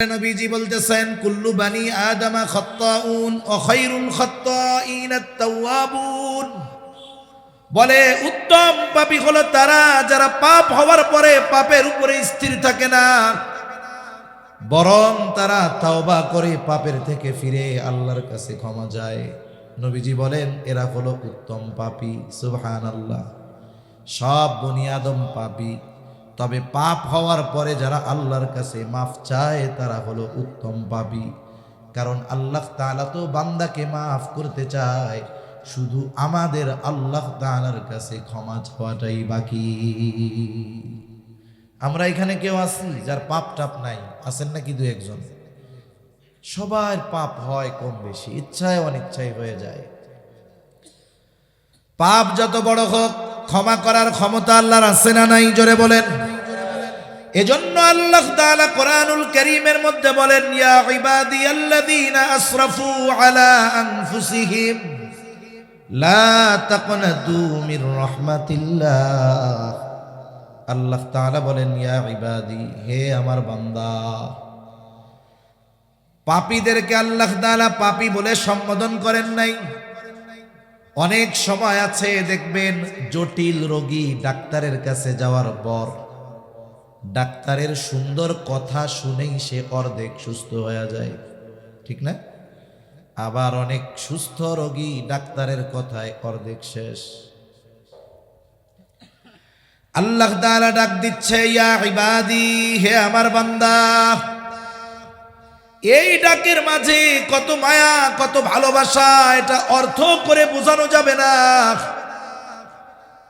নবীজি বলতেছেন কুল্লু বানি আদমা খাত্তাউন ওয়া খায়রুল খাত্তাইন আত-তাওয়াবুন। বলে উত্তম পাপী হলো তারা যারা পাপ হওয়ার পরে পাপের উপরে স্থির থাকে না, বরং তারা তওবা করে পাপের থেকে ফিরে আল্লাহর কাছে ক্ষমা চায়। নবীজি বলেন এরা হলো উত্তম পাপী। সুবহানাল্লাহ। সব বনি আদম পাপী, তবে পাপ হওয়ার পরে যারা আল্লাহর কাছে মাফ চায় তারা হলো উত্তম পাপী। কারণ আল্লাহ তাআলা তো বান্দাকে মাফ করতে চায়, শুধু আমাদের আল্লাহ তাআলার কাছে ক্ষমা চাওয়াটাই বাকি। আমরা এখানে কেউ আছি যার পাপ টাপ নাই? আছেন নাকি দু একজন? সবার পাপ হয় কম বেশি, ইচ্ছায় অনিচ্ছায় হয়ে যায়। পাপ যত বড় হোক ক্ষমা করার ক্ষমতা আল্লাহর আছে না নাই? জোরে বলেন। এজন্য আল্লাহ তাআলা কোরআনুল কারীমের মধ্যে বলেন, ইয়া ইবাদিয়াল্লাযীনা আসরাফু আলা আনফুসিহিম লা তাকনাতু মির রাহমাতিল্লাহ। আল্লাহ তাআলা বলেন, ইয়া ইবাদি, হে আমার বান্দা। পাপীদেরকে আল্লাহ তাআলা পাপী বলে সম্বোধন করেন নাই। অনেক সময় আছে দেখবেন জটিল রোগী ডাক্তারের কাছে যাওয়ার পর ডাক্তারের সুন্দর কথা শুনেই সে অর্ধেক সুস্থ হয়ে যায়, ঠিক না? আবার অনেক সুস্থ রোগী ডাক্তারের কথায় অর্ধেক শেষ। আল্লাহ তাআলা ডাক দিচ্ছে, ইয়া ইবাদি, হে আমার বান্দা। এই ডাকের মাঝে কত মায়া, কত ভালোবাসা, এটা অর্থ করে বোঝানো যাবে না।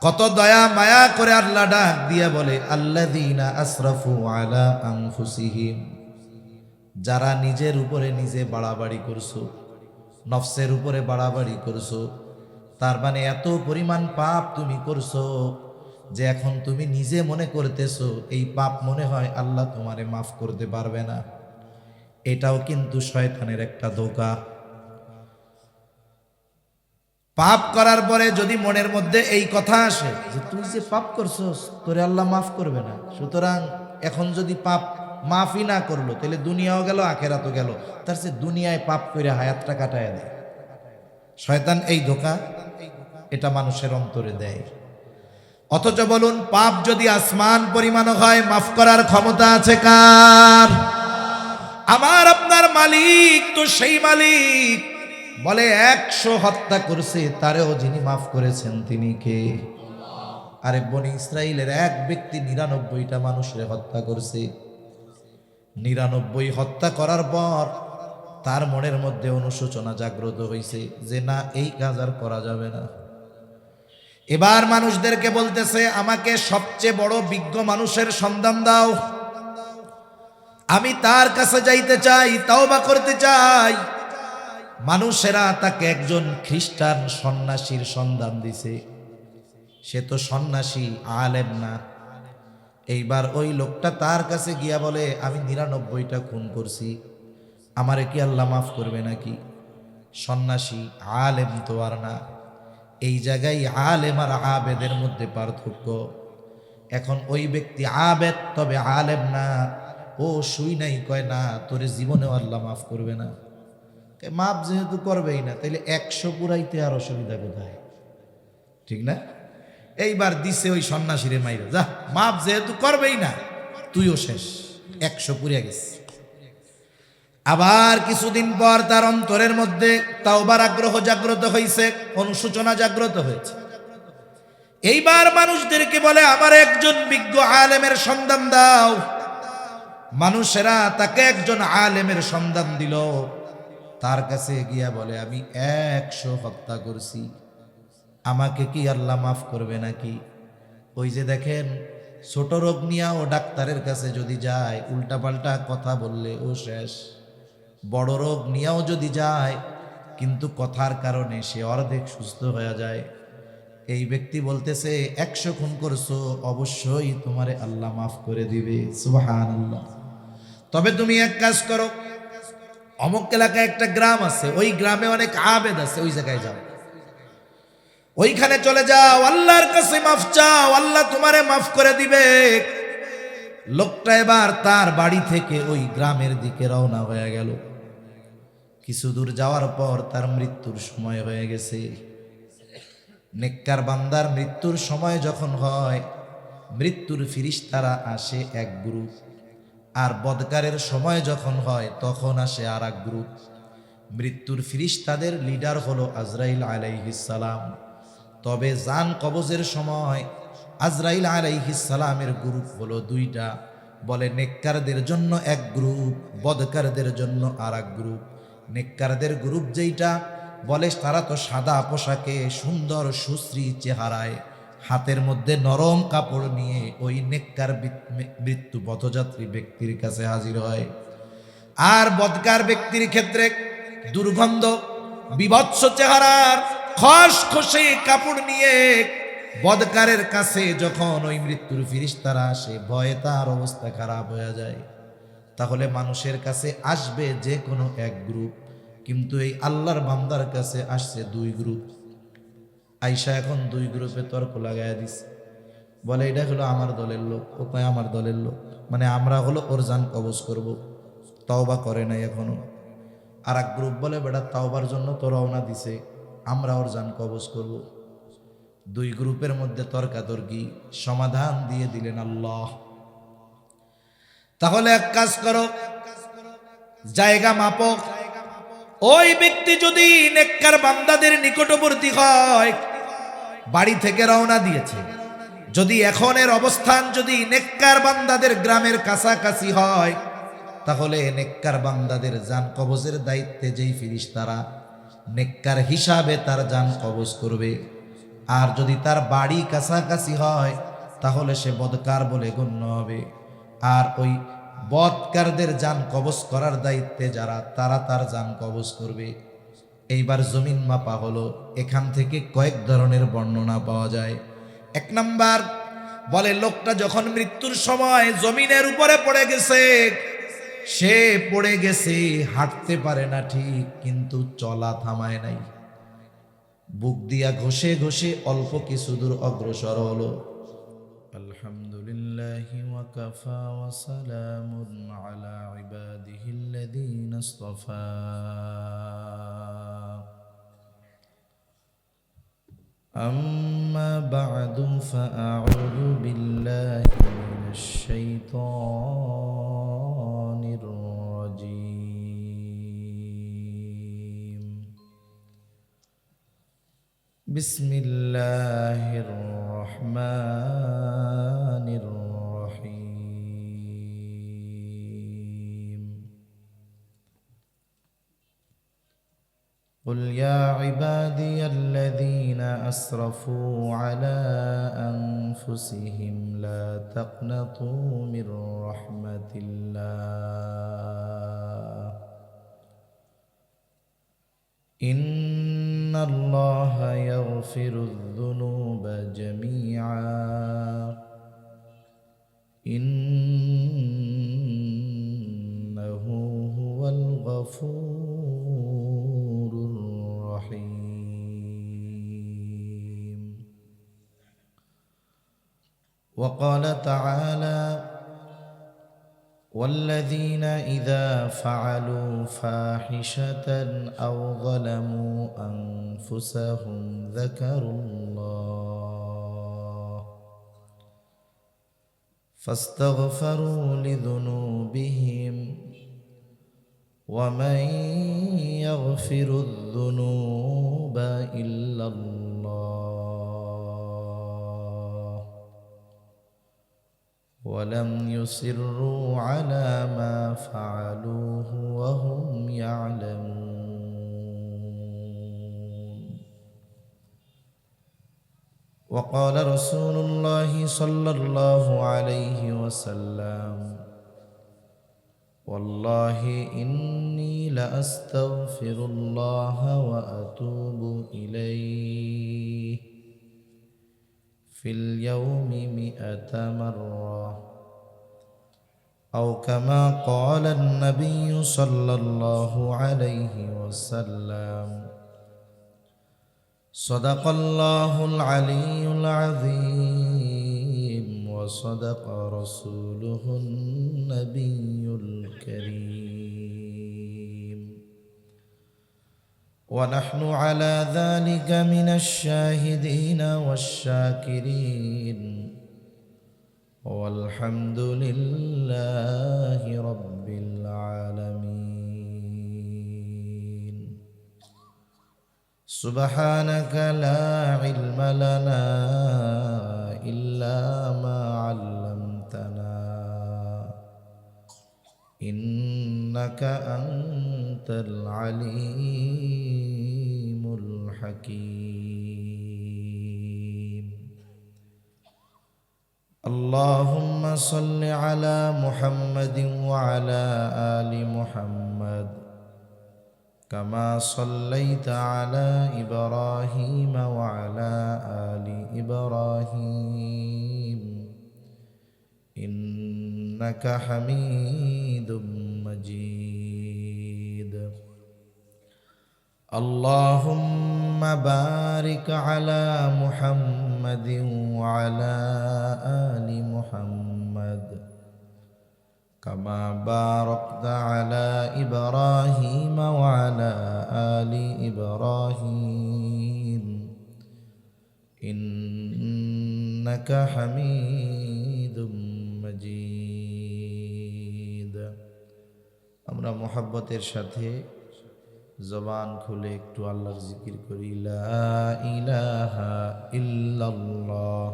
কত দয়া মায়া করে আল্লাহ ডাক দিয়া বলে, আল্লাযীনা আসরাফু আলা আনফুসিহিম, যারা নিজের উপরে নিজে বাড়াবাড়ি করছো, নফসের উপরে বাড়াবাড়ি করছো। তার মানে এত পরিমাণ পাপ তুমি করছো যে এখন তুমি নিজে মনে করতেছো এই পাপ মনে হয় আল্লাহ তোমারে মাফ করতে পারবে না। এটাও কিন্তু শয়তানের একটা ধোঁকা। পাপ করার পরে যদি মনের মধ্যে এই কথা আসে যে তুই যে পাপ করছস তোরে আল্লাহ মাফ করবে না, সুতরাং এখন যদি পাপ মাফই না করলো তাহলে দুনিয়াও গেল আখেরাতও গেল, তার চেয়ে দুনিয়ায় পাপ করে হায়াতটা কাটায় দেয়। শয়তান এই ধোঁকা এটা মানুষের অন্তরে দেয়। অথচ বলুন, পাপ যদি আসমান পরিমাণও হয়, মাফ করার ক্ষমতা আছে কার? আমার আপনার মালিক তো সেই মালিক। বলে 100 হত্যা করছে, তারেও যিনি মাফ করেছেন তিনি কে? আরে বনি ইসরাইলের এক ব্যক্তি 99টা মানুষের হত্যা করছে। 99 হত্যা করার পর তার মনের মধ্যে অনুশোচনা জাগ্রত হয়েছে যে না, এই কাজ আর করা যাবে না। এবার মানুষদেরকে বলতেছে, আমাকে সবচেয়ে বড় বিজ্ঞ মানুষের সন্ধান দাও, আমি তার কাছে যাইতে চাই, তওবা করতে চাই। মানুষেরা তাকে একজন খ্রিস্টান সন্ন্যাসীর সন্ধান দিছে। সে তো সন্ন্যাসী, আলেম না। এইবার ওই লোকটা তার কাছে গিয়া বলে, আমি 99টা খুন করছি, আমারে কি আল্লাহ মাফ করবে নাকি? সন্ন্যাসী, আলেম তো আর না। এই জায়গায় আলেম আর আবেদের মধ্যে পার্থক্য। এখন ওই ব্যক্তি আবেদ, তবে আলেম না। ও শুই নাই, কয় না, তোরে জীবনেও আল্লাহ মাফ করবে না। মাপ যেহেতু করবেই না, তাইলে 100 পুরাইতে আর অসুবিধা কোথায়? ঠিক না? এইবার দিছে ওই সন্ন্যাসীরে মাইরা, যা, মাপ যেহেতু করবেই না, তুইও শেষ, 100 পুরিয়া গেছে। আবার কিছুদিন পর তার অন্তরের মধ্যে তাওবার আগ্রহ জাগ্রত হয়েছে, অনুশোচনা জাগ্রত হয়েছে। এইবার মানুষদেরকে বলে, আমার একজন বিজ্ঞ আলেমের সন্ধান দাও। মানুষেরা তাকে একজন আলেমের সন্ধান দিল। তার কাছে গিয়া বলে, আমি 100 হত্যা করছি, আমাকে কি আল্লাহ মাফ করবে নাকি? ওই যে দেখেন, ছোট রোগ নিয়ে ও ডাক্তারের কাছে যদি যায়, উল্টাপাল্টা কথা বললে ও শেষ। বড় রোগ নিয়েও যদি যায়, কিন্তু কথার কারণে সে অর্ধেক সুস্থ হয়ে যায়। এই ব্যক্তি বলতেছে, 100 খুন করছো, অবশ্যই তোমারে আল্লাহ মাফ করে দিবে। সুবহানাল্লাহ। তবে তুমি এক কাজ করো, অমুক এলাকায় একটা গ্রাম আছে, ওই গ্রামে অনেক আবেদ আছে, ওই জায়গায় যাও, ওইখানে চলে যাও, আল্লাহর কাছে মাফ চাও, আল্লাহ তোমারে মাফ করে দিবে। লোকটা এবার তার বাড়ি থেকে ওই গ্রামের দিকে রওনা হয়ে গেল। কিছু দূর যাওয়ার পর তার মৃত্যুর সময় হয়ে গেছে। নেককার বান্দার মৃত্যুর সময় যখন হয়, মৃত্যুর ফিরিস্তারা আসে এক গ্রুপ, আর বদকারের সময় যখন হয় তখন আসে আর এক গ্রুপ। মৃত্যুর ফিরিস্তাদের লিডার হলো আজরাইল আলাইহিস সালাম। তবে জান কবজের সময় আজরাইল আলাইহিস সালামের গ্রুপ হলো দুইটা। বলে নেককারদের জন্য এক গ্রুপ, বদকারদের জন্য আর এক গ্রুপ। নেককারদের গ্রুপ যেইটা, বলে তারা তো সাদা পোশাকে সুন্দর সুশ্রী চেহারায় হাতের মধ্যে নরম কাপড় নিয়ে ওই নেককার মৃত্যু পথযাত্রী ব্যক্তির কাছে হাজির হয়। আর বদকার ব্যক্তির ক্ষেত্রে দুর্গন্ধ বিভৎস চেহারার খসখসে কাপড় নিয়ে বদকারের কাছে যখন ওই মৃত্যুর ফিরিস্তারা আসে, ভয়ে তার অবস্থা খারাপ হয়ে যায়। তাহলে মানুষের কাছে আসবে যে কোনো এক গ্রুপ, কিন্তু এই আল্লাহর বান্দার কাছে আসছে দুই গ্রুপ। আইসা এখন দুই গ্রুপে তর্ক লাগাইয়া দিছে। বলে এটা হলো আমার দলের লোক, ও কয় আমার দলের লোক, মানে আমরা হলো ওর জান কবজ করব। তওবা করে নাই এখনো। আর এক গ্রুপ বলে বেটা তওবার জন্য তো রওনা দিছে, আমরা ওর জান কবজ করব। দুই গ্রুপের মধ্যে তর্কাতর্কি, সমাধান দিয়ে দিলেন আল্লাহ। তাহলে এক কাজ করো, জায়গা মাপো। ওই ব্যক্তি যদি নেককার বান্দাদের নিকটবর্তী হয়, বাড়ি থেকে রওনা দিয়েছে, যদি এখনের অবস্থান যদি নেককার বান্দাদের গ্রামের কাছাকাছি হয়, তাহলে নেককার বান্দাদের জান কবজের দায়িত্বে যেই ফিরিস্তারা নেককার হিসাবে তার জান কবজ করবে। আর যদি তার বাড়ি কাছাকাছি হয়, তাহলে সে বদকার বলে গণ্য হবে। আর ওই বদকারদের জান কবজ করার দায়িত্বে যারা, তারা তার জান কবজ করবে। এইবার জমিন মাপা হলো। এখান থেকে কয়েক ধরনের বর্ণনা পাওয়া যায়। এক নাম্বার বলে, লোকটা যখন মৃত্যুর সময় জমিনের উপরে পড়ে গেছে, সে পড়ে গেছে, হাঁটতে পারে না ঠিক, কিন্তু চলা থামায় নাই। বুক দিয়া ঘষে ঘষে অল্প কিছু দূর অগ্রসর হলো। আলহামদুলিল্লাহি ওয়া কাফা ওয়া সালামুন আলা ইবাদিহিল্লাযীনা ইসতাফা। أما بعد فأعوذ بالله من الشيطان الرجيم. بسم الله الرحمن الرحيم. قل يا عبادي الذين أسرفوا على أنفسهم لا تقنطوا من رحمة الله إن الله يغفر الذنوب جميعا إنه هو الغفور الرحيم. وقال تعالى: والذين إذا فعلوا فاحشة أو ظلموا أنفسهم ذكروا الله فاستغفروا لذنوبهم ومن يغفر الذنوب إلا الله ولم يصروا على ما فعلوه وهم يعلمون. وقال رسول الله صلى الله عليه وسلم: والله إني لأستغفر الله وأتوب إليه في اليوم 100 مرة أو كما قال النبي صلى الله عليه وسلم. صدق الله العلي العظيم وصدق رسوله النبي الكريم ونحن على ذلك من الشاهدين والشاكرين والحمد لله رب العالمين سبحانك لا علم لنا إلا ما علمتنا إنك أنت العليم الحكيم اللهم صل على محمد وعلى آل محمد كما صليت على إبراهيم وعلى آل إبراهيم إنك حميد مجيد اللهم بارك على محمد وعلى آل محمد كما باركت على إبراهيم وعلى آل إبراهيم إنك حميد مجيد আমরা মোহাব্বতের সাথে জবান খুলে একটু আল্লাহর জিকির করি লা ইলাহা ইল্লাল্লাহ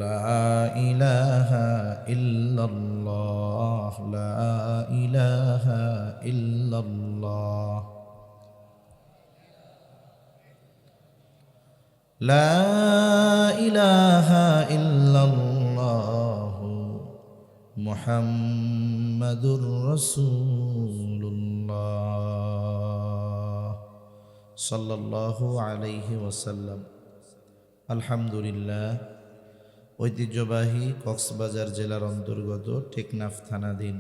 লা ইলাহা ইল্লাল্লাহ লা ইলাহা ইল্লাল্লাহ লা ইলাহা ইল্লাল্লাহ মুহাম্মাদুর রাসূলুল্লাহ সাল্লাল্লাহু আলাইহি ওয়াসাল্লাম। আলহামদুলিল্লাহ, ঐতিহ্যবাহী কক্সবাজার জেলার অন্তর্গত টেকনাফ থানাধীন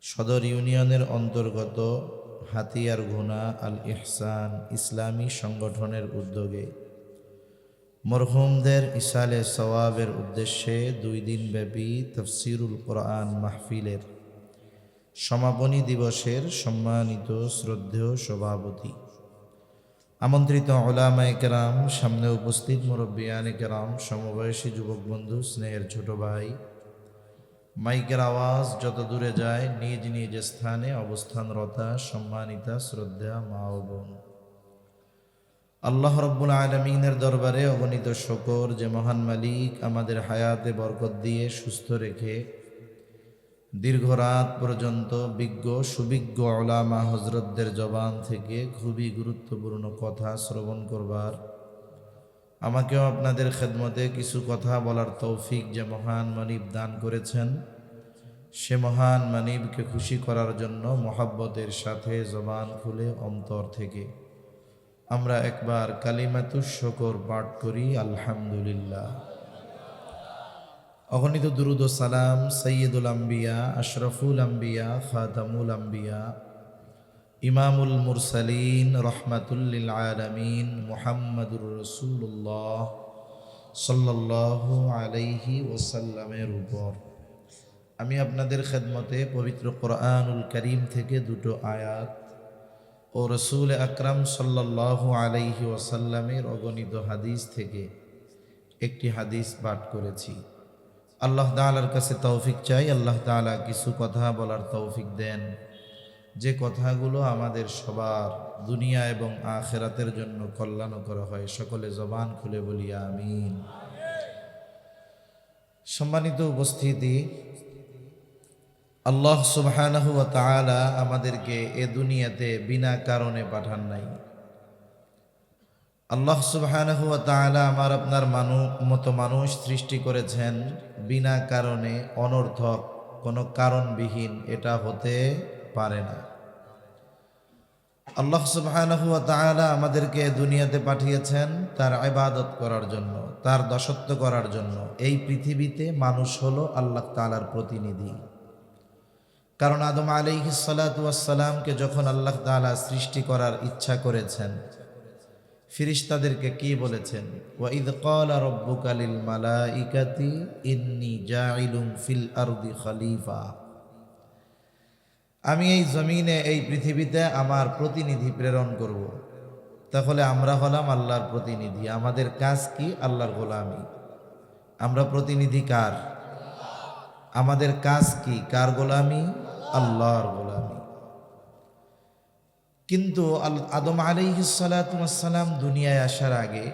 সদর ইউনিয়নের অন্তর্গত হাতিয়ার ঘোনা আল ইহসান ইসলামী সংগঠনের উদ্যোগে মরহুমদের ইসালে সওয়াবের উদ্দেশ্যে 2 দিনব্যাপী তাফসিরুল কোরআন মাহফিলের সমাপনী দিবসের সম্মানিত শ্রদ্ধেয় সভাপতি, আমন্ত্রিত উলামায়ে কেরাম, সামনে উপস্থিত মুরব্বিয়ানে কেরাম, সমবয়সী যুবক বন্ধু, স্নেহের ছোট ভাই, মাইকের আওয়াজ যত দূরে যায় নিজ নিজ স্থানে অবস্থানরতা সম্মানিতা শ্রদ্ধা মা ও বোন, আল্লাহ রব্বুল আলামিনের দরবারে অগণিত শুকর যে মহান মালিক আমাদের হায়াতে বরকত দিয়ে সুস্থ রেখে দীর্ঘ রাত পর্যন্ত বিজ্ঞ সুবিজ্ঞ উলামা হযরতদের জবান থেকে খুবই গুরুত্বপূর্ণ কথা শ্রবণ করবার, আমাকেও আপনাদের খেদমতে কিছু কথা বলার তৌফিক যে মহান মানিব দান করেছেন, সে মহান মানিবকে খুশি করার জন্য মহব্বতের সাথে জবান খুলে অন্তর থেকে আমরা একবার কালিমাতুশ শুকর পাঠ করি আলহামদুলিল্লাহ। অগণিত দুরুদ ও সালাম সৈয়দুল আম্বিয়া, আশরাফুল আম্বিয়া, খাতামুল আম্বিয়া, ইমামুল মুরসালিন, রহমাতুল লিল আলামিন মুহাম্মাদুর রাসূলুল্লাহ সাল্লাল্লাহু আলাইহি ওয়াসাল্লামের উপর। আমি আপনাদের খেদমতে পবিত্র কোরআনুল কারীম থেকে 2টো আয়াত ও রসূল আকরাম সাল্লাল্লাহু আলাইহি ওয়াসাল্লামের অগণিত হাদিস থেকে একটি হাদিস পাঠ করেছি। আল্লাহ তাআলার কাছে তৌফিক চাই, আল্লাহ তাআলা কিছু কথা বলার তৌফিক দেন, যে কথাগুলো আমাদের সবার দুনিয়া এবং আখিরাতের জন্য কল্যাণকর হয়। সকলে জবান খুলে বলি আমিন। সম্মানিত উপস্থিতি, আল্লাহ সুবহানাহু ওয়া তাআলা আমাদেরকে এ দুনিয়াতে বিনা কারণে পাঠান নাই। আল্লাহ সুবহানাহু ওয়া তাআলা আমার আপনার মতো মানুষ সৃষ্টি করেছেন বিনা কারণে, অনর্থক কোনো কারণবিহীন, এটা হতে পারে না। আল্লাহ সুবহানাহু ওয়া তাআলা আমাদেরকে দুনিয়াতে পাঠিয়েছেন তার ইবাদত করার জন্য, তার দাসত্ব করার জন্য। এই পৃথিবীতে মানুষ হলো আল্লাহ তাআলার প্রতিনিধি। কারণ আদম আলাইহিস সালাতু ওয়াস সালামকে যখন আল্লাহ তাআলা সৃষ্টি করার ইচ্ছা করেছেন, ফিরিস্তাদেরকে কি বলেছেন? ওয়া ইয ক্বালা রাব্বুকা লিল মালাইকাতি ইন্নী জাইলুম ফিল আরদি খলিফা। আমি এই জমিনে, এই পৃথিবীতে আমার প্রতিনিধি প্রেরণ করব। তাহলে আমরা হলাম আল্লাহর প্রতিনিধি। আমাদের কাজ কি? আল্লাহর গোলামি। আমরা প্রতিনিধি কার? আমাদের কাজ কি? কার গোলামি? আল্লাহর গোলামি। কিন্তু আদম আলাইহিস সালাতু ওয়াস সালাম দুনিয়ায় আসার আগে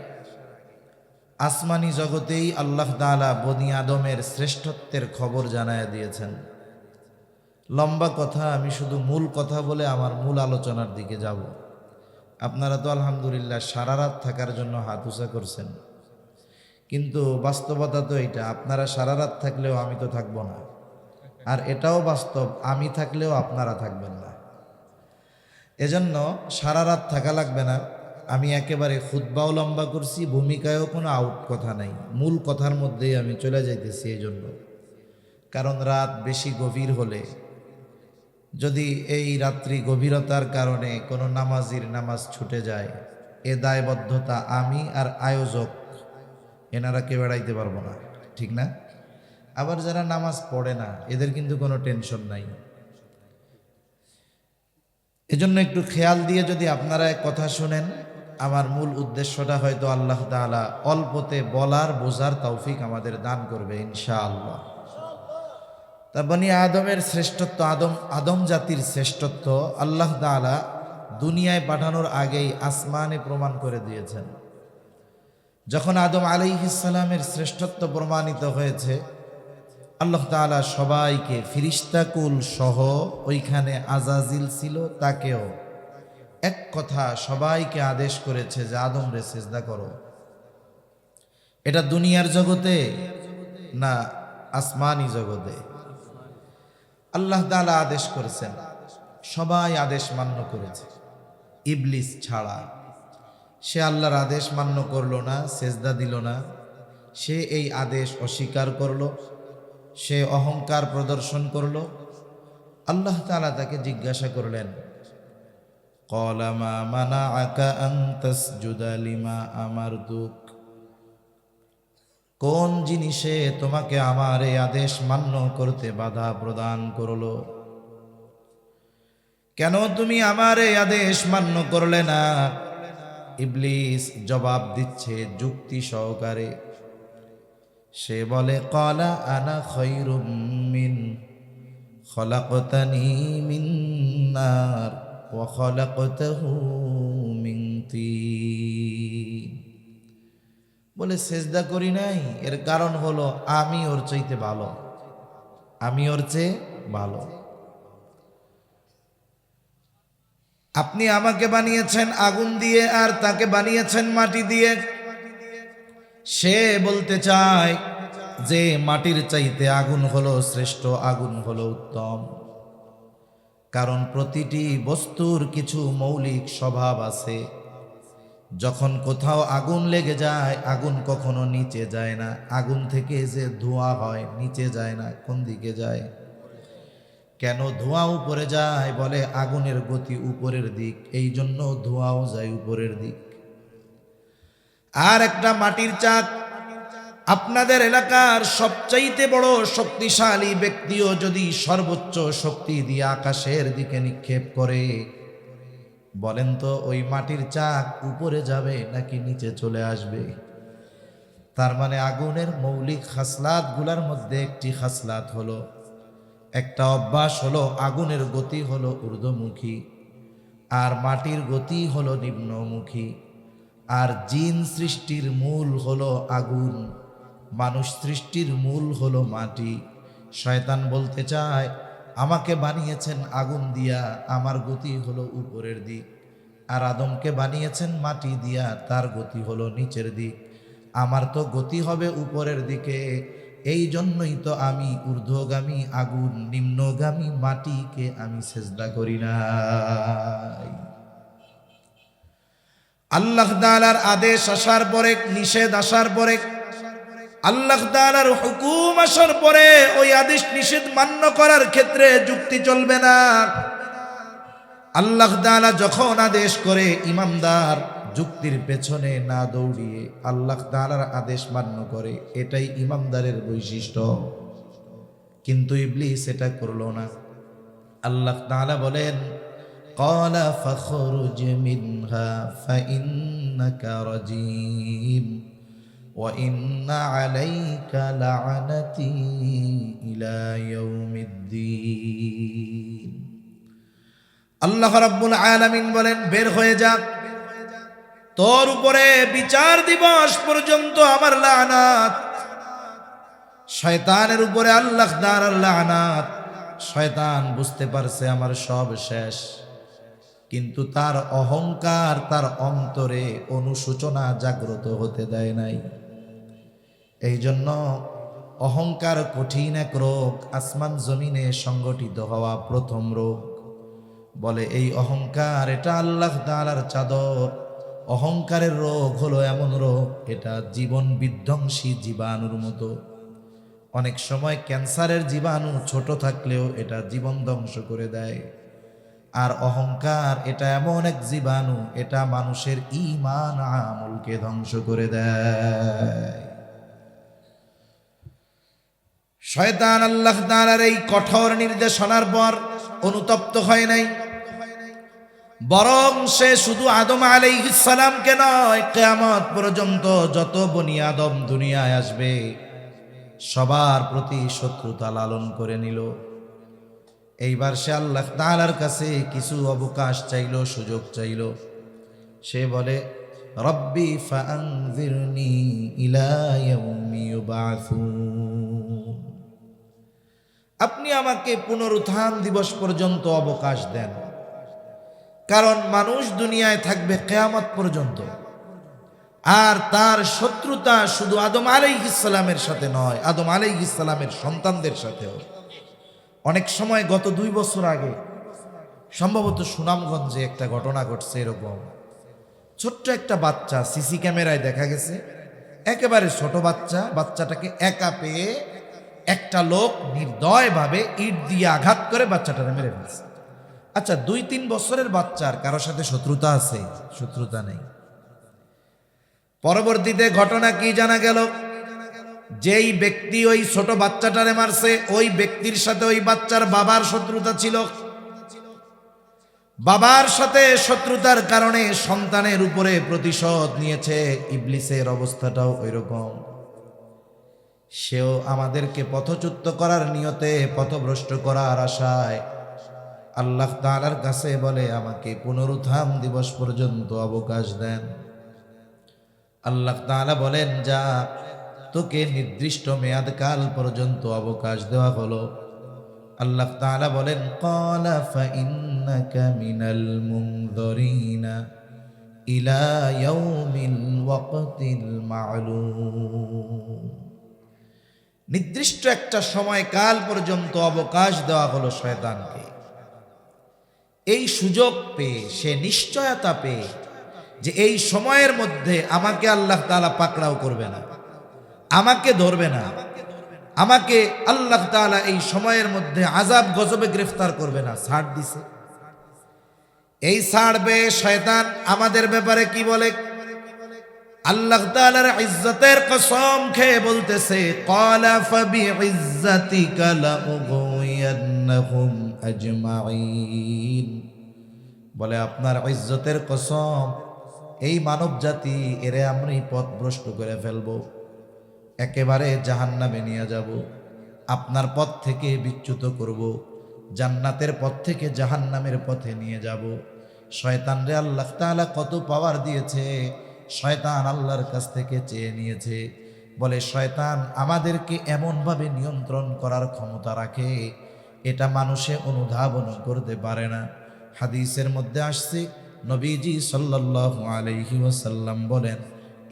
আসমানি জগতেই আল্লাহ তাআলা বনি আদমের শ্রেষ্ঠত্বের খবর জানায়া দিয়েছেন। লম্বা কথা, আমি শুধু মূল কথা বলে আমার মূল আলোচনার দিকে যাব। আপনারা তো আলহামদুলিল্লাহ সারা রাত থাকার জন্য হাত উঁচা করছেন, কিন্তু বাস্তবতা তো এটা, আপনারা সারা রাত থাকলেও আমি তো থাকবো না। আর এটাও বাস্তব, আমি থাকলেও আপনারা থাকবেন না। এজন্য সারা রাত থাকা লাগবে না। আমি একেবারে খুতবাও লম্বা করছি, ভূমিকায়ও কোনো আউট কথা নাই, মূল কথার মধ্যেই আমি চলে যাইতেছি। এই জন্য, কারণ রাত বেশি গভীর হলে, যদি এই রাত্রি গভীরতার কারণে কোনো নামাজির নামাজ ছুটে যায়, এ দায়বদ্ধতা আমি আর আয়োজক এনারা কেউ এড়াইতে পারবো না, ঠিক না? আবার যারা নামাজ পড়ে না, এদের কিন্তু কোনো টেনশন নাই। এজন্য একটু খেয়াল দিয়ে যদি আপনারা এক কথা শুনেন, আমার মূল উদ্দেশ্যটা হয়তো আল্লাহ তাআলা অল্পতে বলার বোঝার তৌফিক আমাদের দান করবে ইনশাআল্লাহ। তা বনি আদমের শ্রেষ্ঠত্ব, আদম জাতির শ্রেষ্ঠত্ব আল্লাহ তাআলা দুনিয়ায় পাঠানোর আগেই আসমানে প্রমাণ করে দিয়েছেন। যখন আদম আলাইহিস সালামের শ্রেষ্ঠত্ব প্রমাণিত হয়েছে, আল্লাহ তাআলা সবাইকে, ফিরিস্তাকুল সহ, ওইখানে আজাজিল ছিল, তাকেও এক কথা সবাইকে আদেশ করেছে যে আদম রে সিজদা করো। এটা দুনিয়ার জগতে না আসমানি জগতে? আল্লাহ তাআলা আদেশ করেছেন, সবাই আদেশ মান্য করেছে, ইবলিস ছাড়া। সে আল্লাহর আদেশ মান্য করলো না, সেজদা দিল না, সে এই আদেশ অস্বীকার করলো, সে অহংকার প্রদর্শন করলো। আল্লাহ তাআলা তাকে জিজ্ঞাসা করলেন, ক্বালা মা মানাআকা আন তাসজুদা লিমা আমারতুক, কোন জিনিসে তোমাকে আমার এই আদেশ মান্য করতে বাধা প্রদান করলো? কেন তুমি আমার এই আদেশ মান্য করলে না? ইবলিস জবাব দিচ্ছে যুক্তি সহকারে। সে বলে, ক্বালা আনা খায়রুম মিন খলাকতানি মিন নার ওয়া খলাকতাহু মিন তিন। বলে সেজদা করি নাই, এর কারণ হলো আমি ওর চাইতে ভালো, আমি ওর চেয়ে ভালো। আপনি আমাকে বানিয়েছেন আগুন দিয়ে আর তাকে বানিয়েছেন মাটি দিয়ে। সে বলতে চায় যে মাটির চাইতে আগুন হলো শ্রেষ্ঠ, আগুন হলো উত্তম। কারণ প্রতিটি বস্তুর কিছু মৌলিক স্বভাব আছে। যখন কোথাও আগুন লেগে যায়, আগুন কখনো নিচে যায় না। আগুন থেকে যে ধোঁয়া হয় নিচে যায় না, কোন দিকে যায়? কেন ধোঁয়া উপরে যায়? বলে আগুনের গতি উপরের দিক, এই জন্য ধোঁয়াও যায় উপরের দিক। আর একটা মাটির চাক, আপনাদের এলাকার সবচাইতে বড় শক্তিশালী ব্যক্তিও যদি সর্বোচ্চ শক্তি দিয়ে আকাশের দিকে নিক্ষেপ করে, বলেন তো ওই মাটির চাক উপরে যাবে নাকি নিচে চলে আসবে? তার মানে আগুনের মৌলিক খাসলাত গুলার মধ্যে একটি খাসলাত হলো, একটা অভ্যাস হলো, আগুনের গতি হলো ঊর্ধ্বমুখী আর মাটির গতি হলো নিম্নমুখী। আর জিন সৃষ্টির মূল হলো আগুন, মানুষ সৃষ্টির মূল হলো মাটি। শয়তান বলতে চায় আমাকে বানিয়েছেন আগুন দিয়া, আমার গতি হলো উপরের দিক, আর আদমকে বানিয়েছেন মাটি দিয়া, তার গতি হলো নিচের দিক, আমার তো গতি হবে উপরের দিকে। এই জন্যই তো আমি ঊর্ধ্বগামী আগুন, নিম্নগামী মাটিকে আমি সেজদা করি না। আল্লাহ তাআলার আদেশ আসার পরে, নিষেধ আসার পরে, আল্লাহ তাআলার হুকুম আসার পরে ওই আদেশ নিষেধ মান্য করার ক্ষেত্রে যুক্তি চলবে না। আল্লাহ তাআলা যখন আদেশ করে, ইমানদার যুক্তির পেছনে না দৌড়িয়ে আল্লাহ তাআলার আদেশ মান্য করে, এটাই ইমানদারের বৈশিষ্ট্য। কিন্তু ইবলিস এটা করলো না। আল্লাহ তাআলা বলেন, ক্বালা ফাখরুজ মিনহা ফাইন্নাকা রাজিম ওয়া ইন্না আলাইকা লা'নাতি ইলা ইয়াউমিদ্দিন। আল্লাহ রাব্বুল আলামিন বলেন, বের হয়ে যা, তোর উপরে বিচার দিবস পর্যন্ত আমার লানাত। শয়তানের উপরে আল্লাহ তাআলার লানাত। শয়তান বুঝতে পারছে আমার সব শেষ, কিন্তু তার অহংকার তার অন্তরে অনুশোচনা জাগ্রত হতে দেয় নাই। এই জন্য অহংকার কঠিন এক রোগ, আসমান জমিনে সংগঠিত হওয়া প্রথম রোগ। বলে এই অহংকার, এটা আল্লাহ তাআলার চাদর। অহংকারের রোগ হলো এমন রোগ, এটা জীবন বিধ্বংসী জীবাণুর মতো। অনেক সময় ক্যান্সারের জীবাণু ছোট থাকলেও এটা জীবন ধ্বংস করে দেয়। আর অহংকার এটা এমন এক জীবাণু, এটা মানুষের ঈমান আমলকে ধ্বংস করে দেয়। শয়তান আল্লাহ তাআলার এই কঠোর নির্দেশনার পর অনুতপ্ত হয় নাই, বরং সে শুধু আদম আলাইহিস সালামকে নয়, কিয়ামত পর্যন্ত যত বনি আদম দুনিয়ায় আসবে সবার প্রতি শত্রুতা লালন করে নিল। এইবার সে আল্লাহ তাআলার কাছে কিছু অবকাশ চাইল, সুযোগ চাইল। সে বলে, রব্বি ফাআনযিরনি ইলা ইয়াউমি ইউবাসুন, আপনি আমাকে পুনরুত্থান দিবস পর্যন্ত অবকাশ দেন। কারণ মানুষ দুনিয়ায় থাকবে কিয়ামত পর্যন্ত। আর তার শত্রুতা শুধু আদম আলাইহিস সালামের সাথে নয়, আদম আলাইহিস সালামের সন্তানদের সাথেও। অনেক সময় গত 2 বছর আগে সম্ভবত সুনামগঞ্জে একটা ঘটনা ঘটছে এরকম। ছোট্ট একটা বাচ্চা, সিসি ক্যামেরায় দেখা গেছে, একেবারে ছোট বাচ্চা, বাচ্চাটাকে একা পেয়ে একটা লোক নির্দয়ভাবে ইট দিয়ে আঘাত করে বাচ্চাটাকে মেরে ফেলছে। আচ্ছা, 2-3 বছরের বাচ্চার কারোর সাথে শত্রুতা আছে? শত্রুতা নেই। পরবর্তীতে ঘটনা কি জানা গেল, যেই ব্যক্তি ওই ছোট বাচ্চাটারে মারছে, ওই ব্যক্তির সাথে ওই বাচ্চার বাবার শত্রুতা ছিল। বাবার সাথে শত্রুতার কারণে সন্তানের উপরে প্রতিশোধ নিয়েছে। ইবলিসের অবস্থাটাও ওইরকম। সেও আমাদেরকে পথচ্যুত করার নিয়তে, পথভ্রষ্ট করার আশায় আল্লাহ তাআলার কাছে বলে, আমাকে পুনরুত্থান দিবস পর্যন্ত অবকাশ দেন। আল্লাহ তাআলা বলেন, যা, তোকে নির্দিষ্ট মেয়াদকাল পর্যন্ত অবকাশ দেওয়া হলো। আল্লাহ তাআলা বলেন, ক্বালা ফাইন্নাকা মিনাল মুনযিরিনা ইলা ইয়াউমিল ওয়াক্তিল মা'লুম। নির্দিষ্ট একটা সময়কাল পর্যন্ত অবকাশ দেওয়া হলো শয়তানকে। এই সুযোগ পেয়ে, সে নিশ্চয়তা পেয়ে যে এই সময়ের মধ্যে আমাকে আল্লাহ তাআলা পাকড়াও করবে না, আমাকে ধরবে না, আমাকে আল্লাহ তাআলা এই সময়ের মধ্যে আযাব গজবে গ্রেফতার করবে না, ছাড় দিছে। এই ছাড়বে। শয়তান আমাদের ব্যাপারে কি বলে? আল্লাহ তাআলার ইজ্জতের কসম খেয়ে বলতেছে, ক্বালা ফাবিইজ্জাতিকা লাউগওয়িয়ান্নাহুম আজমাইন। বলে, আপনার ইজ্জতের কসম, এই মানব জাতি এরে আমি পথভ্রষ্ট করে ফেলবো, একেবারে জাহান্নামে নিয়ে যাব, আপনার পথ থেকে বিচ্যুত করব, জান্নাতের পথ থেকে জাহান্নামের পথে নিয়ে যাব। শয়তানরে আল্লাহ তাআলা কত পাওয়ার দিয়েছে, শয়তান আল্লাহর কাছ থেকে চেয়ে নিয়েছে। বলে, শয়তান আমাদেরকে এমনভাবে নিয়ন্ত্রণ করার ক্ষমতা রাখে, এটা মানুষে অনুধাবন করতে পারে না। হাদিসের মধ্যে আসছে, নবীজি সাল্লাল্লাহু আলাইহি ওয়াসাল্লাম বলেন,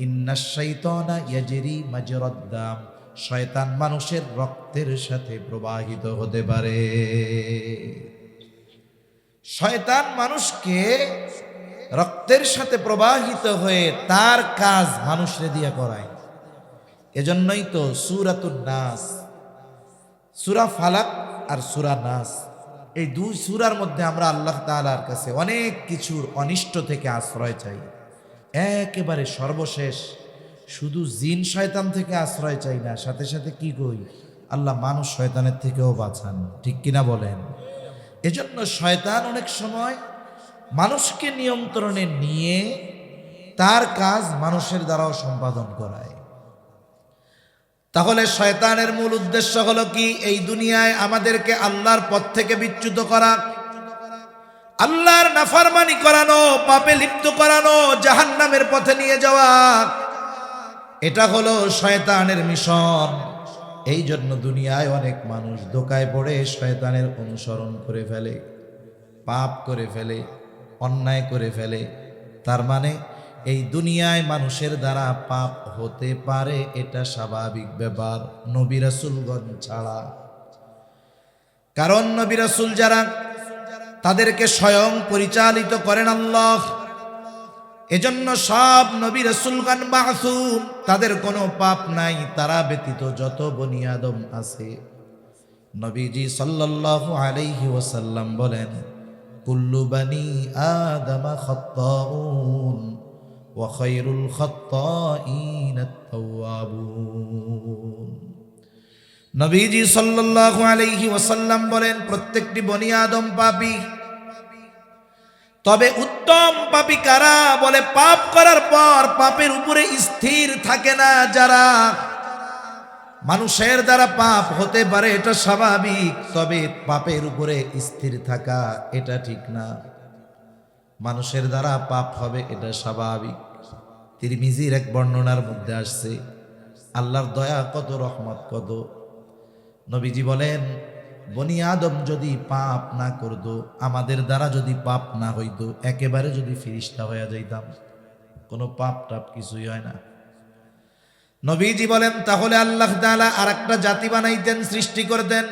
ইন্নাশ শাইতানা ইয়াজরি মাজরাদ দাম, শয়তান মানুষের রক্তের সাথে প্রবাহিত হতে পারে। শয়তান মানুষকে রক্তের সাথে প্রবাহিত হয়ে তার কাজ মানুষরে দিয়া করায়। এজন্যই তো সূরাতুন নাস, সূরা ফালাক আর সূরা নাস, এই 2 সূরার মধ্যে আমরা আল্লাহ তাআলার কাছে অনেক কিছুর অনিষ্ট থেকে আশ্রয় চাই। একেবারে সর্বশেষ শুধু জিন শয়তান থেকে আশ্রয় চাই না, সাথে সাথে কি কই, আল্লাহ মানুষ শয়তানের থেকেও বাঁচান, ঠিক কিনা বলেন? এজন্য শয়তান অনেক সময় মানুষকে নিয়ন্ত্রণে নিয়ে তার কাজ মানুষের দ্বারাও সম্পাদন করায়। তাহলে শয়তানের মূল উদ্দেশ্য হলো কি? এই দুনিয়ায় আমাদেরকে আল্লাহর পথ থেকে বিচ্যুত করা, আল্লাহর নাফরমানি করানো, পাপে লিপ্ত করানো, জাহান্নামের পথে নিয়ে যাওয়া। এটা হলো শয়তানের মিশন। এই জন্য দুনিয়ায় অনেক মানুষ ধোঁকায় পড়ে শয়তানের অনুসরণ করে ফেলে, পাপ করে ফেলে, অন্যায় করে ফেলে। তার মানে এই দুনিয়ায় মানুষের দ্বারা পাপ হতে পারে, এটা স্বাভাবিক ব্যাপার, নবী রাসূলগণ ছাড়া। কারণ নবী রাসূল যারা, তাদেরকে স্বয়ং পরিচালিত করেন আল্লাহ। এজন্য সব নবী রাসূলগণ মাসুম, তাদের কোনো পাপ নাই। তারা ব্যতীত যত বনি আদম আছে, নবীজি সাল্লাল্লাহু আলাইহি ওয়াসাল্লাম বলেন, কুল্লু বানি আদম খাত্তাউন ওয়া খায়রুল খাত্তাইন আত-তাওয়াবুন। নবীজি সাল্লাল্লাহু আলাইহি ওয়াসাল্লাম বলেন, প্রত্যেকটি বনি আদম পাপী, তবে উত্তম পাপী কারা? বলে পাপ করার পর পাপের উপরে স্থির থাকে না যারা। মানুষের দ্বারা পাপ হতে পারে, এটা স্বাভাবিক, তবে পাপের উপরে স্থির থাকা এটা ঠিক না। মানুষের দ্বারা পাপ হবে, এটা স্বাভাবিক। তিরমিজির এক বর্ণনার মধ্যে আসছে, আল্লাহর দয়া কত, রহমত কত। নবীজি বলেন, বনি আদম যদি পাপ না করত, আমাদের দ্বারা যদি পাপ না হইতো, একেবারে যদি ফিরিস্তা হয়ে যাইতাম, কোনো পাপ টাপ কিছুই হয় না। নবীজি বলেন, তাহলে আল্লাহ তাআলা আরেকটা জাতি বানাইতেন, সৃষ্টি করতেন,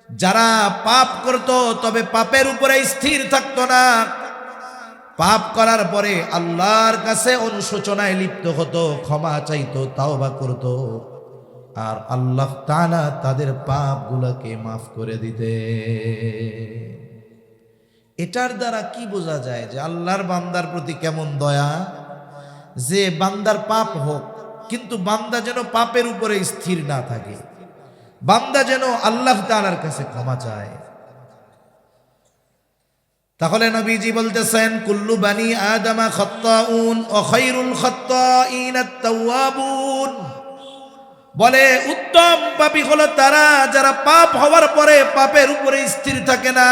যারা পাপ করত তবে পাপের উপরে স্থির থাকতো না। পাপ করার পরে আল্লাহর কাছে অনুশোচনায় লিপ্ত হতো, ক্ষমা চাইতো, তাওবা করত, আর আল্লাহ তাআলা তাদের পাপগুলোকে মাফ করে দিতে। এটার দ্বারা কি বোঝা যায় যে আল্লাহর বান্দার প্রতি কেমন দয়া, যে বান্দার পাপ হোক কিন্তু বান্দা যেন পাপের উপরে স্থির না থাকে, বান্দা যেন আল্লাহ তাআলার কাছে ক্ষমা চায়। তাহলে নবীজি বলতেছেন, কুল্লু বানি আদম খাত্তাউন ওয়া খায়রুল খাত্তাইন আত-তাওয়াবুন। বলে উত্তম পাপী হলো তারা যারা পাপ হওয়ার পরে পাপের উপরে স্থির থাকে না,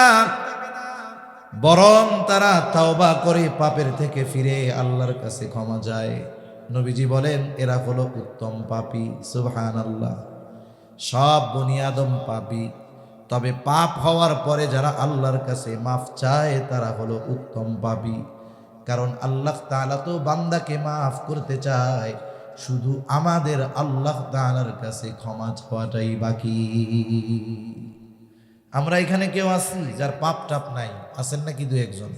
বরং তারা তাওবা করে পাপের থেকে ফিরে আল্লাহর কাছে ক্ষমা চায়। নবীজি বলেন, এরা হলো উত্তম পাপী। সুবহানাল্লাহ। সব বনি আদম পাপী, তবে পাপ হওয়ার পরে যারা আল্লাহর কাছে মাফ চায় তারা হলো উত্তম পাপী। কারণ আল্লাহ তাআলা তো বান্দাকে মাফ করতে চায়, শুধু আমাদের আল্লাহ তাআলার কাছে ক্ষমা চাওয়াটাই বাকি। আমরা এখানে কেউ আছি যার পাপ টাপ নাই? আছেন নাকি দু একজন?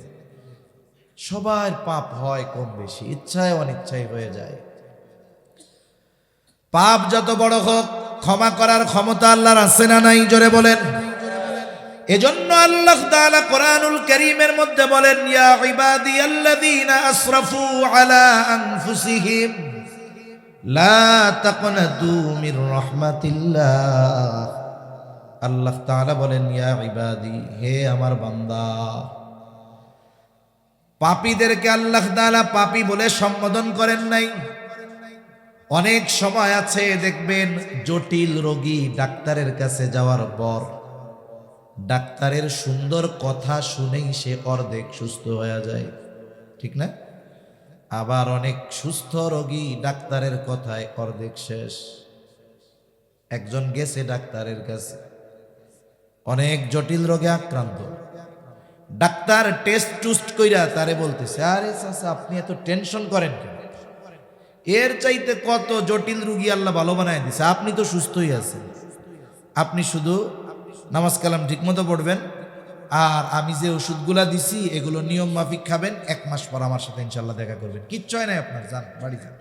সবার পাপ হয় কম বেশি, ইচ্ছায় অনিচ্ছায় হয়ে যায়। পাপ যত বড় হোক, ক্ষমা করার ক্ষমতা আল্লাহর আছে না নাই? জোরে বলেন। এজন্য আল্লাহ তাআলা কোরআনুল কারীমের মধ্যে বলেন, ইয়া ইবাদিয়াল্লাযীনা আসরাফু আলা আনফুসিহিম লা তাকনাতু মির রাহমাতিল্লাহ। আল্লাহ তাআলা বলেন, ইয়া ইবাদি, হে আমার বান্দা। পাপীদেরকে আল্লাহ তাআলা পাপী বলে সম্বোধন করেন নাই। অনেক সময় আছে দেখবেন, জটিল রোগী ডাক্তারের কাছে যাওয়ার পর ডাক্তারের সুন্দর কথা শুনেই সে অর্ধেক সুস্থ হয়ে যায়, ঠিক না? আবার অনেক সুস্থ রোগী ডাক্তারের কথায় অর্ধেক শেষ। একজন গেছে ডাক্তারের কাছে, অনেক জটিল রোগে আক্রান্ত। ডাক্তার টেস্ট টুস্ট কইরা তারে বলতেছে, আরে চাচা আপনি এত টেনশন করেন কেন? এর চাইতে কত জটিল রোগী আল্লাহ ভালো বানায় দিছে, আপনি তো সুস্থই আছেন। আপনি শুধু নামাজ কালাম ঠিক মতো পড়বেন, আর আমি যে ওষুধগুলা দিছি এগুলো নিয়ম মাফিক খাবেন, 1 মাস পর আমার সাথে ইনশাল্লাহ দেখা করবেন, কিচ্ছু হয় না আপনার, যান বাড়ি যান।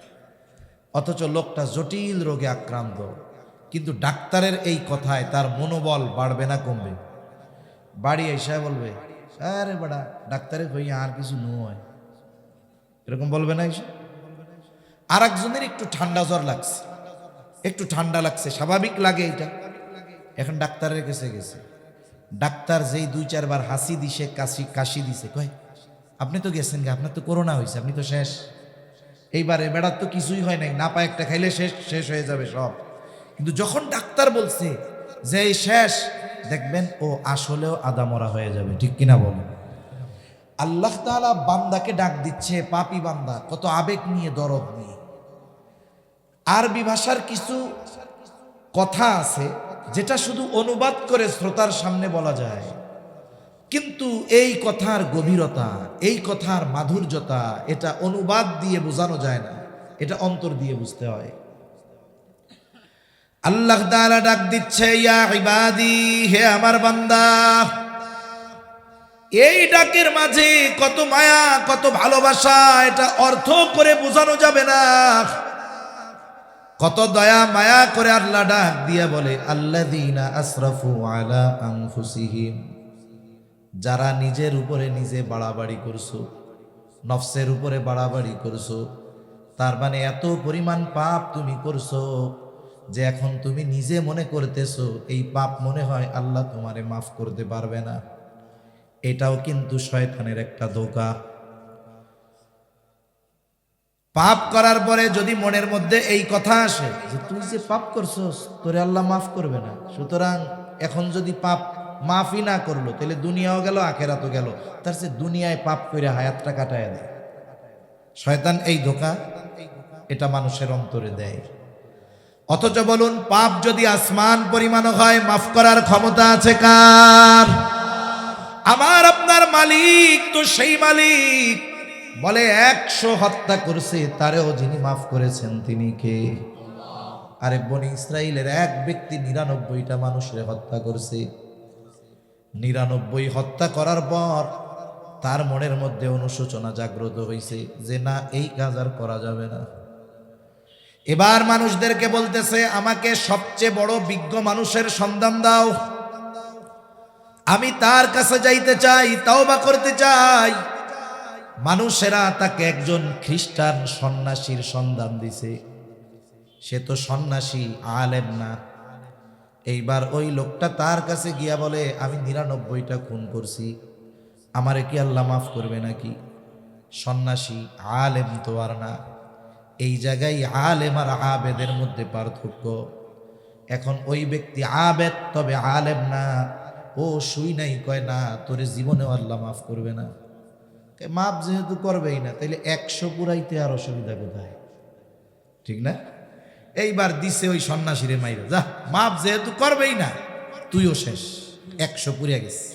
অথচ লোকটা জটিল রোগে আক্রান্ত, কিন্তু ডাক্তারের এই কথায় তার মনোবল বাড়বে না কমবে? বাড়ি এসে বলবে, আরে বড়া ডাক্তারে কই আর কিছু নয়, এরকম বলবে না এসে? আর একজনের একটু ঠান্ডা জ্বর লাগছে, একটু ঠান্ডা লাগছে, স্বাভাবিক লাগে এটা। এখন ডাক্তারের কাছে গেছে, ডাক্তার যেই 2-4 বার হাসি দিছে, কাশি দিছে, কয় আপনি তো গেছেন গে, আপনার তো করোনা হয়েছে, আপনি তো শেষ। এইবারে বেড়ার তো কিছুই হয় নাই, না পা একটা খাইলে শেষ শেষ হয়ে যাবে সব। কিন্তু যখন ডাক্তার বলছে যে এই শেষ, দেখবেন ও আসলেও আদামরা হয়ে যাবে। ঠিক কিনা বলেন? আল্লাহ তাআলা বান্দাকে ডাক দিচ্ছে, পাপী বান্দা, কত আবেগ নিয়ে, দরদ নিয়ে। আরবি ভাষার কিছু কথা আছে যেটা শুধু অনুবাদ করে শ্রোতার সামনে বলা যায়, কিন্তু এই কথার গভীরতা, এই কথার মাধুর্যতা, এটা অনুবাদ দিয়ে বোঝানো যায় না, এটা অন্তর দিয়ে বুঝতে হয়। আল্লাহ তাআলা ডাক দিচ্ছে, ইয়া ইবাদি, হে আমার বান্দা। এই ডাকের মাঝে কত মায়া, কত ভালোবাসা, এটা অর্থ করে বোঝানো যাবে না। কত দয়া মায়া করে আল্লাহ ডাক দিয়া বলে, আল্লাযীনা আসরাফু আলা আনফুসিহিম, যারা নিজের উপরে নিজে বাড়াবাড়ি করছো, নফসের উপরে বাড়াবাড়ি করছো, তার মানে এত পরিমাণ পাপ তুমি করছো যে এখন তুমি নিজে মনে করতেছো এই পাপ মনে হয় আল্লাহ তোমারে মাফ করতে পারবে না। এটাও কিন্তু শয়তানের একটা ধোঁকা। পাপ করার পরে যদি মনের মধ্যে এই কথা আসে যে তুই যে পাপ করছস তোরে আল্লাহ মাফ করবে না, সুতরাং এখন যদি পাপ মাফই না করলো তাহলে দুনিয়াও গেল আখেরাতও গেল, তার চেয়ে দুনিয়ায় পাপ করে হায়াতটা কাটায় দেয়। শয়তান এই ধোঁকা এটা মানুষের অন্তরে দেয়। অথচ বলুন, পাপ যদি আসমান পরিমাণ হয়, মাফ করার ক্ষমতা আছে কার? আমার আপনার মালিক তো সেই মালিক। বলে 100 হত্যা করছে, তারেও যিনি মাফ করেছেন তিনি কে? আরে বনি ইসরাইলের এক ব্যক্তি 99টা মানুষের হত্যা করছে। 99 হত্যা করার পর তার মনের মধ্যে অনুশোচনা জাগ্রত হয়েছে যে না, এই কাজ আর করা যাবে না। এবার মানুষদেরকে বলতেছে, আমাকে সবচেয়ে বড় বিজ্ঞ মানুষের সন্ধান দাও, আমি তার কাছে যাইতে চাই, তওবা করতে চাই। মানুষেরা তাকে একজন খ্রিস্টান সন্ন্যাসীর সন্ধান দিছে। সে তো সন্ন্যাসী, আলেম না। এইবার ওই লোকটা তার কাছে গিয়া বলে, আমি 99টা খুন করছি, আমারে কি আল্লাহ মাফ করবে নাকি? সন্ন্যাসী, আলেম তো আর না। এই জায়গায় আলেম আর আবেদের মধ্যে পার্থক্য। এখন ওই ব্যক্তি আবেদ, তবে আলেম না। ও শুই নাই, কয় না, তোরে জীবনেও আল্লাহ মাফ করবে না। মাপ যেহেতু করবেই না, তাইলে 100 পুরাইতে আর অসুবিধা কোথায়? ঠিক না? এইবার দিছে ওই সন্ন্যাসীরে মাইরা, যা, মাপ যেহেতু করবেই না, তুইও শেষ, 100 পুরিয়া গেছে।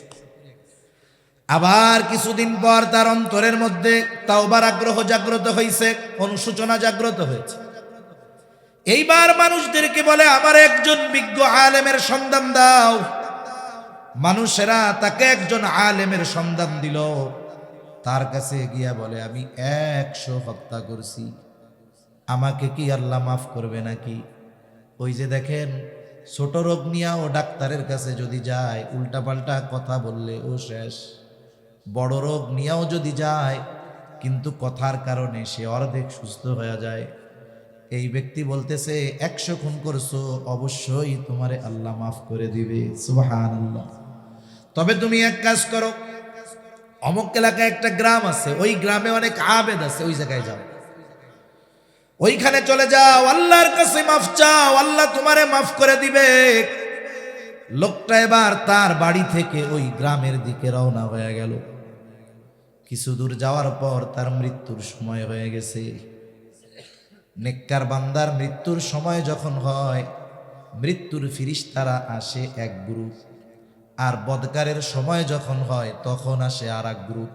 আবার কিছুদিন পর তার অন্তরের মধ্যে তাওবার আগ্রহ জাগ্রত হয়েছে, অনুশোচনা জাগ্রত হয়েছে। এইবার মানুষদেরকে বলে, আমার একজন বিজ্ঞ আলেমের সন্ধান দাও। মানুষেরা তাকে একজন আলেমের সন্ধান দিল। তার কাছে গিয়া বলে, আমি 100 হত্যা করছি, আমাকে কি আল্লাহ মাফ করবে নাকি? ওই যে দেখেন, ছোট রোগ নিয়ে ও ডাক্তারের কাছে যদি যায়, উল্টাপাল্টা কথা বললে ও শেষ। বড় রোগ নিয়েও যদি যায়, কিন্তু কথার কারণে সে অর্ধেক সুস্থ হয়ে যায়। এই ব্যক্তি বলতেছে, 100 খুন করছো, অবশ্যই তোমারে আল্লাহ মাফ করে দিবে। সুবহানাল্লাহ। তবে তুমি এক কাজ করো, অমুক এলাকায় একটা গ্রাম আছে, ওই গ্রামে অনেক আবেদ আছে, ওই জায়গায় যাও, ওইখানে চলে যাও, আল্লাহর কাছে মাফ চাও, আল্লাহ তোমারে মাফ করে দিবে। লোকটা এবার তার বাড়ি থেকে ওই গ্রামের দিকে রওনা হয়ে গেল। কিছু দূর যাওয়ার পর তার মৃত্যুর সময় হয়ে গেছে। নেককার বান্দার মৃত্যুর সময় যখন হয়, মৃত্যুর ফিরিস্তারা আসে এক গ্রুপ, আর বদকারের সময় যখন হয় তখন আসে আর এক গ্রুপ।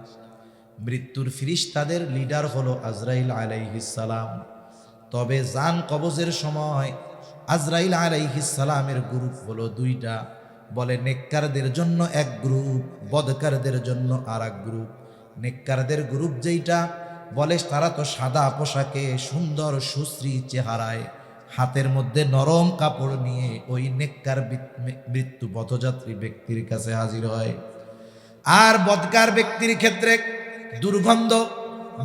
মৃত্যুর ফিরিস্তাদের লিডার হলো আজরাইল আলাইহিস সালাম। তবে জান কবজের সময় আজরাইল আলাইহিস সালামের গ্রুপ হলো 2টা। বলে নেককারদের জন্য এক গ্রুপ, বদকারদের জন্য আর এক গ্রুপ। নেককারদের গ্রুপ যেইটা, বলে তারা তো সাদা পোশাকে, সুন্দর সুশ্রী চেহারায়, হাতের মধ্যে নরম কাপড় নিয়ে ওই নেককার মৃত্যু পথযাত্রী ব্যক্তির কাছে হাজির হয়। আর বদকার ব্যক্তির ক্ষেত্রে দুর্গন্ধ,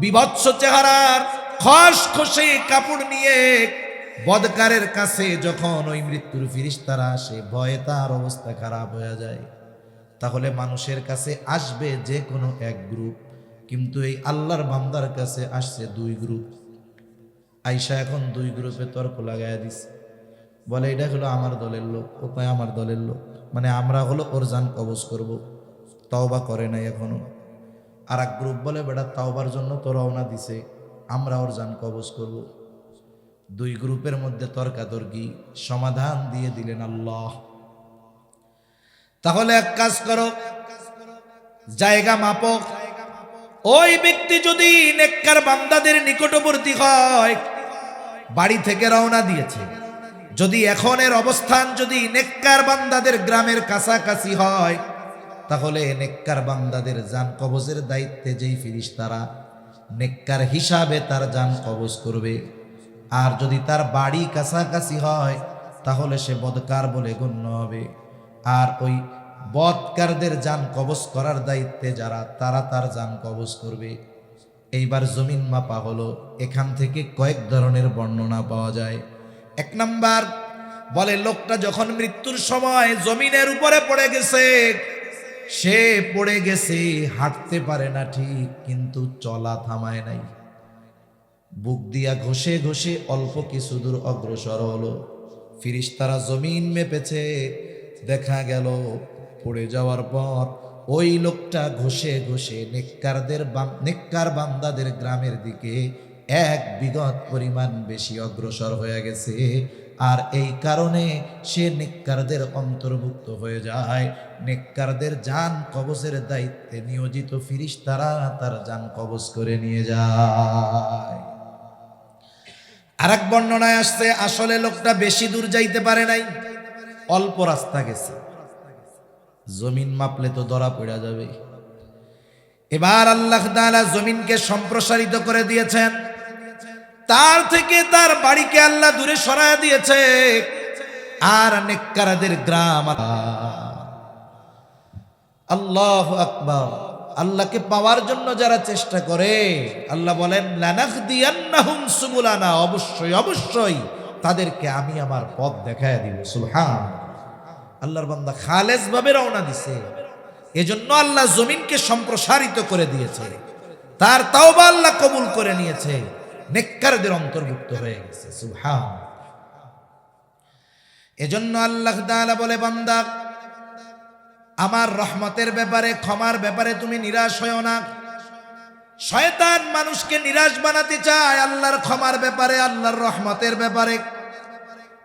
বিভৎস চেহারার খসখসে কাপড় নিয়ে বদকারের কাছে যখন ওই মৃত্যুর ফিরিস্তারা আসে, ভয়ে তার অবস্থা খারাপ হয়ে যায়। তাহলে মানুষের কাছে আসবে যে কোনো এক গ্রুপ, কিন্তু এই আল্লাহর বান্দার কাছে আসছে দুই গ্রুপ। আইসা এখন দুই গ্রুপে তর্ক লাগাইয়া দিছে, বলে এটা হলো আমার দলের লোক, ও কয় আমার দলের লোক, মানে আমরা হলো ওর জান কবজ করব, তওবা করে নাই এখনো। আর এক গ্রুপ বলে বেটা তাওবার জন্য তো রওনা দিছে, আমরা ওর জান কবজ করব। দুই গ্রুপের মধ্যে তর্কাতর্কি, সমাধান দিয়ে দিলেন আল্লাহ। তাহলে এক কাজ করো, জায়গা মাপো। ওই ব্যক্তি যদি নেককার বান্দাদের নিকটবর্তী হয়, বাড়ি থেকে রওনা দিয়েছে, যদি এখনের অবস্থান যদি নেককার বান্দাদের গ্রামের কাছাকাছি হয়, তাহলে নেককার বান্দাদের জান কবজের দায়িত্বে যেই ফিরিস্তারা নেককার হিসাবে তার জান কবজ করবে। আর যদি তার বাড়ি কাছাকাছি হয়, তাহলে সে বদকার বলে গণ্য হবে। আর ওই বদকারদের জান কবজ করার দায়িত্বে যারা, তারা তার জান কবজ করবে। এইবার জমিন মাপা হলো। এখান থেকে কয়েক ধরনের বর্ণনা পাওয়া যায়। এক নাম্বার বলে, লোকটা যখন মৃত্যুর সময় জমিনের উপরে পড়ে গেছে, সে পড়ে গেছে, হাঁটতে পারে না ঠিক, কিন্তু চলা থামায় নাই। বুক দিয়া ঘষে ঘষে অল্প কিছু দূর অগ্রসর হলো। ফিরিস্তারা জমিন মেপেছে, দেখা গেল পড়ে যাওয়ার পর ওই লোকটা ঘষে ঘষে নেককার বান্দাদের গ্রামের দিকে এক বিঘত পরিমাণ বেশি অগ্রসর হয়ে গেছে। আর এই কারণে সে নেককারদের অন্তর্ভুক্ত হয়ে যায়। নেককারদের জান কবজের দায়িত্বে নিয়োজিত ফিরিস্তারা তার জান কবজ করে নিয়ে যায়। আরেক বর্ণনায় আসছে, আসলে লোকটা বেশি দূর যাইতে পারে নাই, অল্প রাস্তা গেছে। জমিন মাপলে তো ধরা পড়া যাবে। এবার আল্লাহ তাআলা জমিনকে সম্প্রসারিত করে দিয়েছেন, তার থেকে তার বাড়িকে আল্লাহ দূরে সরায় দিয়েছে। আর নেককারদের গ্রাম, আল্লাহু আকবার, আল্লাহকে পাওয়ার জন্য যারা চেষ্টা করে, আল্লাহ বলেন লানাহদিয়ান্নাহুম সুবুলানা, অবশ্যই অবশ্যই তাদেরকে আমি আমার পথ দেখায় দিব। সুবহান। আল্লাহর বান্দা খালেস ভাবে রওনা দিছে, এজন্য আল্লাহ জমিনকে সম্প্রসারিত করে দিয়েছে। তার তাওবা আল্লাহ কবুল করে নিয়েছে, নেককারদের অন্তর্ভুক্ত হয়ে গেছে। সুবহান। এজন্য আল্লাহ তাআলা বলে, বান্দা আমার রহমতের ব্যাপারে, ক্ষমার ব্যাপারে তুমি নিরাশ হয়ো না। শয়তান মানুষকে নিরাশ বানাতে চায় আল্লাহর ক্ষমার ব্যাপারে, আল্লাহর রহমতের ব্যাপারে।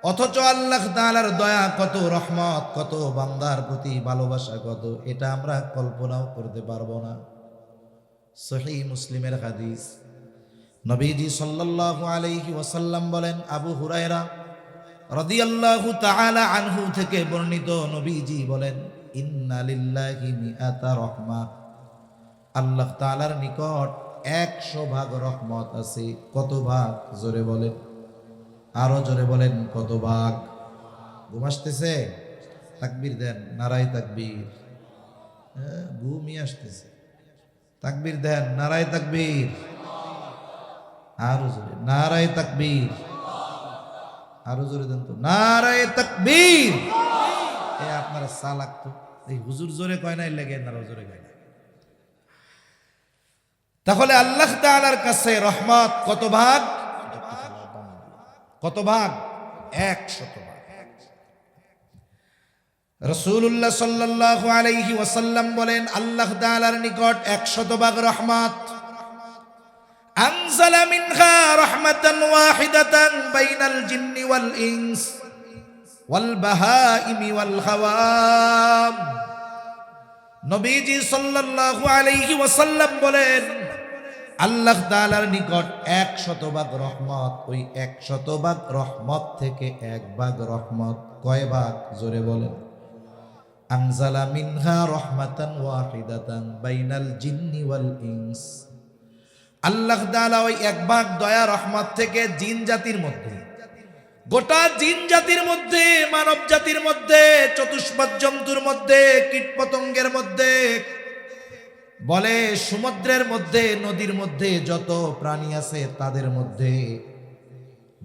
অথচ আল্লাহ তাআলার দয়া কত, রহমত কত, বান্দার প্রতি ভালোবাসা কত, এটা আমরা কল্পনাও করতে পারবো না। সহিহ মুসলিমের হাদিস, নবীজি সাল্লাল্লাহু আলাইহি ওয়াসাল্লাম বলেন, আবু হুরায়রা রাদিয়াল্লাহু তাআলা আনহু থেকে বর্ণিত, নবীজি বলেন, ইন্না লিল্লাহি মিআতা রাহমা, আল্লাহ তাআলার নিকট 100 ভাগ রহমত আছে। কত ভাগ? জোরে বলেন, আরো জোরে বলেন, কত ভাগ? ঘুম আসতেছে? তাকবীর দেন, নারায়ে তাকবীর। ঘুমই আসতেছে, তাকবীর দেন, নারায়ে তাকবীর। আরো জোরে, নারায়ে তাকবীর। আরো জোরে দেন তো, নারায়ে তাকবীর। আপনারা চালাক তো, এই হুজুর জোরে কয় নাই লেগে এনারাও জোরে কয় না। তাহলে আল্লাহ তাআলার কাছে রহমত কত ভাগ? কত ভাগ? 100 ভাগ। রাসূলুল্লাহ সাল্লাল্লাহু আলাইহি ওয়াসাল্লাম বলেন, আল্লাহ তাআলার নিকট 100 ভাগ রহমত। আনজালা মিনহা রাহমাতান ওয়াহিদাতান বাইনাল জিন্নি ওয়াল ইনস ওয়াল বাহাইমি ওয়াল হাওয়াম। নবীজি সাল্লাল্লাহু আলাইহি ওয়াসাল্লাম বলেন, আল্লাহ তাআলার নিকট 100 ভাগ রহমত। ওই 100 ভাগ রহমত থেকে 1 ভাগ রহমত কয় ভাগ? জোরে বলেন। আনজালা মিনহা রাহমাতান ওয়াহিদাতান বাইনাল জিন্নি ওয়াল ইনস। আল্লাহ তাআলা ওই 1 ভাগ দয়া রহমত থেকে জিন জাতির মধ্যে, গোটা জিন জাতির মধ্যে, মানব জাতির মধ্যে, চতুষ্পদ জন্তুর মধ্যে, কীট পতঙ্গের মধ্যে বলে সমুদ্রের মধ্যে নদীর মধ্যে যত প্রাণী আছে তাদের মধ্যে,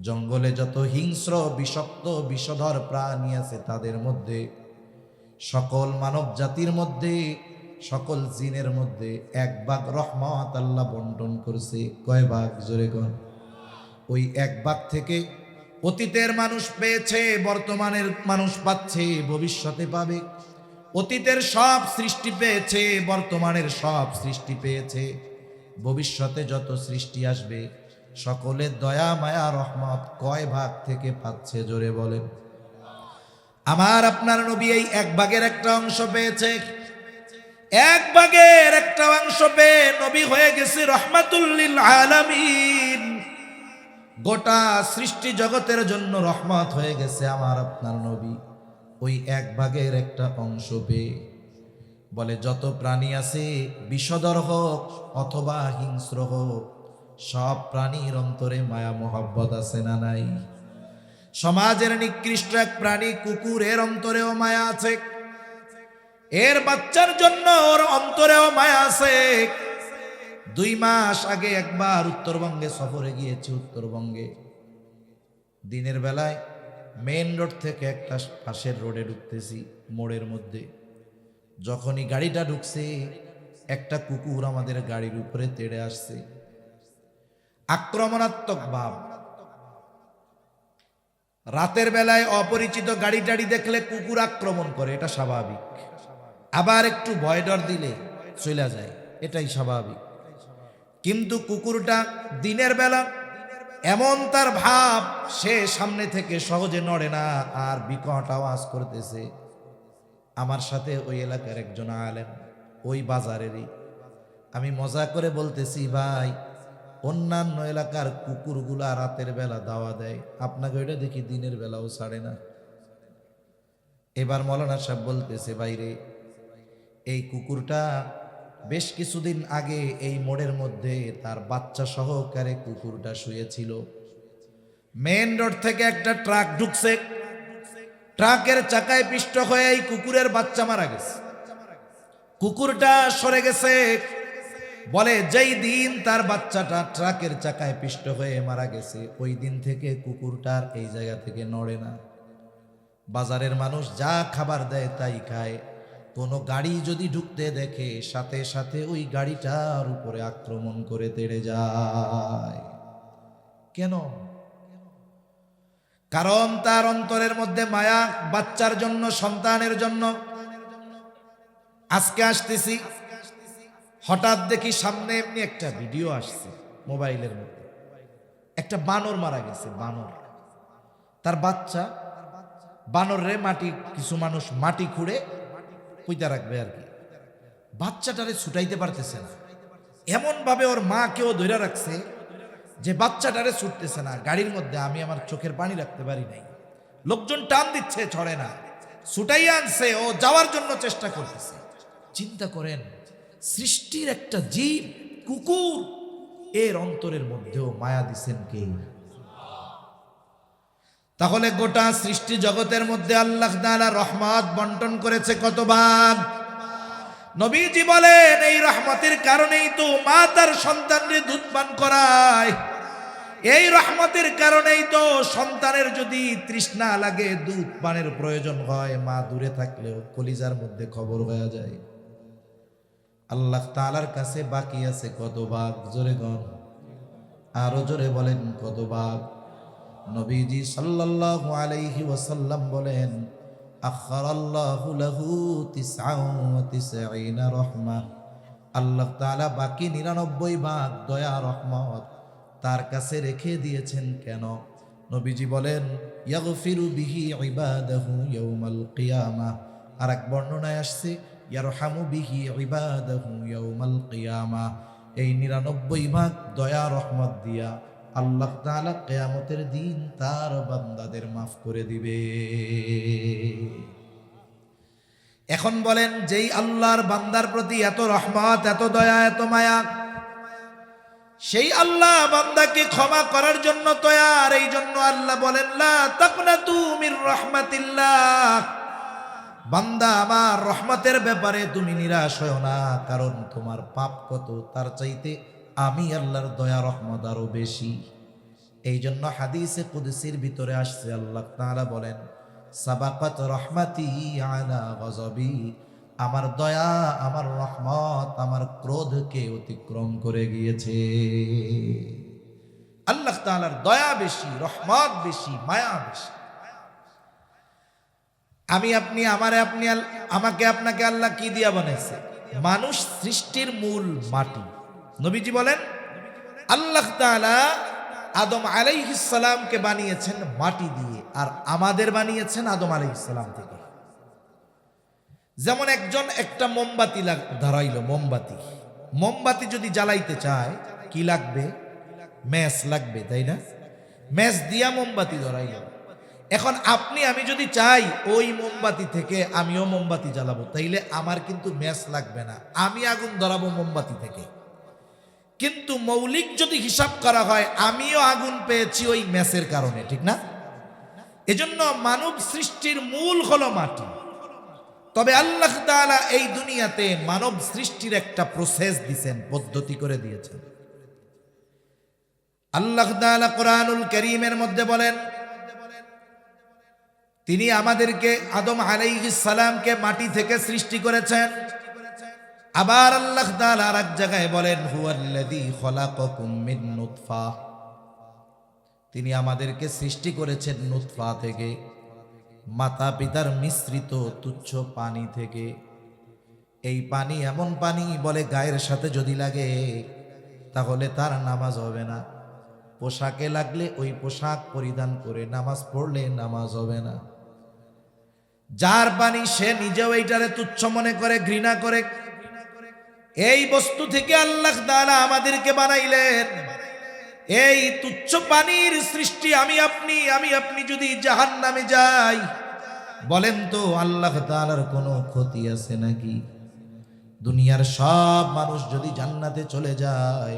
জঙ্গলে যত হিংস্র বিষাক্ত বিষধর প্রাণী আছে তাদের মধ্যে, সকল মানব জাতির মধ্যে, সকল জিনের মধ্যে এক ভাগ রহমত আল্লাহ বন্টন করছে। কয় ভাগ? জোরে কোন। ওই এক ভাগ থেকে অতীতের মানুষ পেয়েছে, বর্তমানের মানুষ পাচ্ছে, ভবিষ্যতে পাবে। অতীতের সব সৃষ্টি পেয়েছে, বর্তমানের সব সৃষ্টি পেয়েছে, ভবিষ্যতে যত সৃষ্টি আসবে সকলের দয়া মায়া রহমত কয় ভাগ থেকে পাচ্ছে? জোরে বলেন। আমার আপনার নবী এই এক ভাগের একটা অংশ পেয়েছে। এক ভাগের একটা অংশ পেয়ে নবী হয়ে গেছে রহমাতুল লিল আলামিন। গোটা সৃষ্টি জগতের জন্য রহমত হয়ে গেছে আমার আপনার নবী ওই এক ভাগের একটা অংশ পেয়ে। বলে যত প্রাণী আছে, বিষধর হোক অথবা হিংস্র হোক, সব প্রাণীর অন্তরে মায়া মোহাব্বত আছে না নাই? সমাজের নিকৃষ্ট এক প্রাণী কুকুর, এর অন্তরেও মায়া আছে, এর বাচ্চার জন্য ওর অন্তরেও মায়া আছে। 2 মাস আগে একবার উত্তরবঙ্গে সফরে গিয়েছি। উত্তরবঙ্গে দিনের বেলায় মেইন রোড থেকে একটা পাশের রোডে ঢুকতেছি, মোড়ের মধ্যে যখনই গাড়িটা ঢুকছে একটা কুকুর আমাদের গাড়ির উপরে তেড়ে আসছে, আক্রমণাত্মক ভাব। রাতের বেলায় অপরিচিত গাড়ি টাড়ি দেখলে কুকুর আক্রমণ করে, এটা স্বাভাবিক। আবার একটু ভয় ডর দিলে চলে যায়, এটাই স্বাভাবিক। কিন্তু কুকুরটা দিনের বেলা এমন তার ভাব, সে সামনে থেকে সহজে নড়ে না আর বিকট আওয়াজ করতেছে। আমার সাথে ওই এলাকার একজন আলেম, ওই বাজারেরই। আমি মজা করে বলতেছি, ভাই অন্যান্য এলাকার কুকুরগুলা রাতের বেলা দাওয়া দেয়, আপনাকে ওইটা দেখি দিনের বেলাও ছাড়ে না। এবার মৌলানা সাহেব বলতেছে, বাইরে এই কুকুরটা বেশ কিছুদিন আগে এই মোড়ের মধ্যে তার বাচ্চা সহকারে কুকুরটা শুয়েছিল। মেইন রোড থেকে একটা ট্রাক ঢুকছে, ট্রাকের চাকায় পিষ্ট হয়ে এই কুকুরের বাচ্চা মারা গেছে। কুকুরটা সরে গেছে। বলে যেই দিন তার বাচ্চাটা ট্রাকের চাকায় পিষ্ট হয়ে মারা গেছে, ওই দিন থেকে কুকুরটার এই জায়গা থেকে নড়ে না। বাজারের মানুষ যা খাবার দেয় তাই খায়। কোনো গাড়ি যদি ঢুকতে দেখে সাথে সাথে ওই গাড়িটার উপরে আক্রমণ করে তেড়ে যায়। কেন? কারণ তার অন্তরের মধ্যে মায়া, বাচ্চার জন্য, সন্তানের জন্য। আজকে আসতেছি, হঠাৎ দেখি সামনে এমনি একটা ভিডিও আসছে মোবাইলের মধ্যে, একটা বানর মারা গেছে। বানর, তার বাচ্চা। বানর রে মাটি, কিছু মানুষ মাটি খুঁড়ে পুঁতা রাখবে আর কি। বাচ্চাটারে ছুটাইতে পারতেছে না, এমন ভাবে ওর মা কেউ ধরে রাখছে যে বাচ্চাটারে ছুটতেছে না। গাড়ির মধ্যে আমি আমার চোখের পানি রাখতে পারি নাই, লোকজন টান দিচ্ছে, ছড়ে না, ছুটাইয়া আনছে, ও যাওয়ার জন্য চেষ্টা করতেছে। চিন্তা করেন, সৃষ্টির একটা জীব কুকুর, এর অন্তরের মধ্যেও মায়া দিছেন কে? তাহলে গোটা সৃষ্টি জগতের মধ্যে আল্লাহ তাআলা রহমত বন্টন করেছে কত ভাগ? নবীজি বলেন এই রহমতের কারণেই তো মা তার সন্তানকে দুধ পান করায়। এই রহমতের কারণেই তো সন্তানের যদি তৃষ্ণা লাগে, দুধ পানের প্রয়োজন হয়, মা দূরে থাকলেও কলিজার মধ্যে খবর হয়ে যায়। আল্লাহ তাআলার কাছে বাকি আছে কত ভাগ? জোরে গণ, আরো জোরে বলেন কত ভাগ? নবীজি সাল্লাল্লাহু আলাইহি ওয়াসাল্লাম বলেন, আখারাল্লাহু লাহু 99 রহমা। আল্লাহ তাআলা বাকি 99 ভাগ দয়া রহমত তার কাছে রেখে দিয়েছেন। কেন? নবীজি বলেন, ইয়াগফিরু বিহি ইবাদাহু ইয়াউমাল কিয়ামাহ। আর এক বর্ণনায় আসছে, ইয়ারহামু বিহি ইবাদাহু ইয়াউমাল কিয়ামাহ। এই 99 ভাগ দয়া রহমত দিয়া আল্লাহ তাআলা কিয়ামতের দিন তার বান্দাদের মাফ করে দিবে। এখন বলেন, যেই আল্লাহর বান্দার প্রতি এত রহমত, এত দয়া, এত মায়া, সেই আল্লাহ বান্দাকে ক্ষমা করার জন্য তৈয়ার। এই জন্য আল্লাহ বলেন, লা তাকনাতু মির রাহমাতিল্লাহ, বান্দা আমার, রহমতের ব্যাপারে তুমি নিরাশ হও না, কারণ তোমার পাপ কত তার চাইতে আমি আল্লাহর দয়া রহমত আরো বেশি। এই জন্য হাদিসে কুদসির ভিতরে আসছে, আল্লাহ তাআলা বলেন, সাবাকাত রহমাতি আলা গযবি, আমার দয়া, আমার রহমত আমার ক্রোধকে অতিক্রম করে গিয়েছে। আল্লাহ তাআলার দয়া বেশি, রহমত বেশি, মায়া বেশি। আমি আপনি, আমাকে আপনাকে আল্লাহ কি দিয়া বানাইছে? মানুষ সৃষ্টির মূল মাটি। নবীজি বলেন, আল্লাহ তাআলা আদম আলাইহিস সালামকে বানিয়েছেন মাটি দিয়ে, আর আমাদের বানিয়েছেন আদম আলাইহিস সালাম থেকে। যেমন একজন একটা মোমবাতি ধরাইলো, মোমবাতি যদি জ্বালাইতে চায় কি লাগবে? ম্যাচ লাগবে, তাই না? ম্যাচ দিয়া মোমবাতি ধরাইলো। এখন আপনি আমি যদি চাই ওই মোমবাতি থেকে আমিও মোমবাতি জ্বালাবো, তাইলে আমার কিন্তু ম্যাচ লাগবে না, আমি আগুন ধরাবো মোমবাতি থেকে। কিন্তু মৌলিক যদি হিসাব করা হয়, আমিও আগুন পেয়েছি ওই ম্যাচের কারণে, ঠিক না? এজন্য মানব সৃষ্টির মূল হলো মাটি। তবে আল্লাহ তাআলা এই দুনিয়াতে মানব সৃষ্টির একটা প্রসেস দিয়েছেন, পদ্ধতি করে দিয়েছেন। আল্লাহ তাআলা কোরআনুল কারীমের মধ্যে বলেন, তিনি আমাদেরকে আদম আলাইহিস সালামকে মাটি থেকে সৃষ্টি করেছেন। আবার আল্লাহ তাআলা আরেক জায়গায় বলেন, হুয়াল্লাযী খলাকাকুম মিন নুতফা, তিনি আমাদেরকে সৃষ্টি করেছেন নুতফা থেকে, মাতা পিতার মিশ্রিত তুচ্ছ পানি থেকে। এই পানি এমন পানি, বলে গায়ের সাথে যদি লাগে তাহলে তার নামাজ হবে না, পোশাকে লাগলে ওই পোশাক পরিধান করে নামাজ পড়লে নামাজ হবে না। যার পানি সে নিজেও এইটারে তুচ্ছ মনে করে, ঘৃণা করে। এই বস্তু থেকে আল্লাহ তাআলা আমাদেরকে বানাইলেন। এই তুচ্ছ পানির সৃষ্টি আমি আপনি যদি জাহান্নামে যাই, বলেন তো আল্লাহ তাআলার কোনো ক্ষতি আছে নাকি? দুনিয়ার সব মানুষ যদি জান্নাতে চলে যায়,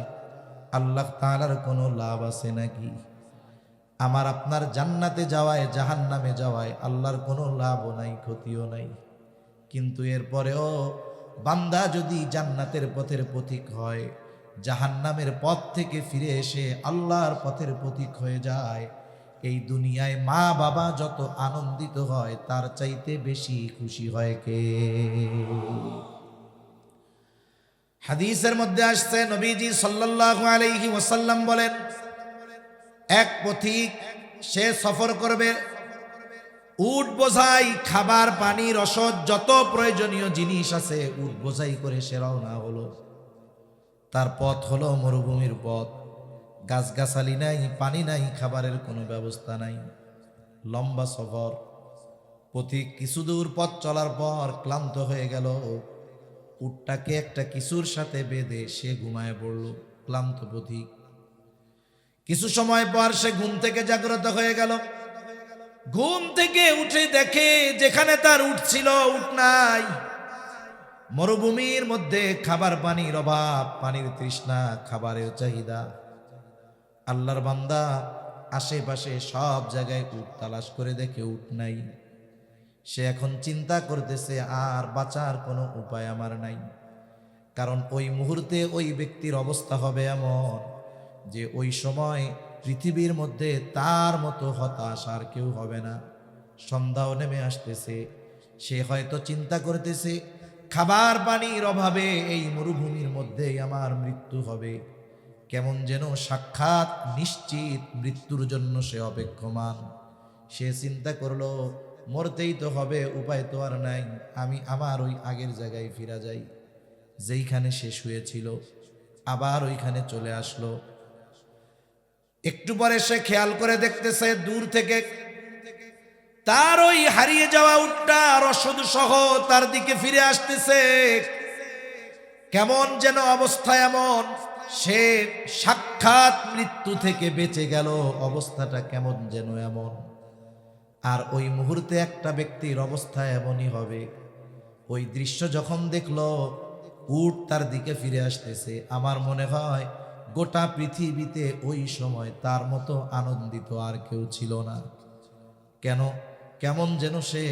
আল্লাহ তাআলার কোনো লাভ আছে নাকি? আমার আপনার জান্নাতে যাওয়ায় জাহান্নামে যাওয়ায় আল্লাহর কোনো লাভও নাই, ক্ষতিও নাই। কিন্তু এরপরেও বান্দা যদি জান্নাতের পথের পথিক হয়, জাহান্নামের পথ থেকে ফিরে এসে আল্লাহর পথের পথিক হয়ে যায়, এই দুনিয়ায় মা বাবা যত আনন্দিত হয় তার চাইতে বেশি খুশি হয় কে? হাদিসের মধ্যে আসছে, নবীজি সাল্লাল্লাহু আলাইহি ওয়াসাল্লাম বলেন, এক পথিক সে সফর করবে, উট বোঝাই খাবার পানি রসদ যত প্রয়োজনীয় জিনিস আছে উট বোঝাই করে সে রওনা হলো। তার পথ হলো মরুভূমির পথ, গাছগাছালি নাই, পানি নাই, খাবারের কোনো ব্যবস্থা নাই, লম্বা সফর। পথিক কিছু দূর পথ চলার পর ক্লান্ত হয়ে গেল, উটটাকে একটা কিছুর সাথে বেঁধে সে ঘুমায় পড়ল। ক্লান্ত পথিক কিছু সময় পর সে ঘুম থেকে জাগ্রত হয়ে গেল। ঘুম থেকে উঠে দেখে যেখানে তার উট ছিল উট নাই। মরুভূমির মধ্যে খাবার পানির অভাব, পানির তৃষ্ণা, খাবারের চাহিদা। আল্লাহর বান্দা আশেপাশে সব জায়গায় উট তালাশ করে দেখে উট নাই। সে এখন চিন্তা করতেছে, আর বাঁচার কোনো উপায় আমার নাই। কারণ ওই মুহূর্তে ওই ব্যক্তির অবস্থা হবে এমন যে ওই সময় পৃথিবীর মধ্যে তার মতো হতাশ আর কেউ হবে না। সন্ধ্যাও নেমে আসতেছে, সে হয়তো চিন্তা করতেছে খাবার পানির অভাবে এই মরুভূমির মধ্যেই আমার মৃত্যু হবে। কেমন যেন সাক্ষাৎ নিশ্চিত মৃত্যুর জন্য সে অপেক্ষমান। সে চিন্তা করলো, মরতেই তো হবে, উপায় তো আর নাই, আমি আমার ওই আগের জায়গায় ফিরা যাই। যেইখানে সে শুয়েছিল আবার ওইখানে চলে আসলো। একটু পরে সে খেয়াল করে দেখতেছে দূর থেকে তার ওই হারিয়ে যাওয়া উটটা রসদ সহ তার দিকে ফিরে আসতেছে। কেমন যেন অবস্থা এমন, সে সাক্ষাৎ মৃত্যু থেকে বেঁচে গেল, অবস্থাটা কেমন যেন এমন। আর ওই মুহূর্তে একটা ব্যক্তির অবস্থা এমনই হবে। ওই দৃশ্য যখন দেখলো উট তার দিকে ফিরে আসতেছে, আমার মনে হয় গোটা পৃথিবীতে ওই সময় তার মতো আনন্দিত আর কেউ ছিল না। কেন? কেমন যেন সে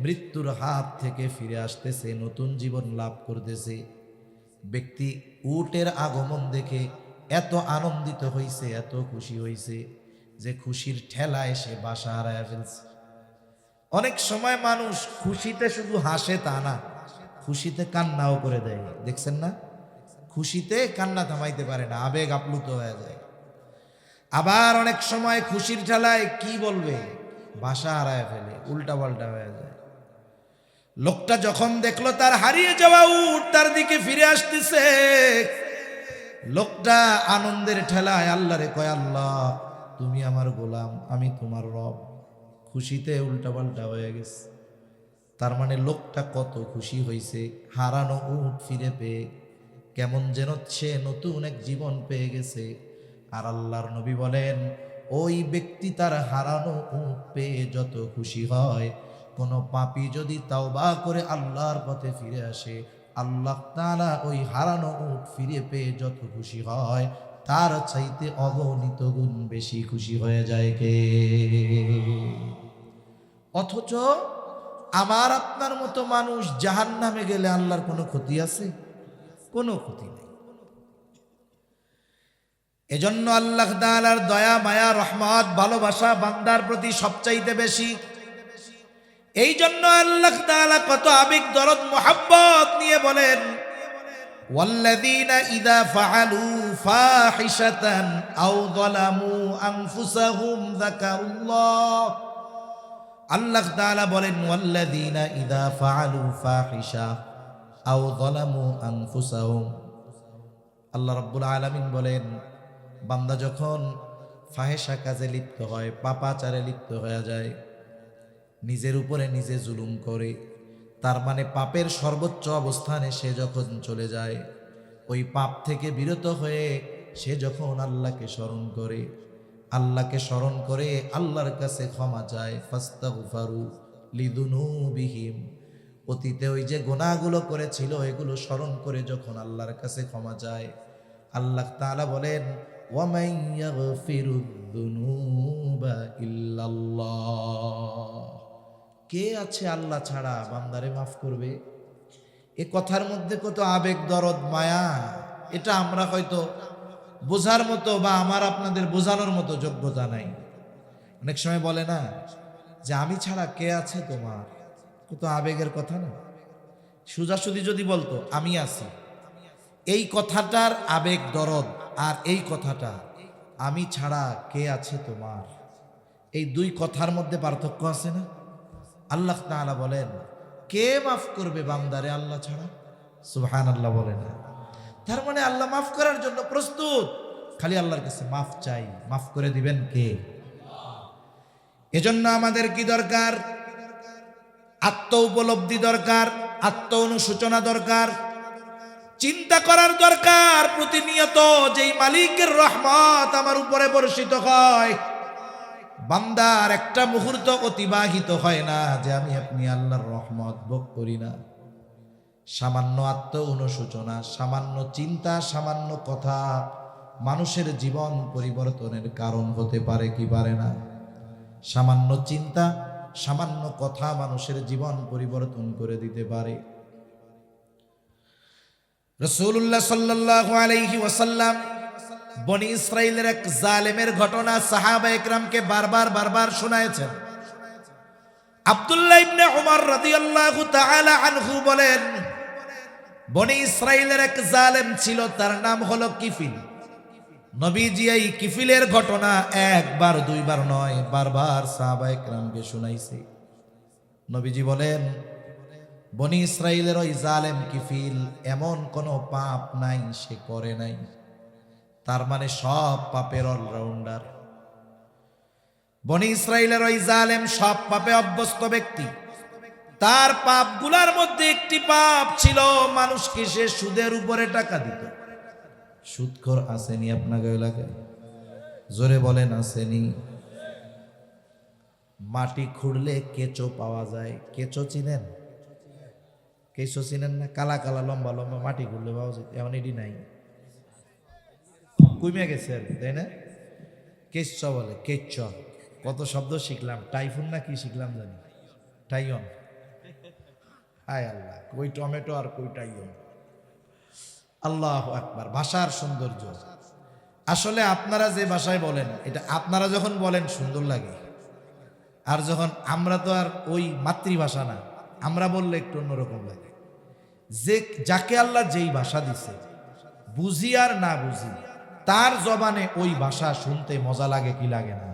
মৃত্যুর হাত থেকে ফিরে আসতেছে, নতুন জীবন লাভ করতেছে। ব্যক্তি উটের আগমন দেখে এত আনন্দিত হইছে, এত খুশি হইছে যে খুশির ঠেলায় সে বাসা হারায় ফেলছে। অনেক সময় মানুষ খুশিতে শুধু হাসে তা না, খুশিতে কান্নাও করে দেয়। দেখছেন না? খুশিতে কান্না থামাইতে পারে না, আবেগ আপ্লুত হয়ে যায়। আবার অনেক সময় খুশির ঠেলায় কি বলবে, ভাষা হারায় ফেলে, উল্টা পাল্টা হয়ে যায়। লোকটা যখন দেখলো তার হারিয়ে যাওয়া উট তার দিকে ফিরে আসতেছে, লোকটা আনন্দের ঠেলায় আল্লাহরে কয়, আল্লাহ তুমি আমার গোলাম, আমি তোমার রব। খুশিতে উল্টা পাল্টা হয়ে গেছে। তার মানে লোকটা কত খুশি হয়েছে হারানো উট ফিরে পেয়ে, কেমন যেন সে নতুন এক জীবন পেয়ে গেছে। আর আল্লাহর নবী বলেন, ওই ব্যক্তি তার হারানো উট পেয়ে যত খুশি হয়, কোনো পাপী যদি তাওবা করে আল্লাহর পথে ফিরে আসে, আল্লাহ তাআলা ওই হারানো উট ফিরে পেয়ে যত খুশি হয়, তার চাইতে অগণিত গুণ বেশি খুশি হয়ে যায় কে? অথচ আমার আপনার মতো মানুষ জাহান্নামে গেলে আল্লাহর কোনো ক্ষতি আছে? কোনো ক্ষতি নেই। এজন্য আল্লাহ তাআলার দয়া মায়া রহমত ভালোবাসা বান্দার প্রতি সবচাইতে বেশি। এই জন্য আল্লাহ তাআলা কত আবেগ দরদ মোহাব্বত নিয়ে বলেন, ওয়াল্লাযীনা ইযা ফাআলু ফাহিশাতান আও যালামু আনফুসাহুম যাকারুল্লাহ। আল্লাহ তাআলা বলেন, ওয়াল্লাযীনা ইযা ফাআলু ফাহিশা আও যালামু আনফুসাহুম। আল্লাহ রাব্বুল আলামিন বলেন, বান্দা যখন ফাহেশা কাজে লিপ্ত হয়, পাপাচারে লিপ্ত হয়ে যায়, নিজের উপরে নিজে জুলুম করে, তার মানে পাপের সর্বোচ্চ অবস্থানে সে যখন চলে যায়, ওই পাপ থেকে বিরত হয়ে সে যখন আল্লাহকে স্মরণ করে, আল্লাহকে স্মরণ করে আল্লাহর কাছে ক্ষমা চায়, ফাস্তাগফারু লিযুনুবিহিম, অতীতে ওই যে গুনাহগুলো করেছিল এগুলো স্মরণ করে যখন আল্লাহর কাছে ক্ষমা চায়, আল্লাহ তাআলা বলেন, ওয়ামান ইয়াগফিরুয যুনুবা ইল্লাল্লাহ। কে আছে আল্লাহ ছাড়া বান্দারে মাফ করবে? এ কথার মধ্যে কত আবেগ দরদ মায়া, এটা আমরা হয়তো বোঝার মতো বা আমার আপনাদের বোঝানোর মতো যোগ্যতা নাই। অনেক সময় বলে না যে আমি ছাড়া কে আছে তোমার, কত আবেগের কথা না? সোজাসুজি যদি বলতো আমি আছি, এই কথাটার আবেগ দরদ, আর এই কথাটা আমি ছাড়া কে আছে তোমার, এই দুই কথার মধ্যে পার্থক্য আছে না? আল্লাহ তাআলা বলেন, কে মাফ করবে বান্দারে আল্লাহ ছাড়া? সুবহানাল্লাহ বলেন। তার মানে আল্লাহ মাফ করার জন্য প্রস্তুত, খালি আল্লাহর কাছে মাফ চাই, মাফ করে দিবেন কে? এজন্য আমাদের কি দরকার? আত্ম উপলব্ধি দরকার, আত্ম অনুশোচনা দরকার, চিন্তা করার দরকার প্রতিনিয়ত যেই মালিকের রহমত আমার উপরে বর্ষিত হয়, বান্দার একটা মুহূর্ত অতিবাহিত হয় না যে আমি আপনি আল্লাহর রহমত ভোগ করি না। সামান্য আত্ম অনুশোচনা, সামান্য চিন্তা, সামান্য কথা মানুষের জীবন পরিবর্তনের কারণ হতে পারে কি পারে না? সামান্য চিন্তা, সামান্য কথা মানুষের জীবন পরিবর্তন করে দিতে পারে। রাসূলুল্লাহ সাল্লাল্লাহু আলাইহি ওয়াসাল্লাম বনি ইসরাইলের এক জালেমের ঘটনা সাহাবায়ে কেরামকে বারবার শোনায়েছেন। আব্দুল্লাহ ইবনে উমর রাদিয়াল্লাহু তাআলা আনহু বলেন, বনি ইসরাইলের এক জালেম ছিল, তার নাম হলো কিফিল। নবীজি এই কিফিলের ঘটনা একবার দুইবার নয়, বারবার সাহাবায়ে কেরামকে শুনাইছে। নবীজি বলেন, বনি ইসরাইলের ওই জালেম কিফিল এমন কোনো পাপ নাই সে করে নাই, তার মানে সব পাপের অলরাউন্ডার। বনি ইসরাইলের ওই জালেম সব পাপে অভ্যস্ত ব্যক্তি। তার পাপগুলার মধ্যে একটি পাপ ছিল, মানুষকে সে সুদের উপরে টাকা দিত। সুদখোর আসেনি আপনাকে এলাকায়? জোরে বলেন আসেনি? মাটি খুঁড়লে কেঁচো পাওয়া যায়, কেঁচো চিনেন? কেঁচো চিনেন না? কালা কালা লম্বা লম্বা মাটি খুঁড়লে পাওয়া যায়, এমন এটি নাই, কমে গেছে আর কি, তাই না? কেচ্চ বলে, কেচ্চ। কত শব্দ শিখলাম, টাইফুন না কি শিখলাম জানি, টাইয়ন, হায় আল্লাহ, কই টমেটো আর কই টাইম। আল্লাহু আকবার, ভাষার সৌন্দর্য। আসলে আপনারা যে ভাষায় বলেন, এটা আপনারা যখন বলেন সুন্দর লাগে, আর যখন আমরা তো আর ওই মাতৃভাষা না, আমরা বললে একটু অন্যরকম লাগে। যে যাকে আল্লাহ যেই ভাষা দিছে, বুঝি আর না বুঝি, তার জবানে ওই ভাষা শুনতে মজা লাগে কি লাগে না?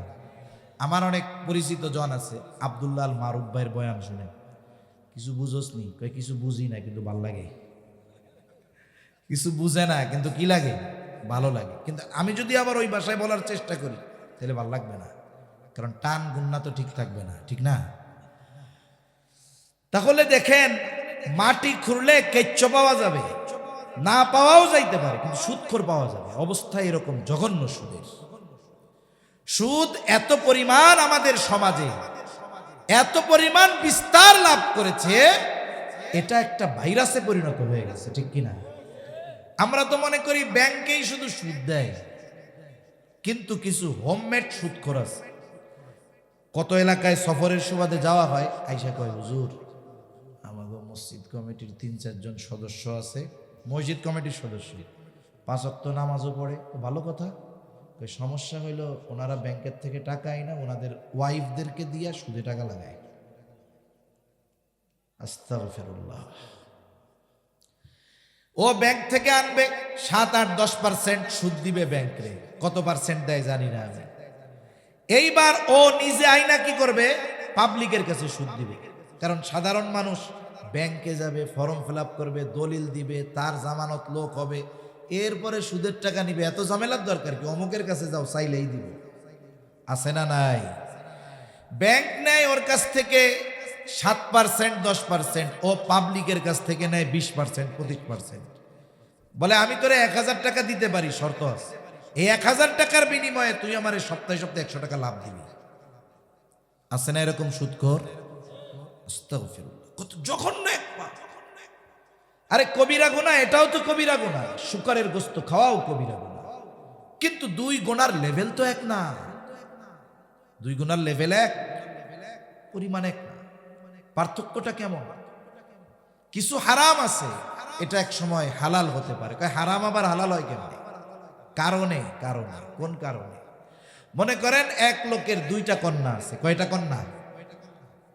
আমার অনেক পরিচিত জন আছে, আব্দুল্লাহ আল মারুফ ভাইয়ের বয়ান শুনে, কিছু বুঝোস নি, কয় কিছু বুঝি না কিন্তু ভাল লাগে। কিছু বুঝে না কিন্তু কি লাগে, ভালো লাগে। কিন্তু আমি যদি আবার ওই ভাষায় বলার চেষ্টা করি তাহলে ভাল লাগবে না, কারণ টান গুন্না তো ঠিক থাকবে না, ঠিক না? তাহলে দেখেন, মাটি খুঁড়লে কেচ্চ পাওয়া যাবে, না পাওয়াও যাইতে পারে, কিন্তু সুদখোর পাওয়া যাবে। অবস্থা এরকম জঘন্য সুদের। সুদ এত পরিমাণ আমাদের সমাজে এত পরিমাণ বিস্তার লাভ করেছে, এটা একটা ভাইরাসে পরিণত হয়ে গেছে, ঠিক কিনা? আমরা তো মনে করি ব্যাংকেই শুধু সুদ দেয়, কিন্তু কিছু হোমমেড সুদখোর আছে। কত এলাকায় সফরের সুবাদে যাওয়া হয়, আইসা কয়, হুজুর আমাদের মসজিদ কমিটির ৩-৪ জন সদস্য আছে, মসজিদ কমিটির সদস্য, 5 ওয়াক্ত নামাজও পড়ে, তো ভালো কথা। সমস্যা হইল ওনারা ব্যাংকের থেকে টাকা আয় না, ওনাদের ওয়াইফদেরকে দিয়া সুদে টাকা লাগায়। আস্তাগফিরুল্লাহ। ও ব্যাংক থেকে আনবে 7-8-10% সুদ দিবে ব্যাংকে, কত পার্সেন্ট দেয় জানি না আমি। এইবার ও নিজে আইনা কি করবে, পাবলিকের কাছে সুদ দিবে। কারণ সাধারণ মানুষ ব্যাংকে যাবে, ফর্ম ফিল আপ করবে, দলিল দিবে, তার জামানত লোক হবে, এরপরে সুদের টাকা নিবে, এত ঝামেলার দরকার কি? অমুকের কাছে যাও, চাইলেই দিব। আছে না নাই? ব্যাংক নেয় ওর কাছ থেকে 7%-10%, ও পাবলিকের কাছ থেকে নেয় 20%-25%। বলে আমি তোরে 1000 টাকা দিতে পারি, শর্ত আছে, এই 1000 টাকার বিনিময়ে তুই আমার সপ্তাহে সপ্তাহে 100 টাকা লাভ দিবি। আছে না এরকম সুদখোর? আস্তাগফিরুল্লাহ, কত জঘন্য এক পাপ। আরে কবিরা গুনাহ, এটাও তো কবিরা গুনাহ, শুকরের গোশত খাওয়াও কবিরা গুনাহ, কিন্তু 2 গুনার লেভেল তো এক না। 2 গুনার লেভেল এক, পরিমাণ এক না। পার্থক্যটা কেমন? কিছু হারাম আছে, এটা এক সময় হালাল হতে পারে। হারাম আবার হালাল হয় কেমন? কারণে। কোন কারণে? মনে করেন এক লোকের 2টা কন্যা আছে। কয়টা কন্যা?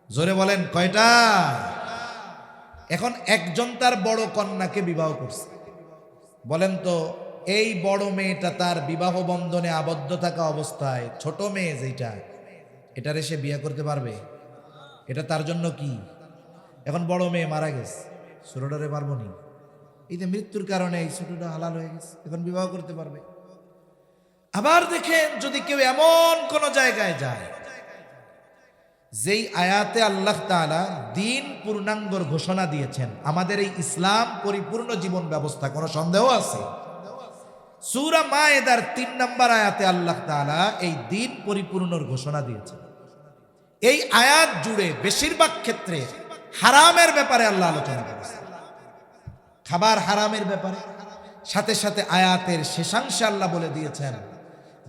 জোরে বলেন, কয়টা? এখন একজন তার বড় কন্যাকে বিবাহ করছে। বলেন তো, এই বড় মেয়েটা তার বিবাহ বন্ধনে আবদ্ধ থাকা অবস্থায় ছোট মেয়ে যেটা, এটারে সে বিয়ে করতে পারবে? এটা তার জন্য কি? এখন বড় মেয়ে মারা গেছে, ছোটটারে পারবো নি? এই যে মৃত্যুর কারণে এই ছোটটা হালাল হয়ে গেছে, এখন বিবাহ করতে পারবে। আবার দেখেন, যদি কেউ এমন কোন জায়গায় যায় যেই আয়াতে আল্লাহ তাআলা দিন পূর্ণাঙ্গর ঘোষণা দিয়েছেন, আমাদের এই ইসলাম পরিপূর্ণ জীবন ব্যবস্থা, কোনো সন্দেহ আছে? সূরা মায়েদার 3 নম্বর আয়াতে আল্লাহ তাআলা এই দিন পরিপূর্ণর ঘোষণা দিয়েছেন। এই আয়াত জুড়ে বেশিরভাগ ক্ষেত্রে হারামের ব্যাপারে আল্লাহ আলোচনা করেছেন, খাবার হারামের ব্যাপারে। সাথে সাথে আয়াতের শেষাংশে আল্লাহ বলে দিয়েছেন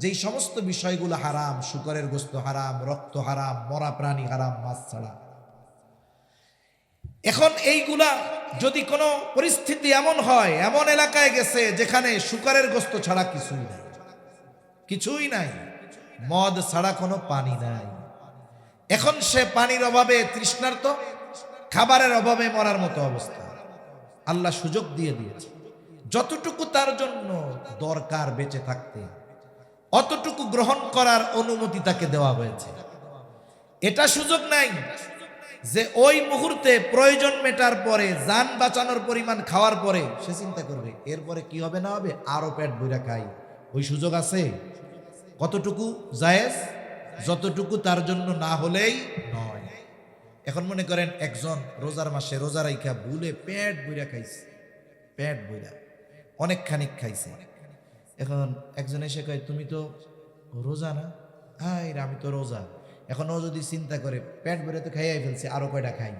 যেই সমস্ত বিষয়গুলো হারাম, শুকরের গোশত হারাম, রক্ত হারাম, মরা প্রাণী হারাম, মাছ ছাড়া। এখন এইগুলা যদি কোনো পরিস্থিতি এমন হয়, এমন এলাকায় গেছে যেখানে শুকরের গোশত ছাড়া কিছুই নাই, মদ ছাড়া কোনো পানি নাই, এখন সে পানির অভাবে তৃষ্ণার্ত, খাবারের অভাবে মরার মতো অবস্থা। আল্লাহ সুযোগ দিয়ে দিয়েছে, যতটুকু তার জন্য দরকার বেঁচে থাকতে, অতটুকু গ্রহণ করার অনুমতি তাকে দেওয়া হয়েছে। এটা সুযোগ নাই যে ওই মুহূর্তে প্রয়োজন মেটার পরে, যান বাঁচানোর পরিমাণ খাওয়ার পরে সে চিন্তা করবে এরপরে কি হবে না হবে, আরো পেট ভরে খাই। ওই সুযোগ আছে? কতটুকু জায়েজ? যতটুকু তার জন্য না হলেই নয়। এখন মনে করেন একজন রোজার মাসে রোজা রাইখা ভুলে পেট ভইরা খাইছে, পেট ভইরা অনেক খানিক খাইছে। এখন একজন এসে কয় তুমি তো রোজা না? হাই রে, আমি তো রোজা। এখন ও যদি চিন্তা করে পেট ভরে তো খাইয়াই ফেলছে, আরো কয়টা খাই,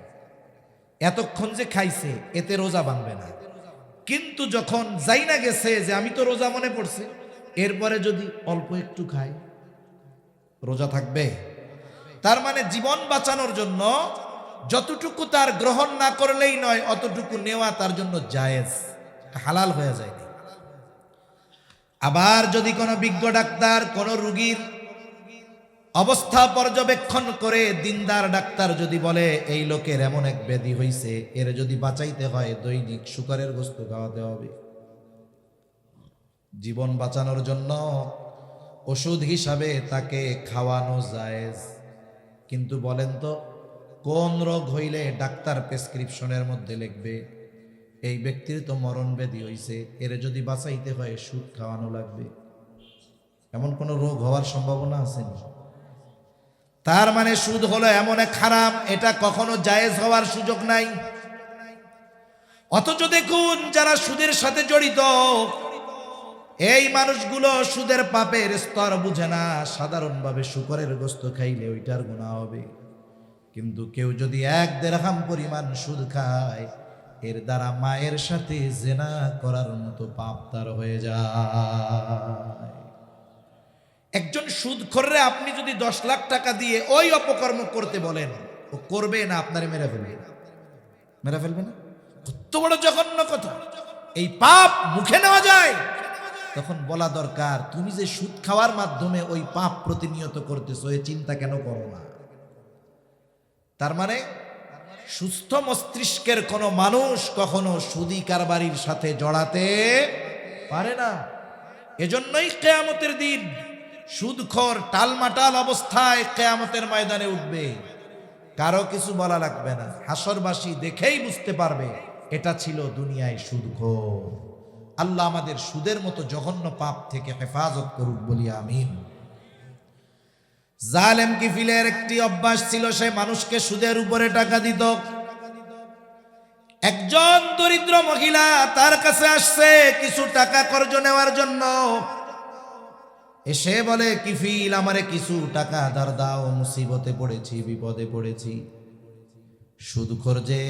এতক্ষণ যে খাইছে এতে রোজা ভাঙবে না। কিন্তু যখন যাই না গেছে যে আমি তো রোজা মনে পড়ছে, এরপরে যদি অল্প একটু খাই, রোজা থাকবে? তার মানে জীবন বাঁচানোর জন্য যতটুকু তার গ্রহণ না করলেই নয়, অতটুকু নেওয়া তার জন্য জায়েজ, হালাল হয়ে যায়। আবার যদি কোনো বিজ্ঞ ডাক্তার কোনো রোগীর অবস্থা পর্যবেক্ষণ করে দিনদার ডাক্তার যদি বলে এই লোকের এমন এক ব্যাধি হইছে, এর যদি বাঁচাইতে হয় দৈনিক শুকরের গোশত খাওয়াতে হবে, জীবন বাঁচানোর জন্য ওষুধ হিসাবে তাকে খাওয়ানো জায়েজ। কিন্তু বলেন তো কোন রোগ হইলে ডাক্তার প্রেসক্রিপশনের মধ্যে লিখবে এই ব্যক্তির তো মরণ ব্যাধি হইছে, এর যদি বাঁচাইতে হয় সুদ খাওয়ানো লাগবে? এমন কোন রোগ হওয়ার সম্ভাবনা আছে না? তার মানে সুদ হলো এমন এক হারাম, এটা কখনো জায়েজ হওয়ার সুযোগ নাই। অথচ দেখুন যারা সুদের সাথে জড়িত এই মানুষগুলো সুদের পাপের স্তর বুঝে না, সাধারণভাবে শুকরের গোশত খাইলে ওইটার গুনাহ হবে। কিন্তু কেউ যদি 1 দিরহাম পরিমাণ সুদ খায়, এর দ্বারা মায়ের সাথে জিনা করার মতো পাপ তার হয়ে যায়। একজন সুদখোররে আপনি যদি 10 লাখ টাকা দিয়ে ওই অপকর্ম করতে বলেন, ও করবে না আপনারে মেরে ফেলবে? মেরে ফেলবে না? কত বড় জঘন্য কথা! এই পাপ মুখে নেওয়া যায়? তখন বলা দরকার তুমি যে সুদ খাওয়ার মাধ্যমে ওই পাপ প্রতিনিয়ত করতেছো, এই চিন্তা কেন করো না? তার মানে সুস্থ মস্তিষ্কের কোনো মানুষ কখনো সুদী কারবারির সাথে জড়াতে পারে না। এজন্যই কিয়ামতের দিন সুদখোর টালমাটাল অবস্থায় কিয়ামতের ময়দানে উঠবে, কারো কিছু বলা লাগবে না। হাসরবাসী দেখেই বুঝতে পারবে এটা ছিল দুনিয়ায় সুদখোর। আল্লাহ আমাদের সুদের মতো জঘন্য পাপ থেকে হেফাজত করুক, বলি আমিন। জালেম কিফিলের একটি অভ্যাস ছিল, সে মানুষকে সুদের উপরে টাকা দিত। একজন দরিদ্র মহিলা তার কাছে আসছে কিছু টাকা কর্জ নেওয়ার জন্য। এসে বলে, কিফিল আমারে কিছু টাকা ধার দাও, মুসিবতে পড়েছি, বিপদে পড়েছি। সুদখোর যে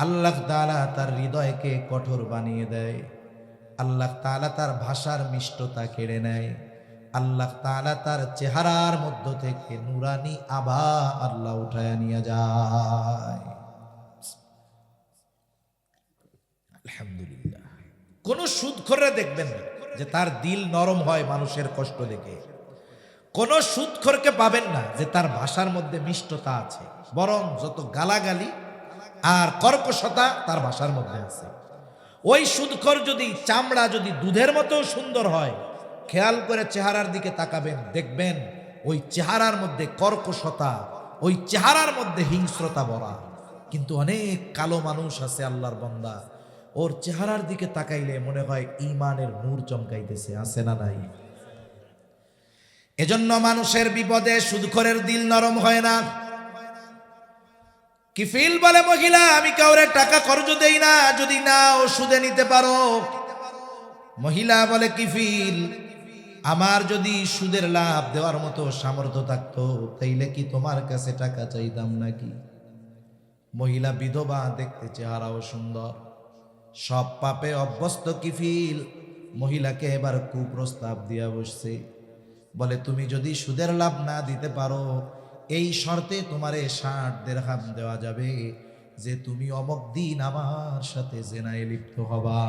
আল্লাহ তাআলা তার হৃদয়কে কঠোর বানিয়ে দেয়, আল্লাহ তাআলা তার ভাষার মিষ্টতা কেড়ে নেয়, আল্লাহ তাআলা তার চেহারার মধ্য থেকে নুরানি আভা আল্লাহ উঠায় নিয়ে যায়। আলহামদুলিল্লাহ। কোন সুদখোররে দেখবেন না যে তার দিল নরম হয় মানুষের কষ্ট দেখে। কোন সুদখোরকে পাবেন না যে তার ভাষার মধ্যে মিষ্টতা আছে, বরং যত গালাগালি আর কর্কশতা তার ভাষার মধ্যে আছে। ওই সুদখোর যদি চামড়া যদি দুধের মতো সুন্দর হয়, খেয়াল করে চেহারার দিকে তাকাবেন, দেখবেন ওই চেহারার মধ্যে কর্কশতা, ওই চেহারার মধ্যে হিংস্রতা ভরা। কিন্তু অনেক কালো মানুষ আছে আল্লাহর বান্দা, ওর চেহারার দিকে তাকাইলে মনে হয় ঈমানের নূর চমকাইতেছে, আছে না নাই? এজন্য মানুষের বিপদে সুদখোরের দিল নরম হয় না। কিফিল বলে, মহিলা আমি কাউরে টাকা কর্জ দেই না, যদি নাও সুদে নিতে পারো। মহিলা বলে, কিফিল আমার যদি সুদের লাভ দেওয়ার মতো সামর্থ্য থাকতো তাইলে কি তোমার কাছে টাকা চাইতাম নাকি? মহিলা বিধবা, দেখতে চেহারাও সুন্দর, সব পাপে অভ্যস্ত কিফিল মহিলাকে এবার কুপ্রস্তাব দিয়া বসছে। বলে, তুমি যদি সুদের লাভ না দিতে পারো, এই শর্তে তোমারে 60 দিরহাম দেওয়া যাবে যে তুমি অমুক দিন আমার সাথে জিনায় লিপ্ত হবা।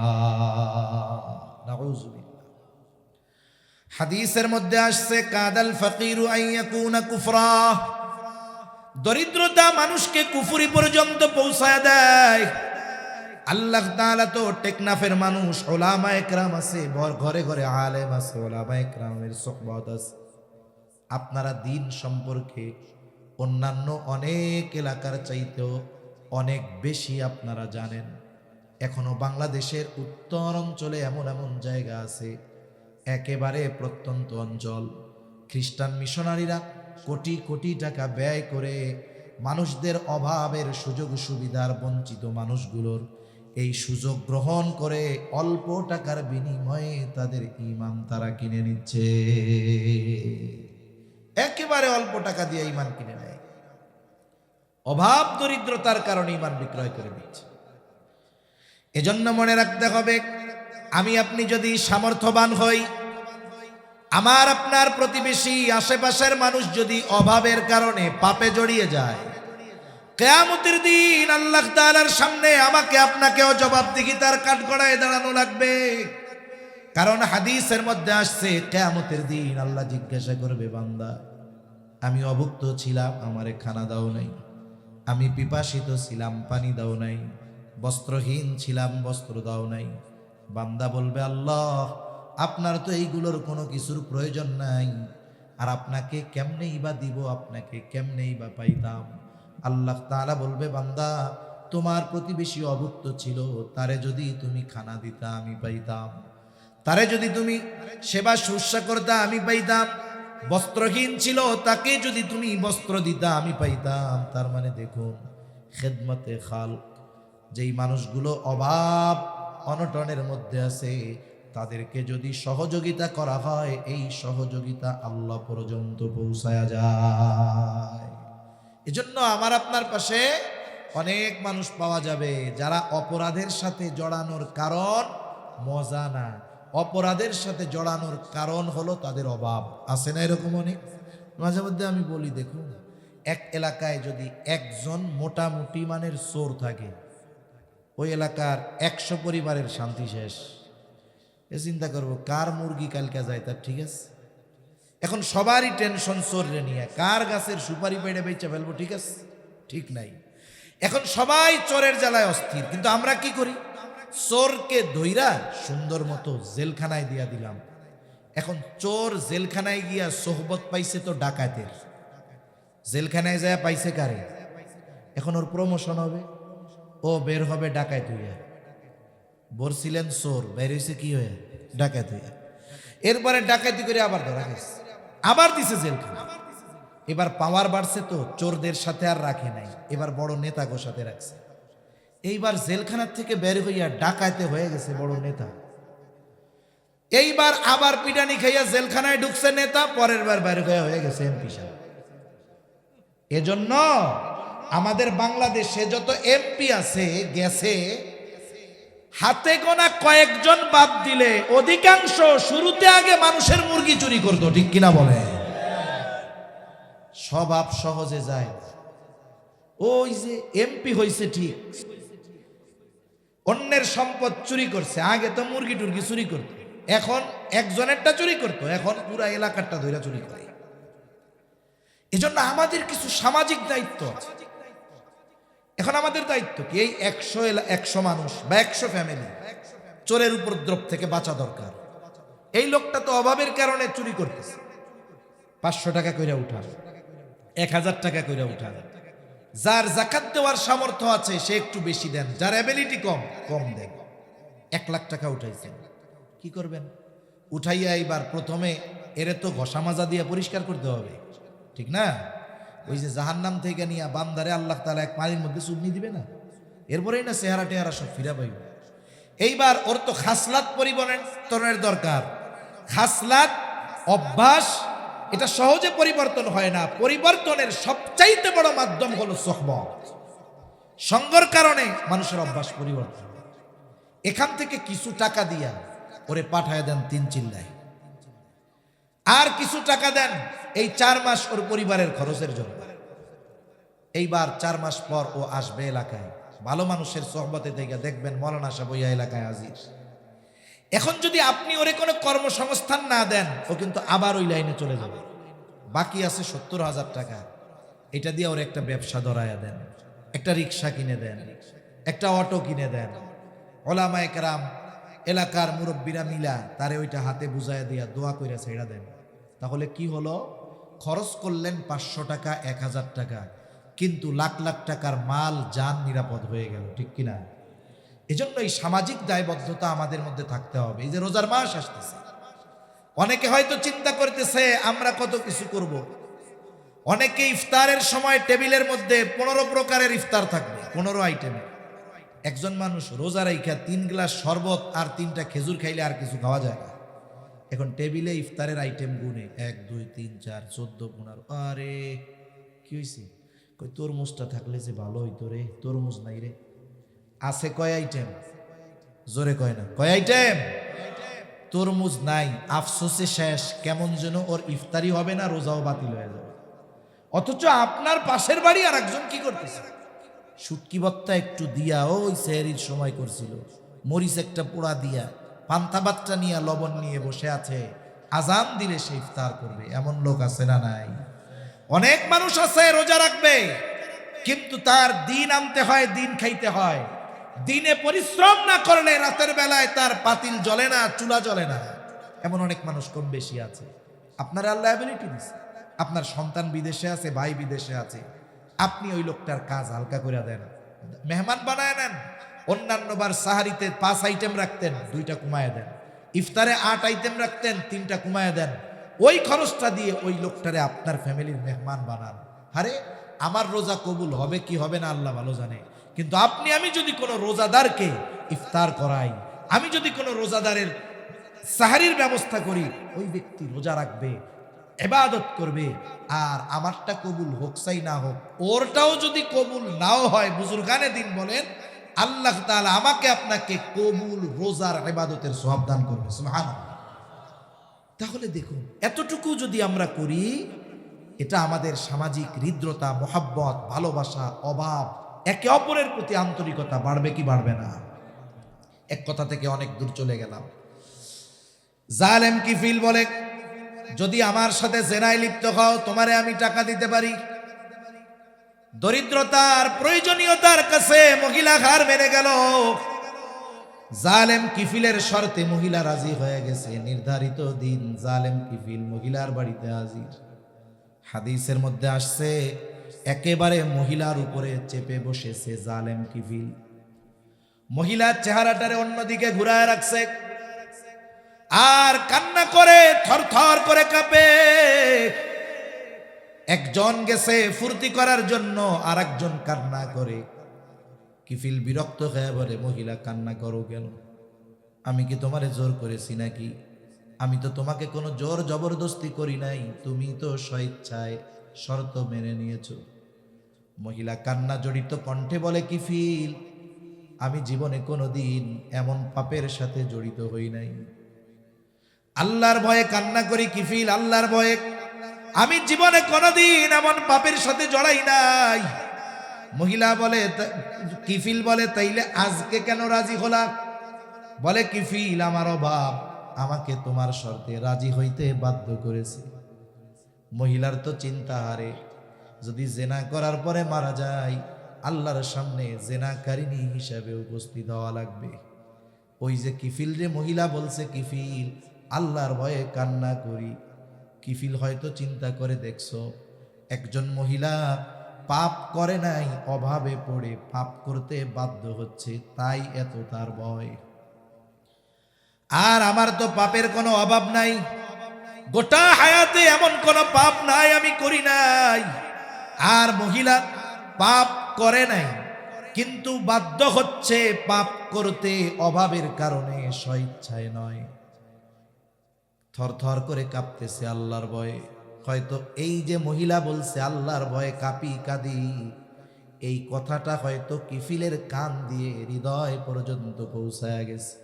নাউযুবিল্লাহ। হাদিসের মধ্যে আসছে, কাদাল ফাকিরু আইয়াকুনা কুফরা, দরিদ্রতা মানুষকে কুফরি পর্যন্ত পৌঁছায় দেয়। আল্লাহ তাআলা তো টেকনাফের মানুষ, উলামায়ে কেরাম আছে, ঘরে ঘরে আলেম আছে, উলামায়ে কেরামের সুহবত আছে। আপনারা দিন সম্পর্কে অন্যান্য অনেক এলাকার চাইতেও অনেক বেশি আপনারা জানেন। এখনো বাংলাদেশের উত্তর অঞ্চলে এমন এমন জায়গা আছে, একেবারে প্রত্যন্ত অঞ্চল, খ্রিস্টান মিশনারিরা কোটি কোটি টাকা ব্যয় করে মানুষদের অভাবের সুযোগ সুবিধার বঞ্চিত মানুষগুলোর এই সুযোগ গ্রহণ করে অল্প টাকার বিনিময়ে তাদের ঈমান তারা কিনে নিচ্ছে। একেবারে অল্প টাকা দিয়ে ঈমান কিনে নেয়, অভাব দরিদ্রতার কারণে ঈমান বিক্রয় করে দিচ্ছে। এজন্য মনে রাখতে হবে, আমি আপনি যদি সামর্থ্যবান হই, আমার আপনার প্রতিবেশী আশেপাশের মানুষ যদি অভাবের কারণে পাপে জড়িয়ে যায়, কিয়ামতের দিন আল্লাহ তাআলার সামনে আমাকে আপনাকেও জবাবদিহিতার কাঠগড়ায় দাঁড়ানো লাগবে। কারণ হাদিসের মধ্যে আসছে কিয়ামতের দিন আল্লাহ জিজ্ঞাসা করবে, বান্দা আমি অভুক্ত ছিলাম, আমারে খানা দাও নাই, আমি পিপাসিত ছিলাম, পানি দাও নাই, বস্ত্রহীন ছিলাম, বস্ত্র দাও নাই। বান্দা বলবে, আল্লাহ আপনার তো এইগুলোর কোনো কিছুর প্রয়োজন নাই, আর আপনাকে কেমনেই বা দিব, আপনাকে কেমনেই বা পাইতাম। আল্লাহ তাআলা বলবে, বান্দা তোমার প্রতিবেশী অভুক্ত ছিল, তারে যদি তুমি খানা দিতা আমি পাইতাম, তারে যদি তুমি সেবা শুশ্রূষা করতা আমি পাইতাম, বস্ত্রহীন ছিল তাকে যদি তুমি বস্ত্র দিতা আমি পাইতাম। তার মানে দেখুন, খেদমতে খালক, যেই মানুষগুলো অভাব অনটনের মধ্যে আছে তাদেরকে যদি সহযোগিতা করা হয়, এই সহযোগিতা আল্লাহ পর্যন্ত পৌঁছায়া যায়। এজন্য আমার আপনার পাশে অনেক মানুষ পাওয়া যাবে যারা অপরাধের সাথে জড়ানোর কারণ মজা না, অপরাধের সাথে জড়ানোর কারণ হলো তাদের অভাব। আছে না এরকম অনেক? মাঝে মধ্যে আমি বলি, দেখুন এক এলাকায় যদি একজন মোটামুটি মানের চোর থাকে, ওই এলাকার 100 পরিবারের শান্তি শেষ। এ চিন্তা করবো কার মুরগি কালকে যায় তার ঠিক আছে। এখন সবারই টেনশন চোররে নিয়ে, কার গাছের সুপারি পেড়ে বেচে ফেলবো, ঠিক আছে, ঠিক নাই। এখন সবাই চোরের জ্বালায় অস্থির, কিন্তু আমরা কি করি, চোরকে ধইরা সুন্দর মতো জেলখানায় দিয়া দিলাম। এখন চোর জেলখানায় গিয়া সোহবত পাইছে তো ডাকাতের, জেলখানায় যায় পাইছে কারে, এখন ওর প্রমোশন হবে, ও বের হবে ডাকাত হইয়া। বলছিলেন চোর, বের হয়েছে কি হয়ে, ডাকাত হইয়া। এরপরে ডাকাতি করে আবার ধরা গেছে, আবার দিছে জেলখানা। এবার পাওয়ার বাড়ছে তো চোরদের সাথে আর রাখে নাই, এবার বড় নেতাগোর সাথে রাখছে। এইবার জেলখানার থেকে বের হইয়া ডাকাতে হয়ে গেছে বড় নেতা। এইবার আবার পিটানি খাইয়া জেলখানায় ঢুকছে নেতা, পরের বার বের হয়ে গেছে এমপি সাহেব। এজন্য আমাদের বাংলাদেশে যত এমপি আছে গেছে, হাতে গোনা কয়েকজন বাদ দিলে অধিকাংশ শুরুতে আগে মানুষের মুরগি চুরি করতো, ঠিক কিনা বলে? স্বভাব সহজে যায়। ওই যে এমপি হইছে ঠিক, অন্যের সম্পদ চুরি করছে, আগে তো মুরগি টুরগি চুরি করতো, এখন একজনেরটা চুরি করতো, এখন পুরা এলাকারটা ধইরা চুরি করে। এজন্য আমাদের কিছু সামাজিক দায়িত্ব আছে। এখন আমাদের দায়িত্ব কি, এই 100 মানুষ বা 100 ফ্যামিলি চোরের উপদ্রব থেকে বাঁচা দরকার। এই লোকটা তো অভাবের কারণে চুরি করতেছে, 500 টাকা কইরা উঠান, 1000 টাকা কইরা উঠান। যার জাকাত দেওয়ার সামর্থ্য আছে সে একটু বেশি দেন, যার অ্যাবিলিটি কম কম দেন। 1 লাখ টাকা উঠাইছেন, কি করবেন? উঠাইয়া এইবার প্রথমে এরে তো ঘষা মাজা দিয়ে পরিষ্কার করতে হবে, ঠিক না? ওই যে জাহান্নাম থেকে নিয়ে বান্দারে আল্লাহ তাআলা এক পানির মধ্যে চুবনি দিবে না, এরপরেই না চেহারা টেহারা সব ফিরা পাইবে। এইবার ওর তো খাসলাত পরিবর্তনের দরকার। খাসলাত, অভ্যাস, এটা সহজে পরিবর্তন হয় না। পরিবর্তনের সবচাইতে বড় মাধ্যম হলো সোহবত। সঙ্গর কারণে মানুষের অভ্যাস পরিবর্তন। এখান থেকে কিছু টাকা দিয়া ওরে পাঠায় দেন 3 চিল্লায়, আর কিছু টাকা দেন এই 4 মাস ওর পরিবারের খরচের জন্য। এইবার 4 মাস পর ও আসবে এলাকায়, ভালো মানুষের সোহবতে থেকে দেখবেন মৌলানা সাহেব ওই এলাকায় হাজির। এখন যদি আপনি ওরে কোনো কর্মসংস্থান না দেন, ও কিন্তু আবার ওই লাইনে চলে যাবে। বাকি আছে 70,000 টাকা, এটা দিয়ে ওর একটা ব্যবসা ধরায়া দেন, একটা রিক্সা কিনে দেন, একটা অটো কিনে দেন। ওলামায়ে কেরাম, এলাকার মুরব্বীরা মিলা তারে ওইটা হাতে বুঝাইয়া দিয়া দোয়া কইরা ছেড়া দেন। তাহলে কি হলো, খরচ করলেন 500 টাকা, 1000 টাকা, কিন্তু লাখ লাখ টাকার মাল জান নিরাপদ হয়ে গেল, ঠিক কিনা? এজন্য এই সামাজিক দায়বদ্ধতা আমাদের মধ্যে থাকতে হবে। এই যে রোজার মাস আসতেছে, অনেকে হয়তো চিন্তা করতেছে আমরা কত কিছু করব। অনেকে ইফতারের সময় টেবিলের মধ্যে 15 প্রকারের ইফতার থাকবে, 15 আইটেমে। একজন মানুষ রোজা রাইখা 3 গ্লাস শরবত আর 3টা খেজুর খাইলে আর কিছু খাওয়া যায় না। এখন টেবিলে ইফতারের আইটেম গুনে 1 2 3 4 14 15। আরে কি হয়েছে? কই তরমুজটা থাকলে যে ভালো হইতো রে, তরমুজ নাই রে। আছে কয় আইটেম? জোরে কয় না, কয় আইটেম? তরমুজ নাই, আফসোসে শেষ। কেমন যেন ওর ইফতারি হবে না, রোজাও বাতিল হয়ে যাবে। অথচ আপনার পাশের বাড়ি আর একজন কি করতেছে, শুটকি ভর্তা একটু দিয়া ওই সেহরির সময় করছিল, মরিচ একটা পোড়া দিয়া, পান্তা ভাতটা নিয়ে লবণ নিয়ে বসে আছে, আজান দিলে সে ইফতার করবে। এমন লোক আছে না নাই? অনেক মানুষ আছে রোজা রাখবে, কিন্তু তার দিন আনতে হয়, দিন খাইতে হয়। দিনে পরিশ্রম না করলে রাতের বেলায় তার পাতিল জ্বলে না, চুলা জ্বলে না। এমন অনেক মানুষ কম বেশি আছে। আপনার আল্লাহ অ্যাবিলিটি দিচ্ছে, আপনার সন্তান বিদেশে আছে, ভাই বিদেশে আছে, আপনি ওই লোকটার কাজ হালকা করে দেন, মেহমান বানায় নেন। অন্যান্য বার সাহারিতে 5 আইটেম রাখতেন, 2টা কমায় দেন। ইফতারে 8 আইটেম রাখতেন, 3টা কমায় দেন। ওই খরচটা দিয়ে ওই লোকটারে আপনার ফ্যামিলির মেহমান বানান। আরে আমার রোজা কবুল হবে কি হবে না আল্লাহ ভালো জানে, কিন্তু আপনি আমি যদি কোনো রোজাদারকে ইফতার করাই, আমি যদি কোনো রোজাদারের সাহারির ব্যবস্থা করি, ওই ব্যক্তি রোজা রাখবে, ইবাদত করবে, আর আমারটা কবুল হোক চাই না হোক, ওরটাও যদি কবুল নাও হয়, বুজুর্গানে দিন বলেন আল্লাহ তাআলা আমাকে আপনাকে কবুল রোজার ইবাদতের সওয়াব দান করবে। সুবহানাল্লাহ। তাহলে দেখুন, এতটুকু যদি আমরা করি, এটা আমাদের সামাজিক হৃদ্রতা, মহাব্বত, ভালোবাসা, অভাব, একে অপরের প্রতি আন্তরিকতা বাড়বে কি বাড়বে না? এক কথা থেকে অনেক দূর চলে গেলাম। জালেম কিফিল বলে, যদি আমার সাথে জেনায় লিপ্ত হও, তোমারে আমি টাকা দিতে পারি। দরিদ্রতার প্রয়োজনীয়তার কাছে মহিলা হার মেনে গেল। জালেম কিফিলের শর্তে মহিলা রাজি হয়ে গেছে। নির্ধারিত দিন জালেম কিফিল মহিলার বাড়িতে হাজির। হাদিসের মধ্যে আসছে, একেবারে মহিলার উপরে চেপে বসেছে জালেম কিফিল। মহিলার চেহারাটারে অন্যদিকে ঘুরায় রাখছে, আর কান্না করে থরথর করে কাঁপে। একজন গেছে ফুর্তি করার জন্য, আর একজন কান্না করে। কিফিল বিরক্ত হয়ে বলে, মহিলা কান্না করো কেন? আমি কি তোমারে জোর করেছি নাকি? আমি তো তোমাকে কোনো জোর জবরদস্তি করি নাই, তুমি তো স্বেচ্ছায় শর্ত মেনে নিয়েছো। মহিলা কান্না জড়িত কণ্ঠে বলে, কিফিল, আমি জীবনে কোনোদিন এমন পাপের সাথে জড়িত হই নাই। আল্লাহর ভয়ে কান্না করি কিফিল, আল্লাহর ভয়ে। আমি জীবনে কোনোদিন এমন পাপের সাথে জড়াই নাই। মহিলা বলে, কিফিল বলে, তাইলে আজকে কেন রাজি হলা? বলে, কিফিল, আমার অভাব আমাকে তোমার শর্তে রাজি হইতে বাধ্য করেছে। মহিলার তো চিন্তা হারে, যদি জেনা করার পরে মারা যায়, আল্লাহর সামনে জেনাকারিনী হিসাবে উপস্থিত হওয়া লাগবে। ওই যে কিফিল রে মহিলা বলছে, কিফিল, আল্লাহর ভয়ে কান্না করি। কিফিল হয়তো চিন্তা করে, দেখছো, একজন মহিলা পাপ করে নাই, অভাবে পড়ে পাপ করতে বাধ্য হচ্ছে, তাই এত তার ভয়। আর আমার তো পাপের কোনো অভাব নাই, গোটা হায়াতে এমন কোনো পাপ নাই আমি করি নাই। আর মহিলা পাপ করে নাই, কিন্তু বাধ্য হচ্ছে পাপ করতে অভাবের কারণে, স্বেচ্ছায় নয়। থরথর করে কাঁপতেছে আল্লাহর ভয়ে। হয়তো এই যে মহিলা বলছে আল্লাহর ভয়ে কাঁপি কাঁদি, এই কথাটা হয়তো কিফিলের কান দিয়ে হৃদয় পর্যন্ত পৌঁছায় গেছে।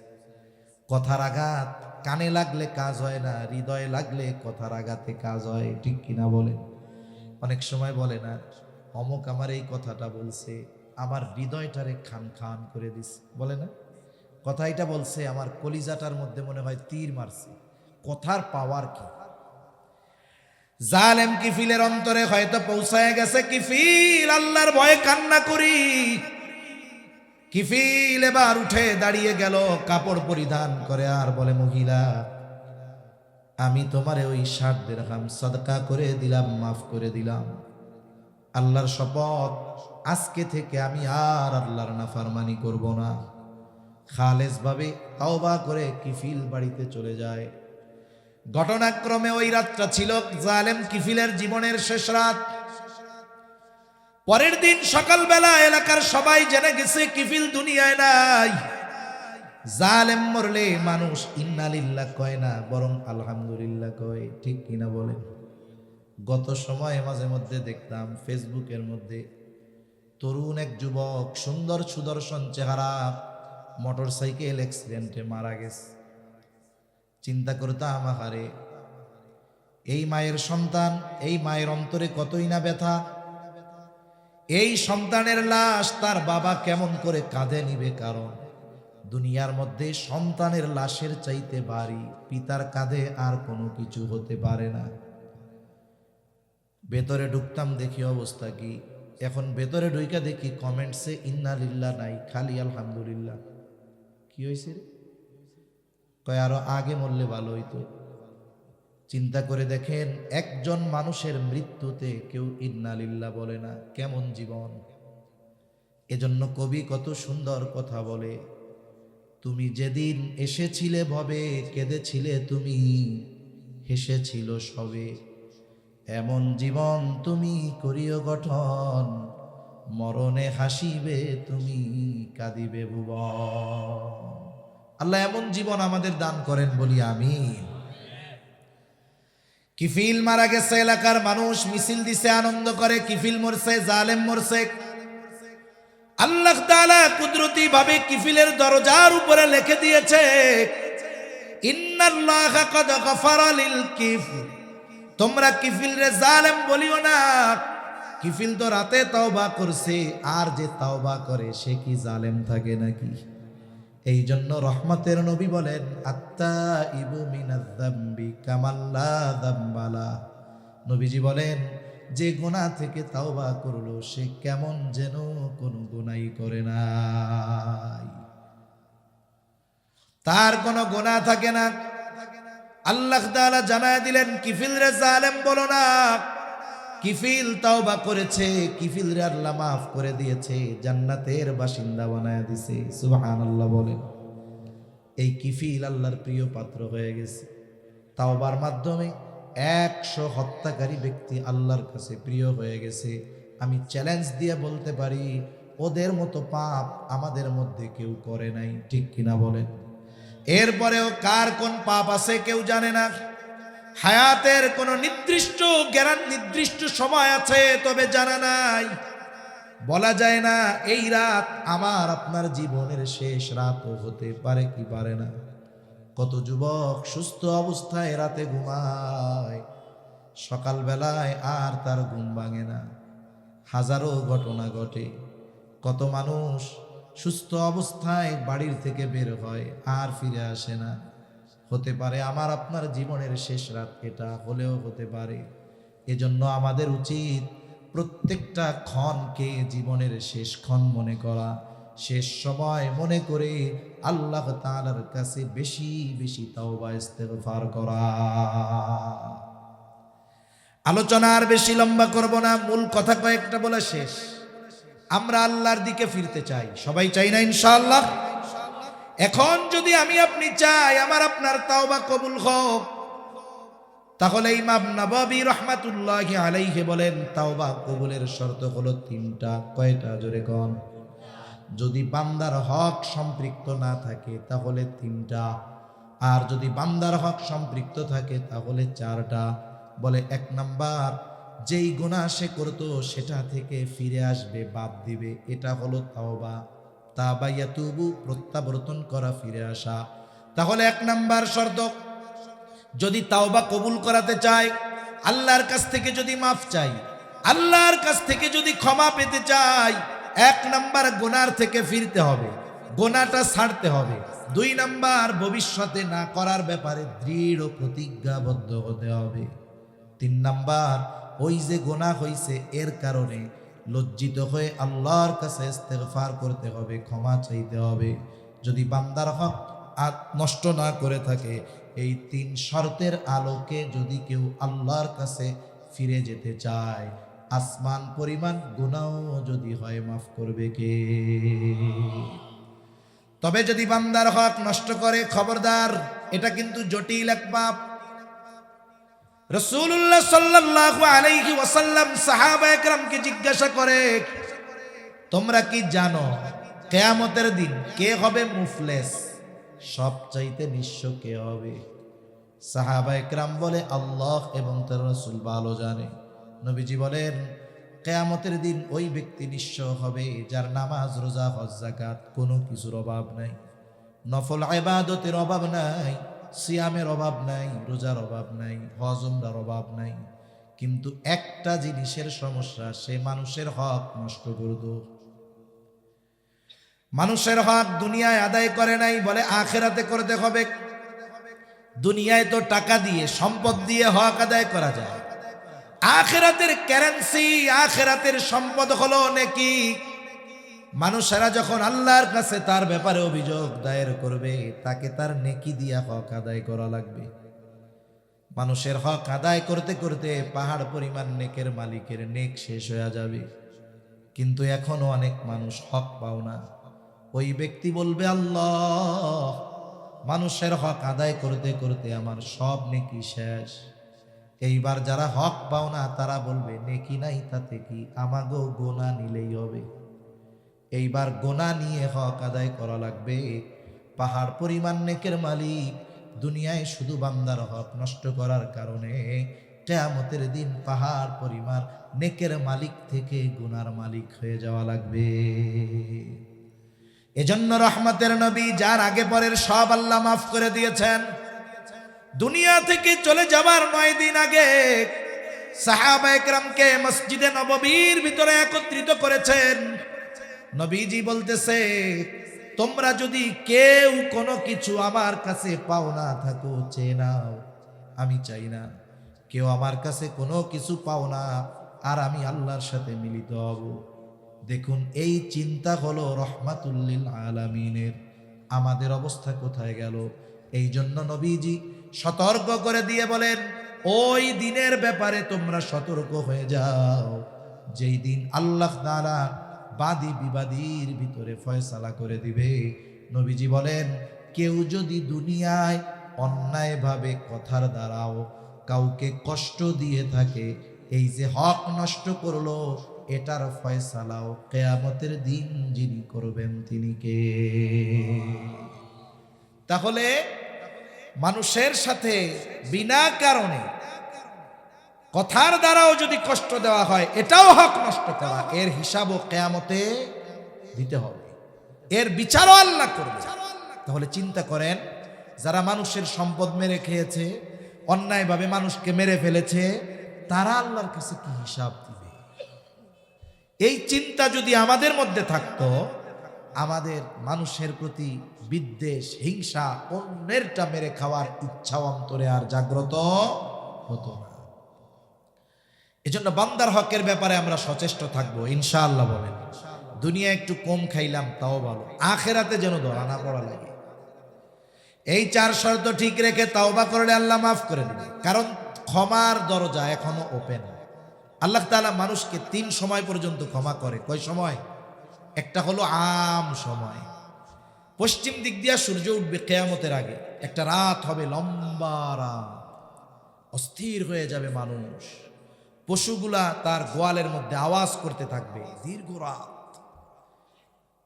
কথার আঘাত কানে লাগলে কাজ হয় না, হৃদয়ে লাগলে কথার আঘাতে কাজ হয়, ঠিক কিনা বলে? অনেক সময় বলে না, অমুক আমার এই কথাটা বলছে, আমার হৃদয়টারে খান খান করে দিছে, বলে না? কথা এটা বলছে, আমার কলিজাটার মধ্যে মনে হয় তীর মারছে। কথার পাওয়ার কি! জালেম কিফিলের অন্তরে হয়তো পৌঁছায় গেছে, কিফিল, আল্লাহর ভয়ে কান্না করি। কিফিল এবার উঠে দাঁড়িয়ে গেল, কাপড় পরিধান করে, আর বলে, মহিলা, আমি তোমারে ওই 60 দিরহাম সাদকা করে দিলাম, মাফ করে দিলাম। আল্লাহর শপথ, আজকে থেকে আমি আর আল্লাহর নাফরমানি করব না। খালেস ভাবে তওবা করে কিফিল বাড়িতে চলে যায়। ঘটনাক্রমে ওই রাতটা ছিল জালেম কিফিলের জীবনের শেষ রাত। পরের দিন সকালবেলা এলাকার সবাই জেনে গেছে কিফিল দুনিয়ায় নাই। জালেম মরলে মানুষ ইন্না লিল্লাহ কয় না, বরং আলহামদুলিল্লাহ কয়, ঠিক কিনা বলেন? গত সময়ে মাঝে মধ্যে দেখতাম ফেসবুকের মধ্যে তরুণ এক যুবক, সুন্দর সুদর্শন চেহারা, মোটরসাইকেল অ্যাক্সিডেন্টে মারা গেছে। চিন্তা করতাম, আহারে, এই মায়ের সন্তান, এই মায়ের অন্তরে কতই না ব্যথা। এই সন্তানের লাশ তার বাবা কেমন করে কাঁধে নিবে? কারণ দুনিয়ার মধ্যে সন্তানের লাশের চাইতে ভারী পিতার কাঁধে আর কোনো কিছু হতে পারে না। ভেতরে ঢুকতাম, দেখি অবস্থা কি। এখন ভেতরে ঢুইকা দেখি কমেন্টসে ইন্না লিল্লাহ নাই, খালি আলহামদুলিল্লাহ। কি হয়েছে রে? কয় আরো আগে মরলে ভালো হইতো। চিন্তা করে দেখেন, একজন মানুষের মৃত্যুতে কেউ ইন্না লিল্লাহ বলে না। কেমন জীবন! এজন্য কবি কত সুন্দর কথা বলে, তুমি যেদিন এসেছিলে ভবে কেঁদেছিলে তুমি, হেসেছিল সবে। এমন জীবন তুমি করিও গঠন, মরণে হাসিবে তুমি, কাঁদিবে ভুবন। আল্লাহ এমন জীবন আমাদের দান করেন, বলি আমিন। কিফিল মারা গেছে, এলাকার মানুষ মিছিল দিছে, আনন্দ করে। কিফিল মরছে, জালেম মরছে। আল্লাহ তাআলা কুদরতি ভাবে কিফিলের দরজার উপরে লিখে দিয়েছে, ইন্নাল্লাহা ক্বাদ গফারা লিল কিফল। তোমরা কিফিল রে জালেম বলিও না। কিফিল তো রাতে তওবা করছে, আর যে তওবা করে সে কি জালেম থাকে নাকি? এই জন্য রহমতের নবী বলেন, আত্তাইবু মিনাজ যামবি কামাল্লা যামবালা। নবীজি বলেন, যে গুনাহ থেকে তাওবা করলো সে কেমন যেন কোনো গুনাহই করে নাই, তার কোনো গুনাহ থাকে না। আল্লাহ তাআলা জানায় দিলেন, কিফিল রে জালেম বলো না। কিফিল তাওবা করেছে, কিফিল রে আল্লাহ মাফ করে দিয়েছে, জান্নাতের বাসিন্দা বানায় দিয়েছে। সুবহানাল্লাহ বলেন। এই কিফিল আল্লাহর প্রিয় পাত্র হয়ে গেছে। তাওবার মাধ্যমে 100 হত্যাকারী ব্যক্তি আল্লাহর কাছে প্রিয় হয়ে গেছে। আমি চ্যালেঞ্জ দিয়ে বলতে পারি, ওদের মতো পাপ আমাদের মধ্যে কেউ করে নাই, ঠিক কিনা বলেন? এরপরেও কার কোন পাপ আছে কেউ জানে না। হায়াতের কোন নির্দিষ্ট সময় আছে, তবে জানা নাই। বলা যায় না এই রাত আমার আপনার জীবনের শেষ রাতও হতে পারে কি পারে না। কত যুবক সুস্থ অবস্থায় রাতে ঘুমায়, সকালবেলায় আর তার ঘুম ভাঙে না। হাজারো ঘটনা ঘটে। কত মানুষ সুস্থ অবস্থায় বাড়ির থেকে বের হয় আর ফিরে আসে না। হতে পারে আমার আপনার জীবনের শেষ রাত এটা, হলেও হতে পারে। এজন্য আমাদের উচিত প্রত্যেকটা ক্ষণকে জীবনের শেষ ক্ষণ মনে করা, শেষ সময় মনে করে আল্লাহ তাআলার কাছে বেশি বেশি তাওবা ইস্তেগফার করা। আলোচনা আর বেশি লম্বা করব না, মূল কথা কয়েকটা বলে শেষ। আমরা আল্লাহর দিকে ফিরতে চাই, সবাই চাই না ইনশাআল্লাহ? এখন যদি আমি আপনি চাই আমার আপনার তাওবা কবুল হোক, তাহলে ইমাম নববী রাহমাতুল্লাহি আলাইহি বলেন, তাওবা কবুলের শর্ত হলো 3টা। কয়টা? জোরে কোন। যদি বান্দার হক সম্পৃক্ত না থাকে তাহলে 3টা, আর যদি বান্দার হক সম্পৃক্ত থাকে তাহলে 4টা। বলে 1 নাম্বার, যেই গুনাহ সে করতো সেটা থেকে ফিরে আসবে, বাদ দিবে, এটা হলো তাওবা। তাওবা ইয়াতুবু, প্রত্যাবর্তন করা, ফিরে আসা। তাহলে 1 নাম্বার শর্ত। যদি তাওবা কবুল করাতে চাই, আল্লাহর কাছ থেকে যদি মাফ চাই, আল্লাহর কাছ থেকে যদি ক্ষমা পেতে চাই, 1 নাম্বার গুনার থেকে ফিরতে হবে, গুনাহটা ছাড়তে হবে। 2 নাম্বার, ভবিষ্যতে না করার ব্যাপারে দৃঢ় প্রতিজ্ঞাবদ্ধ হতে হবে। 3 নাম্বার, ওই যে গুনাহ হইছে এর কারণে লজ্জিত হয়ে আল্লাহর কাছে ইস্তেগফার করতে হবে, ক্ষমা চাইতে হবে। যদি বান্দার হক আর নষ্ট না করে থাকে, এই 3 শর্তের আলোকে যদি কেউ আল্লাহর কাছে ফিরে যেতে চায়, আসমান পরিমাণ গুনাহ যদি হয় মাফ করবে কে? তবে যদি বান্দার হক নষ্ট করে, খবরদার, এটা কিন্তু জটিল এক পাপ। রাসূলুল্লাহ সাল্লাল্লাহু আলাইহি ওয়াসাল্লাম সাহাবায়ে কেরামকে জিজ্ঞাসা করে, তোমরা কি জানো কিয়ামতের দিন কে হবে মুফলেস? সবচাইতে নিঃস্ব কে হবে? সাহাবায়ে কেরাম বলে, আল্লাহ এবং তার রাসূল ভালো জানে। নবীজি বলেন, কিয়ামতের দিন ওই ব্যক্তি নিঃস্ব হবে যার নামাজ, রোজা, হজ, যাকাত কোনো কিছুর অভাব নাই, নফল ইবাদতের অভাব নাই, সিয়ামের অভাব নাই, রোজার অভাব নাই, হজ উমরার অভাব নাই, কিন্তু একটা জিনিসের সমস্যা, সে মানুষের হক নষ্ট করত। মানুষের হক দুনিয়ায় আদায় করে নাই, বলে আখেরাতে করতে হবে। দুনিয়ায় তো টাকা দিয়ে, সম্পদ দিয়ে হক আদায় করা যায়। আখেরাতের কারেন্সি, আখেরাতের সম্পদ হলো নেকি। মানুষেরা যখন আল্লাহর কাছে তার ব্যাপারে অভিযোগ দায়ের করবে, তাকে তার নেকি দিয়া হক আদায় করা লাগবে। মানুষের হক আদায় করতে করতে পাহাড় পরিমাণ নেকের মালিকের নেক শেষ হয়ে যাবে। কিন্তু এখনো অনেক মানুষ হক পাও না। ওই ব্যক্তি বলবে, আল্লাহ, মানুষের হক আদায় করতে করতে আমার সব নেকি শেষ। এইবার যারা হক পাও না তারা বলবে, নেকি নাই তাতে কি, আমাগো গোনা নিলেই হবে। এইবার গোনা নিয়ে হক আদায় করা লাগবে। পাহাড় পরিমাণ নেকের মালিক দুনিয়ায় শুধু বান্দার হক নষ্ট করার কারণে কিয়ামতের দিন পাহাড় পরিমাণ নেকের মালিক থেকে গুনার মালিক হয়ে যাওয়া লাগবে। এজন্য রহমতের নবী, যার আগে পরের সব আল্লাহ মাফ করে দিয়েছেন, দুনিয়া থেকে চলে যাবার 9 দিন আগে সাহাবায়ে কেরামকে মসজিদে নববীর ভিতরে একত্রিত করেছেন। নবীজি বলতেছে, তোমরা যদি কেউ কোনো কিছু আমার কাছে পাও না থাকো, চেয়ে নাও। আমি চাই না কেউ আমার কাছে কোনো কিছু পাও না আর আমি আল্লাহর সাথে মিলিত হব। দেখুন, এই চিন্তা হলো রহমাতুল্লিল আলামিনের। আমাদের অবস্থা কোথায় গেল? এই জন্য নবীজি সতর্ক করে দিয়ে বলেন, ওই দিনের ব্যাপারে তোমরা সতর্ক হয়ে যাও, যেই দিন আল্লাহ তাআলা বাদী বিবাদীর ভিতরে ফয়সালা করে দিবে। নবীজি বলেন, কেউ যদি দুনিয়ায় অন্যায়ভাবে কথার দ্বারাও কাউকে কষ্ট দিয়ে থাকে, এই যে হক নষ্ট করলো, এটার ফয়সালাও কিয়ামতের দিন যিনি করবেন তিনি কে? তাহলে মানুষের সাথে বিনা কারণে কথার দ্বারাও যদি কষ্ট দেওয়া হয়, এটাও হক নষ্ট করা। এর হিসাবও কিয়ামতে দিতে হবে, এর বিচারও আল্লাহ করবে। তাহলে চিন্তা করেন, যারা মানুষের সম্পদ মেরে খেয়েছে, অন্যায়ভাবে মানুষকে মেরে ফেলেছে, তারা আল্লাহর কাছে কি হিসাব দিবে? এই চিন্তা যদি আমাদের মধ্যে থাকতো, আমাদের মানুষের প্রতি বিদ্বেষ, হিংসা, অন্যেরটা মেরে খাওয়ার ইচ্ছা অন্তরে আর জাগ্রত হতো না। এজন্য বান্দার হকের ব্যাপারে আমরা সচেষ্ট থাকবো ইনশাআল্লাহ। বলেন, দুনিয়া একটু কম খাইলাম তাও ভালো, আখেরাতে যেন ধরা না পড়া লাগে। এই 4 শর্ত ঠিক রেখে তাওবা করলে আল্লাহ মাফ করে দিবে। কারণ ক্ষমার দরজা এখনো ওপেন। আল্লাহ তাআলা মানুষকে 3 সময় পর্যন্ত ক্ষমা করে। কয় সময়? একটা হলো আম সময়, পশ্চিম দিক দিয়া সূর্য উঠবে কিয়ামতের আগে, একটা রাত হবে, লম্বা রাত, অস্থির হয়ে যাবে মানুষ। পশুগুলা তার গোয়ালের মধ্যে আওয়াজ করতে থাকবে, দীর্ঘ রাত।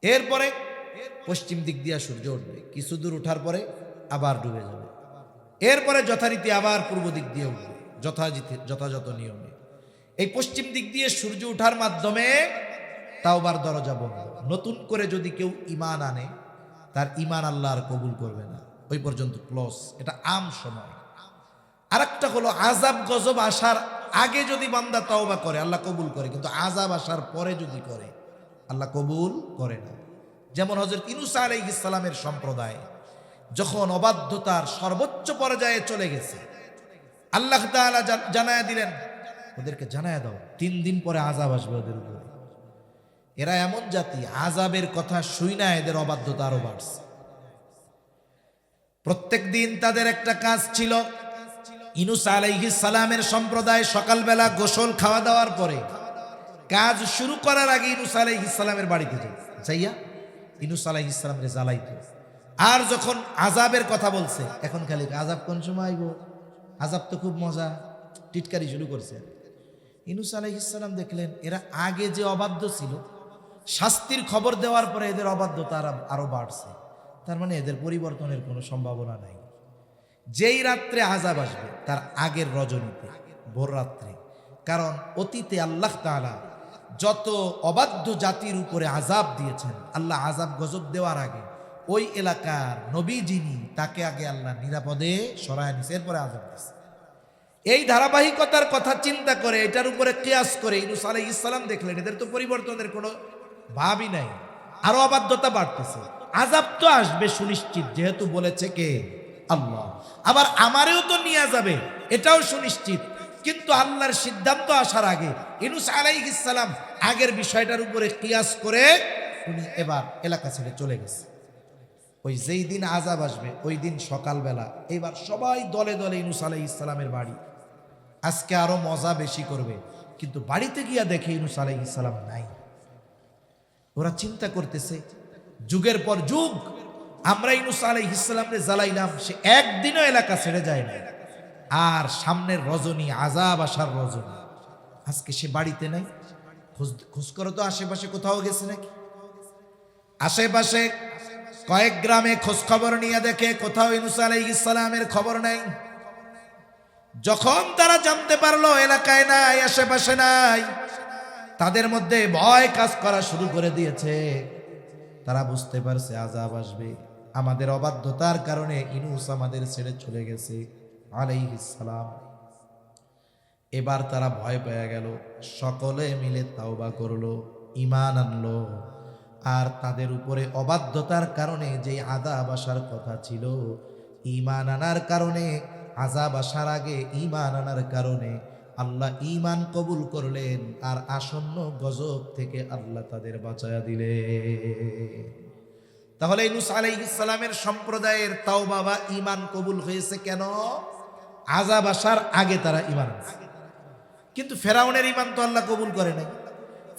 এরপরে পশ্চিম দিক দিয়া সূর্য উঠবে, কিছু দূর উঠার পরে আবার ডুবে যাবে। এরপরে যথারীতি আবার পূর্ব দিক দিয়ে উঠবে, যথাযথ নিয়মে। এই পশ্চিম দিক দিয়ে সূর্য উঠার মাধ্যমে তাওবার দরজা বন্ধ। নতুন করে যদি কেউ ঈমান আনে, তার ঈমান আল্লাহ আর কবুল করবে না, ওই পর্যন্ত ক্লোজ। এটা আম সময়। আরেকটা হলো আযাব গজব আসার আগে যদি বান্দা তাওবা করে, আল্লাহ কবুল করে, কিন্তু আযাব আসার পরে যদি করে, আল্লাহ কবুল করে না। যেমন হযরত ইউনূস আলাইহিস সালামের সম্প্রদায় যখন অবাধ্যতার সর্বোচ্চ পর্যায়ে চলে গেছে, আল্লাহ তাআলা জানায়া দিলেন, ওদেরকে জানায়া দাও 3 দিন পরে আযাব আসবে ওদের উপরে। এরা এমন জাতি, আযাবের কথা শুইনা এদের অবাধ্যতা আরো বাড়ছে। প্রত্যেক দিন তাদের একটা কাজ ছিল, ইউনূস আলাইহিস সালামের সম্প্রদায় সকালবেলা গোসল খাওয়া দাওয়ার পরে কাজ শুরু করার আগে ইউনূস আলাইহিস সালামের বাড়িতে যাইয়া ইউনূস আলাইহিস সালামকে জ্বালাইতো। আর যখন আযাবের কথা বলছে, এখন খালি আযাব কোন সময় আইব, আযাব তো খুব মজা, টিটকারি শুরু করছে। ইউনূস আলাইহিস সালাম দেখলেন এরা আগে যে অবাধ্য ছিল, শাস্তির খবর দেওয়ার পরে এদের অবাধ্যতা আরো বাড়ছে। তার মানে এদের পরিবর্তনের কোনো সম্ভাবনা নাই। যেই রাত্রে আযাব আসবে তার আগের রজনীতে, ভোর রাত্রে। কারণ অতীতে আল্লাহ তাআলা যত অবাধ্য জাতির উপরে আযাব দিয়েছেন, আল্লাহ আযাব গজব দেওয়ার আগে ওই এলাকার নবী যিনি, তাকে আগে আল্লাহ নিরাপদে সরায় নিছে, এরপরে আযাব দিয়েছে। এই ধারাবাহিকতার কথা চিন্তা করে, এটার উপরে কিয়াস করে ইউনূস আলাইহিস সালাম দেখলেন এদের তো পরিবর্তনের কোনো ভাবই নাই, আরো অবাধ্যতা বাড়তেছে, আযাব তো আসবে সুনিশ্চিত, যেহেতু বলেছে কে? আল্লাহ। আবার আমারেও তো নিয়ে যাবে, এটাও সুনিশ্চিত। কিন্তু আল্লাহর সিদ্ধান্ত আসার আগে ইউনূস আলাইহিস সালাম আগের বিষয়টার উপরে কিয়াস করে উনি এবার এলাকা ছেড়ে চলে গেছে। ওই যেই দিন আযাব আসবে ওই দিন সকালবেলা এবার সবাই দলে দলে ইউনূস আলাইহিস সালামের বাড়ি। আজকে আরো মজা বেশি করবে, কিন্তু বাড়িতে গিয়া দেখে ইউনূস আলাইহিস সালাম নাই। ওরা চিন্তা করতেছে, যুগের পর যুগ আমরা ইউনূস আলাইহিস সালামকে জ্বালাইলাম, সে একদিনও এলাকা ছেড়ে যায় না। আর সামনের রজনী, আযাব আসার রজনী, আজকে সে বাড়িতে নাই। খোঁজ করো তো আশেপাশে কোথাও গেছে নাকি। আশেপাশে কয়েক গ্রামে খোঁজ খবর নিয়ে দেখে কোথাও ইউনূস আলাইহিস সালামের খবর নাই। যখন তারা জানতে পারলো এলাকায় নাই, আশেপাশে নাই, তাদের মধ্যে ভয় কাজ করা শুরু করে দিয়েছে। তারা বুঝতে পারছে আযাব আসবে, আমাদের অবাধ্যতার কারণে ইউনূস আমাদের ছেড়ে চলে গেছে আলাইহিস সালাম। এবার তারা ভয় পেয়ে গেল, সকলে মিলে তাওবা করলো, ঈমান আনলো। আর তাদের উপরে অবাধ্যতার কারণে যে আযাব আসার কথা ছিল, ঈমান আনার কারণে, আযাব আসার আগে ঈমান আনার কারণে আল্লাহ ঈমান কবুল করলেন, আর আসন্ন গজব থেকে আল্লাহ তাদের বাঁচায়া দিলেন। তাহলে ইউনূস আলাইহিস সালামের সম্প্রদায়ের তাওবা বা ঈমান কবুল হয়েছে কেন? আযাব আসার আগে তারা ঈমান আনছে। কিন্তু ফেরাউনের ঈমান তো আল্লাহ কবুল করে নাই।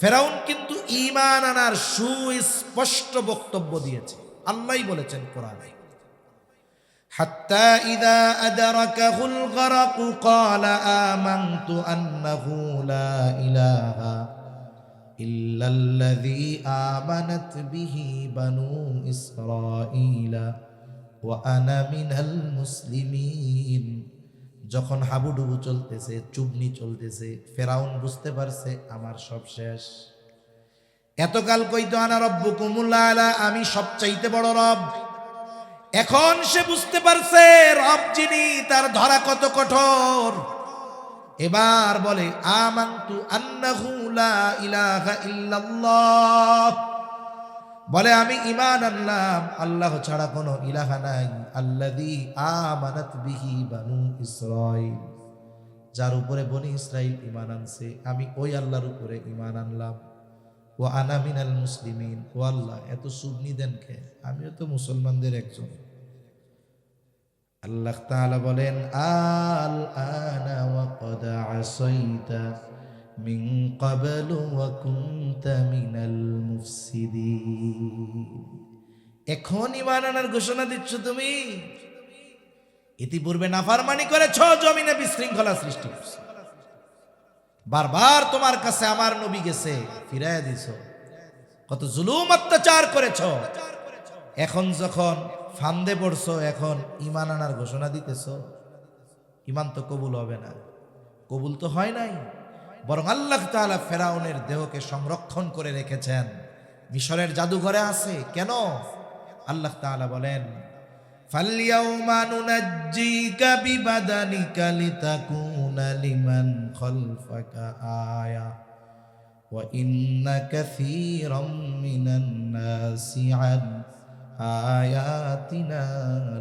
ফেরাউন কিন্তু ঈমান আনার সুস্পষ্ট বক্তব্য দিয়েছে, আল্লাহই বলেছেন কোরআনে, হাত্তা ইযা আদরাকাহুল গরাক ক্বালা আমানতু আন্নাহু লা ইলাহা ইল্লাল্লাযী আমানাত বিহি বানু ইসরাঈলা ওয়া আনা মিনাল মুসলিমিন। যখন হাবুডুবু চলতেছে, চুবনি চলতেছে, ফেরাউন বুঝতে পারছে আমার সব শেষ। এতকাল কইতো আনা রব্বুকুমুল আলা, আমি সবচাইতে বড় রব। এখন সে বুঝতে পারছে রব যিনি, তার ধরা কত কঠোর। এবার বলে আমানতু আন্নাহু লা ইলাহা ইল্লাল্লাহ, বলে আমি ঈমান আনলাম আল্লাহ ছাড়া কোনো ইলাহা নাই, আল্লাযী আমানাত বিহি বানু ইসরাঈল, যার উপরে বনি ইসরাইল ঈমান আনছে, আমি ওই আল্লাহর উপরে ঈমান আনলাম। ওয়া আনা মিনাল মুসলিমিন, ও আল্লাহ এত সুবনি দেন কে, আমিও তো মুসলমানদের একজন। আল্লাহ তাআলা বলেন আল আনা ওয়া ক্বাদ আসাইতা মিন ক্বাবলু ওয়া কুনতা মিনাল মুফসিদিন। এখন ঈমান আনার ঘোষণা দিচ্ছ তুমি, ইতিপূর্বে নাফরমানি করেছো, জমিনে বিশৃঙ্খলা সৃষ্টি করছো, বারবার তোমার কাছে আমার নবী গেছে, ফিরাইয়া দিছো, কত জুলুম অত্যাচার করেছো। এখন যখন ফান্দে পড়ছো, এখন ঈমান আনার ঘোষণা দিতেছো, ঈমান তো কবুল হবে না। কবুল তো হয় নাই, বরং আল্লাহ তাআলা ফেরাউনের দেহকে সংরক্ষণ করে রেখেছেন, মিশরের জাদুঘরে আছে। কেন? আল্লাহ তাআলা বলেন ফালইয়াউমা নুনাজ্জিকা বিবাদানিকা লিতাকুনা লিমান খালফাকা আয়া ওয়া ইন্না কাসীরাম মিনান নাসি আন আয়াতিনা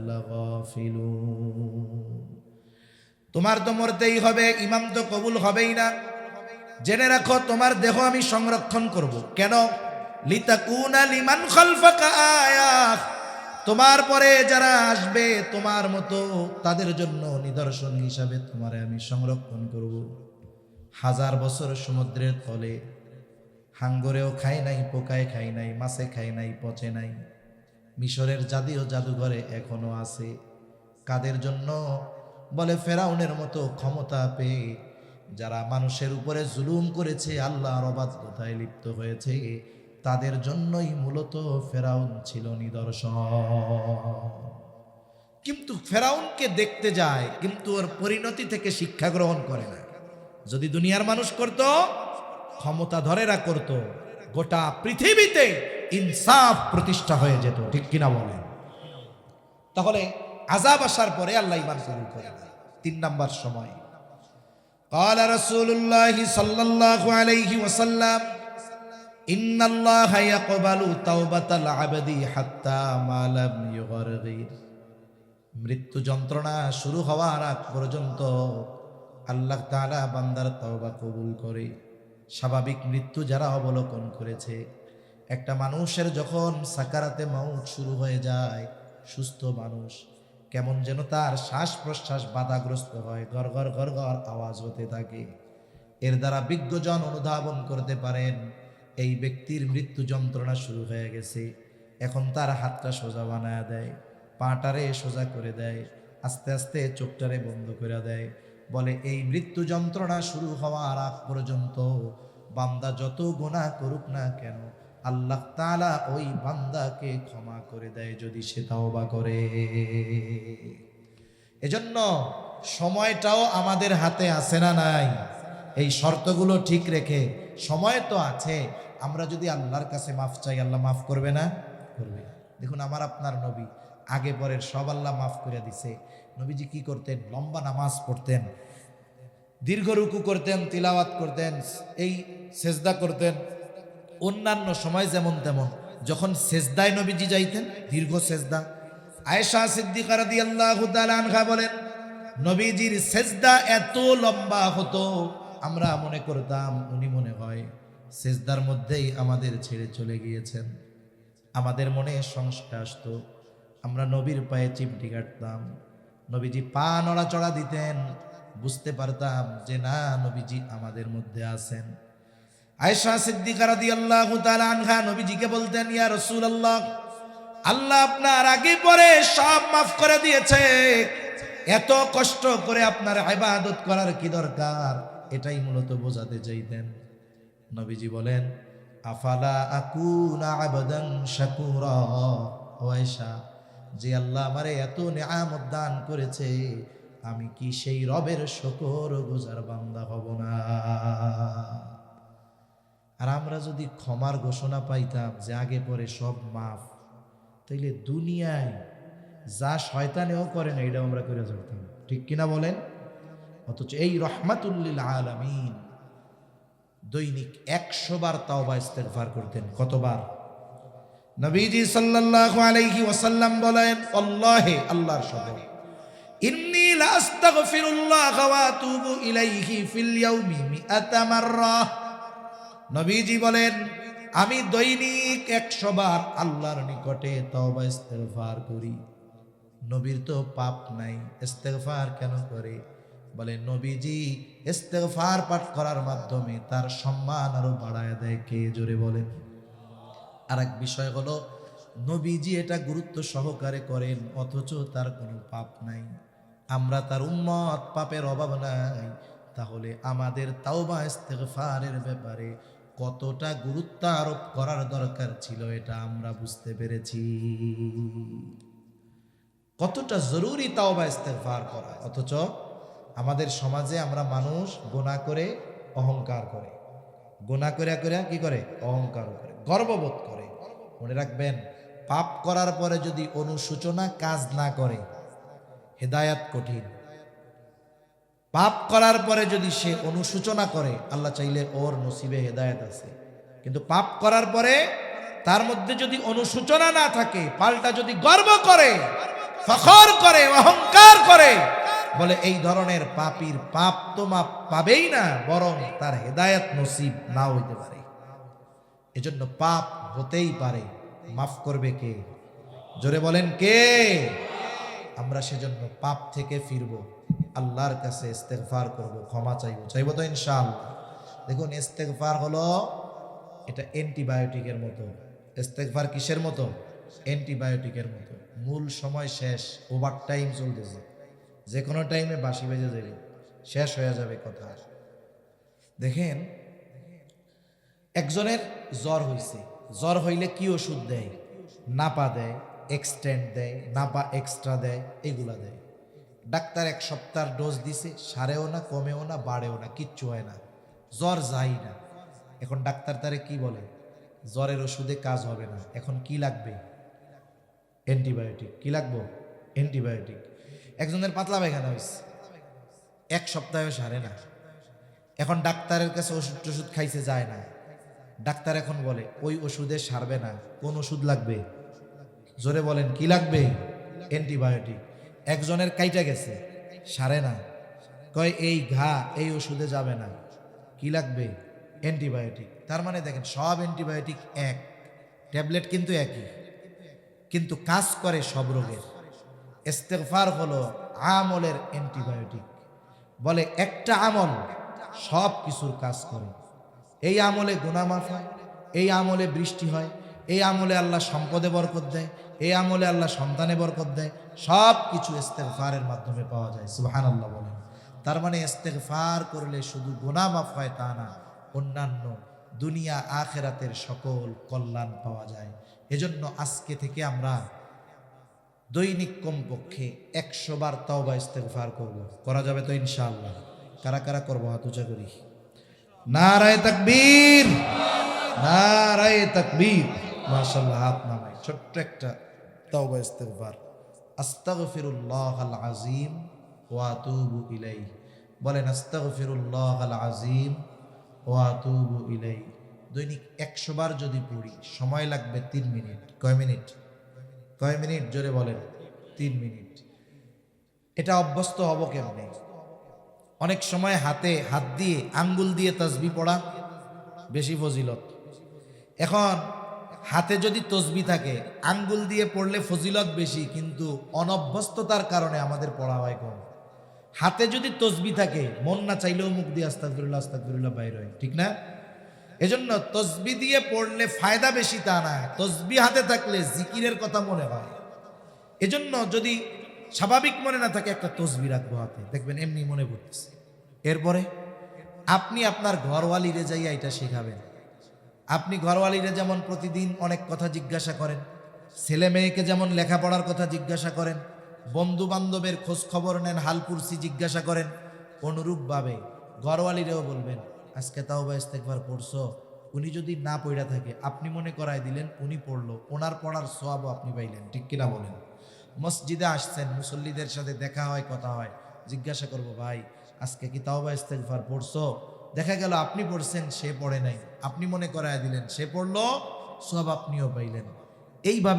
লাগাফিলুন। তোমার তো মরতেই হবে, ইমাম তো কবুল হবেই না। জেনে রাখো তোমার দেহ আমি সংরক্ষণ করব। কেন? লিতাকুনা লিমান খালফাকা আয়া, তোমার পরে যারা আসবে তোমার মতো তাদের জন্য নিদর্শন হিসাবে তোমারে আমি সংরক্ষণ করব। 1000 বছর সমুদ্রের তলে হাঙ্গরেও খায় নাই, পোকায় খায় নাই, মাছে খায় নাই, পচে নাই। মিশরের জাদুঘরে এখনো আছে। কাদের জন্য? বলে ফেরাউনের মতো ক্ষমতা পেয়ে যারা মানুষের উপরে জুলুম করেছে, আল্লাহর অবাধ্যতায় লিপ্ত হয়েছে, তাদের জন্যই মূলত ফেরাউন ছিল নিদর্শন। কিন্তু ফেরাউনকে দেখতে যায়, কিন্তু ওর পরিণতি থেকে শিক্ষা গ্রহণ করে না। যদি দুনিয়ার মানুষ করত, ক্ষমতা ধরেরা করত, গোটা পৃথিবীতে ইনসাফ প্রতিষ্ঠা হয়ে যেত। ঠিক কিনা বলেন? তাহলে আযাব আসার পরে আল্লাহ ঈমান কবুল করে না। 3 নাম্বার সময় قال رسول الله صلى الله عليه وسلم إن الله يقبل توبة العبد حتى ما لم يغرغر। মৃত্যু যন্ত্রণা শুরু হওয়ার আগ পর্যন্ত আল্লাহ তাআলা বান্দার তওবা কবুল করে। স্বাভাবিক মৃত্যু যারা অবলোকন করেছে, একটা মানুষের যখন সাকারাতে মাউত শুরু হয়ে যায়, সুস্থ মানুষ কেমন যেন তার শ্বাস প্রশ্বাস বাধাগ্রস্ত হয়, গড় গড় গড় গড় আওয়াজ হতে থাকে। এর দ্বারা বিজ্ঞজন অনুধাবন করতে পারেন এই ব্যক্তির মৃত্যু যন্ত্রণা শুরু হয়ে গেছে। এখন তার হাতটা সোজা বানায় দেয়, পাটারে সোজা করে দেয়, আস্তে আস্তে চোখটারে বন্ধ করে দেয়। বলে এই মৃত্যু যন্ত্রণা শুরু হওয়ার আগ পর্যন্ত বান্দা যত গুনাহ করুক না কেন, আল্লাহ তাআলা ওই বান্দাকে ক্ষমা করে দেয় যদি সে তওবা করে। এজন্য সময়টাও আমাদের হাতে আছে না নাই? এই শর্তগুলো ঠিক রেখে, সময় তো আছে, আমরা যদি আল্লাহর কাছে মাফ চাই, আল্লাহ মাফ করবে না? করবে। দেখুন আমার আপনার নবী আগে পরের সব আল্লাহ মাফ করে দিছে। নবীজি কি করতেন? লম্বা নামাজ পড়তেন, দীর্ঘ রুকু করতেন, তিলাওয়াত করতেন, এই সেজদা করতেন। অন্যান্য সময় যেমন তেমন, যখন সেজদায় নবীজি যাইতেন, দীর্ঘ সেজদা। আয়েশা সিদ্দিকা রাদিয়াল্লাহু তাআলা আনহা বলেন, নবীজির সেজদা এত লম্বা হতো, আমরা মনে করতাম উনি মনে হয় সেজদার মধ্যেই আমাদের ছেড়ে চলে গিয়েছেন। আমাদের মনে সংশয় আসতো, আমরা নবীর পায়ে চিমটি কাটতাম, নবীজি পা নড়াচড়া দিতেন, বুঝতে পারতাম যে না, নবীজি আমাদের মধ্যে আছেন। আয়েশা সিদ্দিকা রাদিয়াল্লাহু তাআলা আনহা নবীজিকে বলতেন, ইয়া রাসূলুল্লাহ, আল্লাহ আপনার আগে পরে সব মাফ করে দিয়েছে, এত কষ্ট করে আপনার ইবাদত করার কি দরকার? এটাই মূলত বোঝাতে চাইতেন। নবীজি বলেন, আফালা আকুনা আবদান শাকুরা। ও আয়েশা, যে আল্লাহ আমারে এত নিয়ামত দান করেছে, আমি কি সেই রবের শুকরগুজার বান্দা হব না? আর আমরা যদি ক্ষমার ঘোষণা পাইতাম যে আগে পরে সব মাফ, তাইলে দুনিয়ায় যা শয়তানেও করে না এটা আমরা করে যেতাম, ঠিক কিনা বলেন? অথচ এই রহমাতুল লিল আলামিন দৈনিক 100 বার তাওবা ইস্তেগফার করতেন। কতবার? নবীজি সাল্লাল্লাহু আলাইহি ওয়াসাল্লাম বলেন, আল্লাহে, আল্লাহর শপথ, ইন্নী লা আস্তাগফিরুল্লাহ ওয়া আতুবু ইলাইহি ফিল ইয়াউমি মিআতা মাররা। নবীজি বলেন, আমি দৈনিক 100 বার আল্লাহর নিকটে তওবা ইস্তেগফার করি। নবীর তো পাপ নাই, ইস্তেগফার কেন করে? বলে নবীজি ইস্তেগফার পাঠ করার মাধ্যমে তার সম্মান আরো বাড়ায় দেয়। কে জোরে বলেন? আর এক বিষয় হলো, নবীজি এটা গুরুত্ব সহকারে করেন, অথচ তার কোনো পাপ নাই। আমরা তার উম্মত, পাপের অভাব নাই। তাহলে আমাদের তাওবা ইস্তেগফারের ব্যাপারে কতটা গুরুত্ব আরোপ করার দরকার ছিল, এটা আমরা বুঝতে পেরেছি। কতটা জরুরি তাওবা ইস্তেগফার করা। অথচ আমাদের সমাজে আমরা মানুষ গুনাহ করে অহংকার করে, গুনাহ করে করে কি করে? অহংকার করে, গর্ববোধ করে। মনে রাখবেন, পাপ করার পরে যদি অনুশোচনা কাজ না করে, হেদায়াত কঠিন। পাপ করার পরে যদি সে অনুশোচনা করে, আল্লাহ চাইলে ওর নসিবে হেদায়াত আছে। কিন্তু পাপ করার পরে তার মধ্যে যদি অনুশোচনা না থাকে, পাল্টা যদি গর্ব করে, ফখর করে, অহংকার করে, বলে এই ধরনের পাপীর পাপ তো মাপ পাবেই না, বরং তার হেদায়াত নসিব নাও হইতে পারে। এজন্য পাপ হতেই পারে, মাফ করবে কে? জোরে বলেন কে? আমরা সেজন্য পাপ থেকে ফিরবো, আল্লাহর কাছে ইস্তেগফার করব, ক্ষমা চাইবো তো ইনশাআল্লাহ। দেখুন, ইস্তেগফার হলো, এটা অ্যান্টিবায়োটিকের মতো। ইস্তেগফার কিসের মতো? অ্যান্টিবায়োটিকের মতো। মূল সময় শেষ, ওভার টাইম চলতেছে, যে কোনো টাইমে বাঁশি বেজে যাবে, শেষ হয়ে যাবে কথা। দেখেন, একজনের জ্বর হইছে, জ্বর হইলে কি ওষুধ দেয়? নাপা দেয়, এক্সটেন্ড দেয়, নাপা এক্সট্রা দেয়, এগুলা দেয়। ডাক্তার 1 সপ্তাহ ডোজ দিছে, সারেও না, কমেও না, বাড়েও না, কিচ্ছু হয় না, জ্বর যায় না। এখন ডাক্তার তারে কি বলে? জ্বরের ওষুধে কাজ হবে না, এখন কি লাগবে? অ্যান্টিবায়োটিক। কি লাগবে? অ্যান্টিবায়োটিক। একজনের পাতলা পায়খানা হয়েছে, 1 সপ্তাহেও সারে না, এখন ডাক্তারের কাছে ওষুধ টষুধ খাইছে যায় না, ডাক্তার এখন বলে ওই ওষুধে সারবে না, কোন ওষুধ লাগবে? জোরে বলেন কি লাগবে? অ্যান্টিবায়োটিক। একজনের কাইটা গেছে, সারে না, কয় এই ঘা এই ওষুধে যাবে না, কি লাগবে? অ্যান্টিবায়োটিক। তার মানে দেখেন সব অ্যান্টিবায়োটিক এক, ট্যাবলেট কিন্তু একই, কিন্তু কাজ করে সব রোগের। ইস্তেগফার হলো আমলের অ্যান্টিবায়োটিক। বলে একটা আমল সব কিছুর কাজ করে। এই আমলে গুনাহ মাফ হয়, এই আমলে বৃষ্টি হয়, এই আমলে আল্লাহ সম্পদে বরকত দেয়, এই আমলে আল্লাহ সন্তানে বরকত দেয়, সব কিছু ইস্তেগফারের মাধ্যমে পাওয়া যায়। সুবহানাল্লাহ বলেন। তার মানে ইস্তেগফার করলে শুধু গুনাহ মাফ হয় তা না, অন্যান্য দুনিয়া আখেরাতের সকল কল্যাণ পাওয়া যায়। এজন্য আজকে থেকে আমরা দৈনিক কমপক্ষে 100 বার তওবা ইস্তেগফার করব। করা যাবে তো ইনশাআল্লাহ? কারা কারা করবো হাত উঁচা করি। নারায়ে তাকবীর, নারায়ে তাকবীর। মাশাআল্লাহ, হাত নামাই। ছোট্ট একটা তওবা ইস্তেগফার। আস্তাগফিরুল্লাহাল আযীম ওয়া আতুবু ইলাইহি। বলেন আস্তাগফিরুল্লাহাল আযীম ওয়া আতুবু ইলাইহি। দৈনিক 100 বার যদি পড়ি সময় লাগবে 3 মিনিট। কয় মিনিট? কয় মিনিট? জোরে বলেন। 3 মিনিট। এটা অভ্যস্ত হব কেমনে? অনেক সময় হাতে হাত দিয়ে আঙ্গুল দিয়ে তাসবিহ পড়া বেশি ফজিলত। এখন হাতে যদি তসবিহ থাকে আঙ্গুল দিয়ে পড়লে ফজিলত বেশি, কিন্তু অনভ্যস্ততার কারণে আমাদের পড়া হয় কম। হাতে যদি তসবিহ থাকে মন না চাইলেও মুখ দিয়ে আস্তাগফিরুল্লাহ আস্তাগফিরুল্লাহ বাইর হয়, ঠিক না? এজন্য তসবিহ দিয়ে পড়লে ফায়দা বেশি তা না, তসবিহ হাতে থাকলে জিকিরের কথা মনে হয়। এজন্য যদি স্বাভাবিক মনে না থাকে একটা তসবিহ রাখবো হাতে, দেখবেন এমনি মনে পড়তেছে। এরপরে আপনি আপনার ঘরওয়ালিরে যাইয়া এটা শেখাবেন। আপনি ঘরওয়ালিরে যেমন প্রতিদিন অনেক কথা জিজ্ঞাসা করেন, ছেলে মেয়েকে যেমন লেখাপড়ার কথা জিজ্ঞাসা করেন, বন্ধু বান্ধবের খোঁজ খবর নেন, হালপুরসি জিজ্ঞাসা করেন, অনুরূপভাবে ঘরওয়ালিরেও বলবেন আজকে তাওবা ইস্তেগফার পড়ছো? উনি যদি না পড়া থাকে আপনি মনে করায় দিলেন, উনি পড়লো, ওনার পড়ার সওয়াবও আপনি পাইলেন, ঠিক কিনা বলেন? মসজিদে আসছেন, মুসল্লিদের সাথে দেখা হয়, কথা হয়, জিজ্ঞাসা করবো ভাই আজকে কি তাওবা ইস্তেগফার পড়ছো? দেখা গেল আপনি পড়ছেন, সে পড়ে নাই, আপনি মনে করায় দিলেন, সে পড়লো, সওয়াব আপনিও পাইলেন। এইভাবে